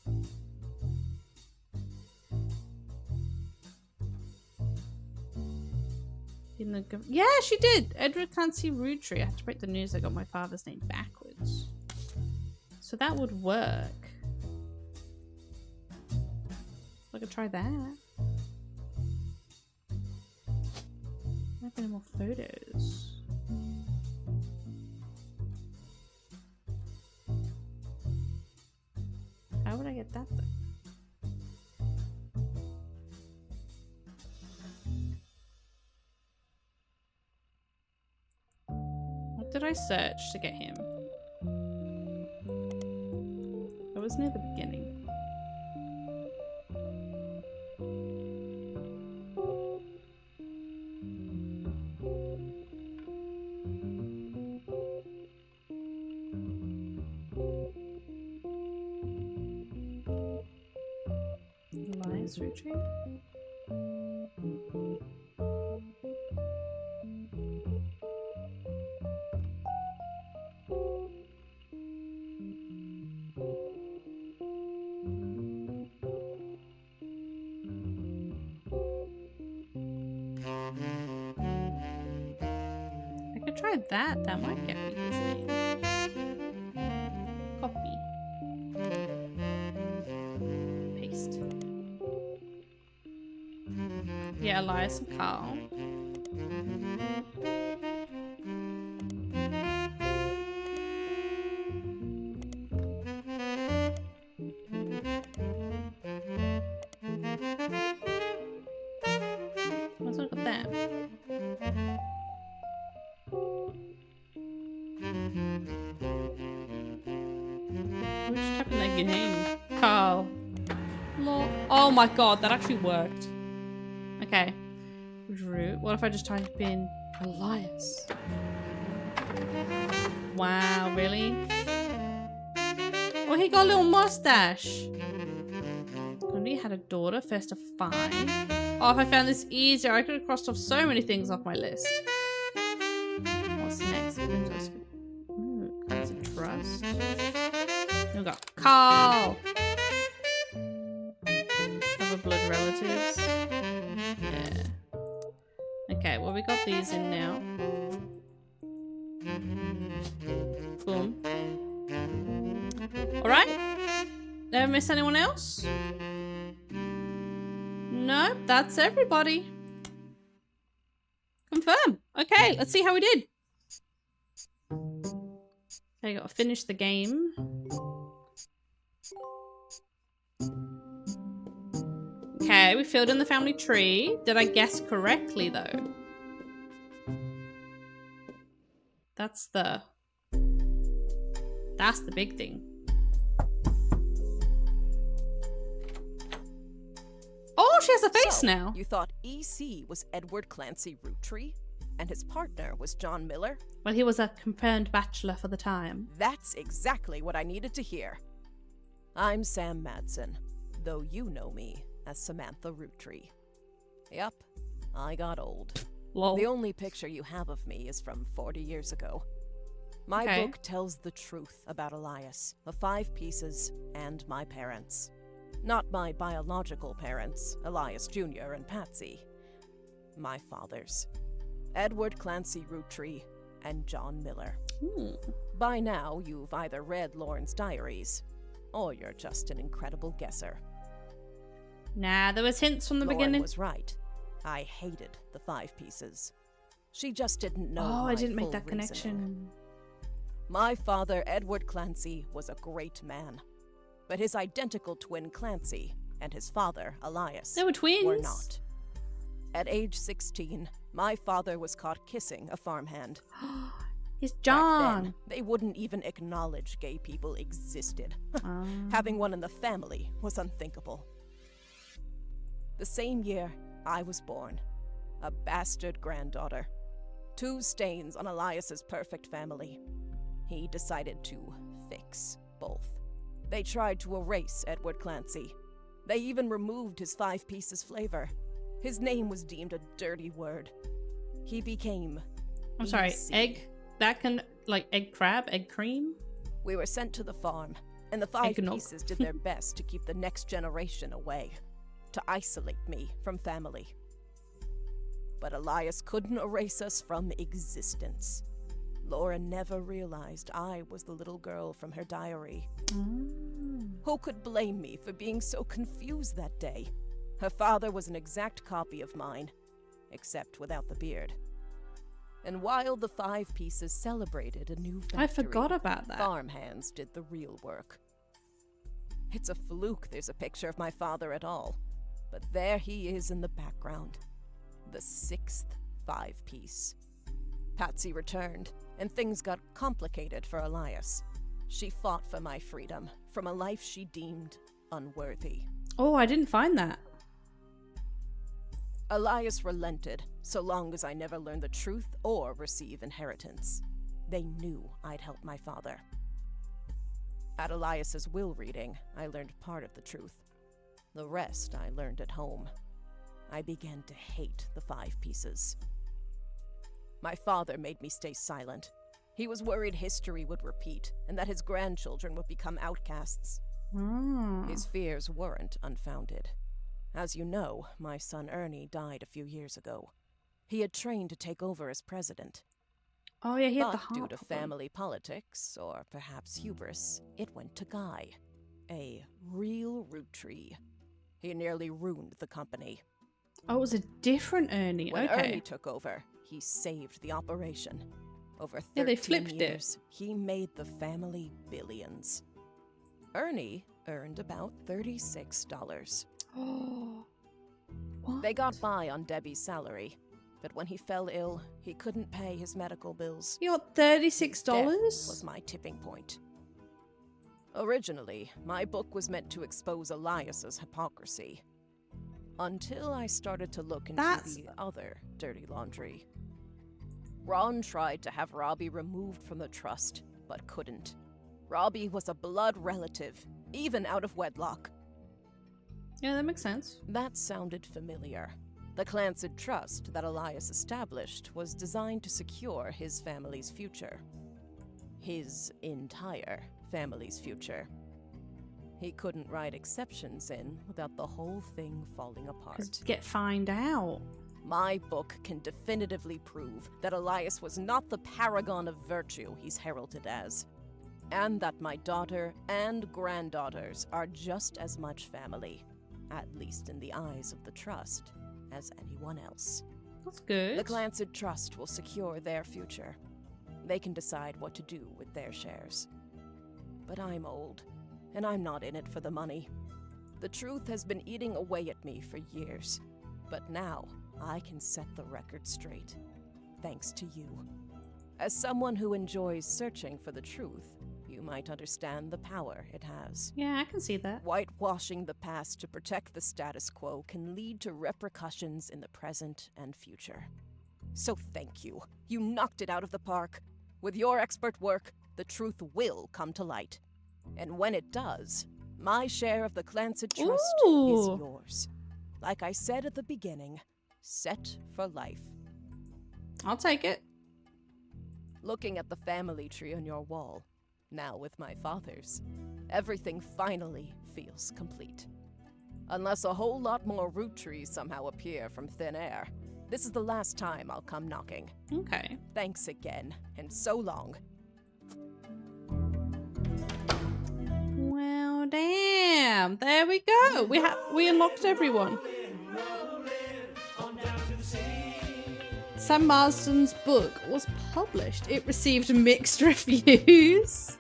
Yeah, she did! Edward Clancy Roottree. I had to break the news I got my father's name backwards. So that would work. I could try that. I have any more photos. How would I get that though? What did I search to get him? That was near the beginning. Alliance Roottree? Try that. That might get me his name. Copy. Paste. Yeah, Elias and Carl. What's up with that? Game. Carl. Lol. Oh my god, that actually worked. Okay. Root. What if I just type in Elias? Wow, really? Oh, he got a little mustache. He had a daughter, first of 5. Oh, if I found this easier, I could have crossed off so many things off my list. What's next? Kinds of trust. We got Carl. Other blood relatives. Yeah. Okay, well we got these in now. Boom. Alright. Never miss anyone else? No, that's everybody. Confirm. Okay, let's see how we did. Okay, gotta finish the game. Okay, we filled in the family tree. Did I guess correctly, though? That's the big thing. Oh, she has a face now. You thought EC was Edward Clancy Roottree? And his partner was John Miller? Well, he was a confirmed bachelor for the time. That's exactly what I needed to hear. I'm Sam Madsen. though you know me as Samantha Roottrie. Yup, I got old. Lol. The only picture you have of me is from 40 years ago. My Okay. book tells the truth about Elias, the 5 pieces, and my parents. Not my biological parents, Elias Jr. and Patsy. My fathers, Edward Clancy Roottree and John Miller. By now, you've either read Lauren's diaries, or you're just an incredible guesser. Nah, there was hints from the Lauren beginning. was right. I hated the 5 pieces. She just didn't know Oh, my I didn't make full that reasoning. connection. My father, Edward Clancy, was a great man. But his identical twin Clancy and his father, Elias, They were twins. were not. At age 16, my father was caught kissing a farmhand. It's Back John. then, they wouldn't even acknowledge gay people existed. Ah. Having one in the family was unthinkable. The same year, I was born. A bastard granddaughter. 2 stains on Elias's perfect family. He decided to fix both. They tried to erase Edward Clancy. They even removed his 5 pieces flavor. His name was deemed a dirty word. He became I'm sorry, EC. egg? That can, like, egg crab? Egg cream? We were sent to the farm, and the 5 Eggnog. pieces did their best to keep the next generation away, to isolate me from family. But Elias couldn't erase us from existence. Laura never realized I was the little girl from her diary. Who could blame me for being so confused that day? Her father was an exact copy of mine, except without the beard. And while the 5 pieces celebrated a new factory, I forgot about that. farmhands did the real work. It's a fluke there's a picture of my father at all, but there he is in the background. The 6th 5-piece. Patsy returned, and things got complicated for Elias. She fought for my freedom, from a life she deemed unworthy. Oh, I didn't find that. Elias relented, so long as I never learned the truth or receive inheritance. They knew I'd help my father. At Elias's will reading, I learned part of the truth. The rest I learned at home. I began to hate the 5 pieces. My father made me stay silent. He was worried history would repeat, and that his grandchildren would become outcasts. His fears weren't unfounded. As you know, my son Ernie died a few years ago. He had trained to take over as president. Oh, yeah, he had the But heart due to problem. family politics, or perhaps hubris, it went to Guy. A real Roottrie. He nearly ruined the company. Oh, it was a different Ernie. When Okay. Ernie took over, he saved the operation. Over 13 Yeah, they flipped it. years, he made the family billions. Ernie earned about $36. Oh. What? They got by on Debbie's salary, but when he fell ill, he couldn't pay his medical bills. You got $36? Death was my tipping point. Originally, my book was meant to expose Elias's hypocrisy. Until I started to look into That's- the other dirty laundry. Ron tried to have Robbie removed from the trust, but couldn't. Robbie was a blood relative, even out of wedlock. Yeah, that makes sense. That sounded familiar. The Clancy Trust that Elias established was designed to secure his family's future. His entire family's future. He couldn't write exceptions in without the whole thing falling apart. Find out. My book can definitively prove that Elias was not the paragon of virtue he's heralded as, and that my daughter and granddaughters are just as much family, at least in the eyes of the Trust, as anyone else. That's good. The Clancy Trust will secure their future. They can decide what to do with their shares. But I'm old, and I'm not in it for the money. The truth has been eating away at me for years, but now I can set the record straight, thanks to you. As someone who enjoys searching for the truth, you might understand the power it has. Yeah, I can see that. Whitewashing the past to protect the status quo can lead to repercussions in the present and future. So thank you. You knocked it out of the park. With your expert work, the truth will come to light. And when it does, My share of the Clancid Trust Ooh. is yours. Like I said at the beginning, set for life. I'll take it. Looking at the family tree on your wall, now with my father's, everything finally feels complete. Unless a whole lot more Roottrees somehow appear from thin air. This is the last time I'll come knocking. Okay. Thanks again, and so long. Well, damn. There we go. We unlocked everyone. Sam Marsden's book was published. It received mixed reviews.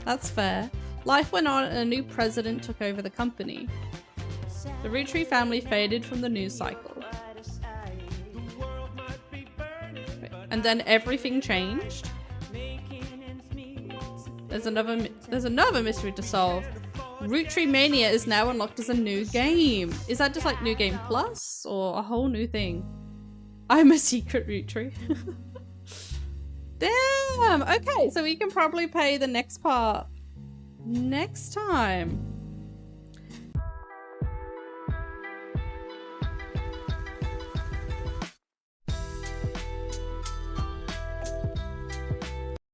That's fair. Life went on and a new president took over the company. The Roottree family faded from the news cycle. And then everything changed. There's another mystery to solve. Roottree Mania is now unlocked as a new game. Is that just like New Game Plus or a whole new thing? I'm a secret Roottree. Damn! Okay, so we can probably play the next part next time.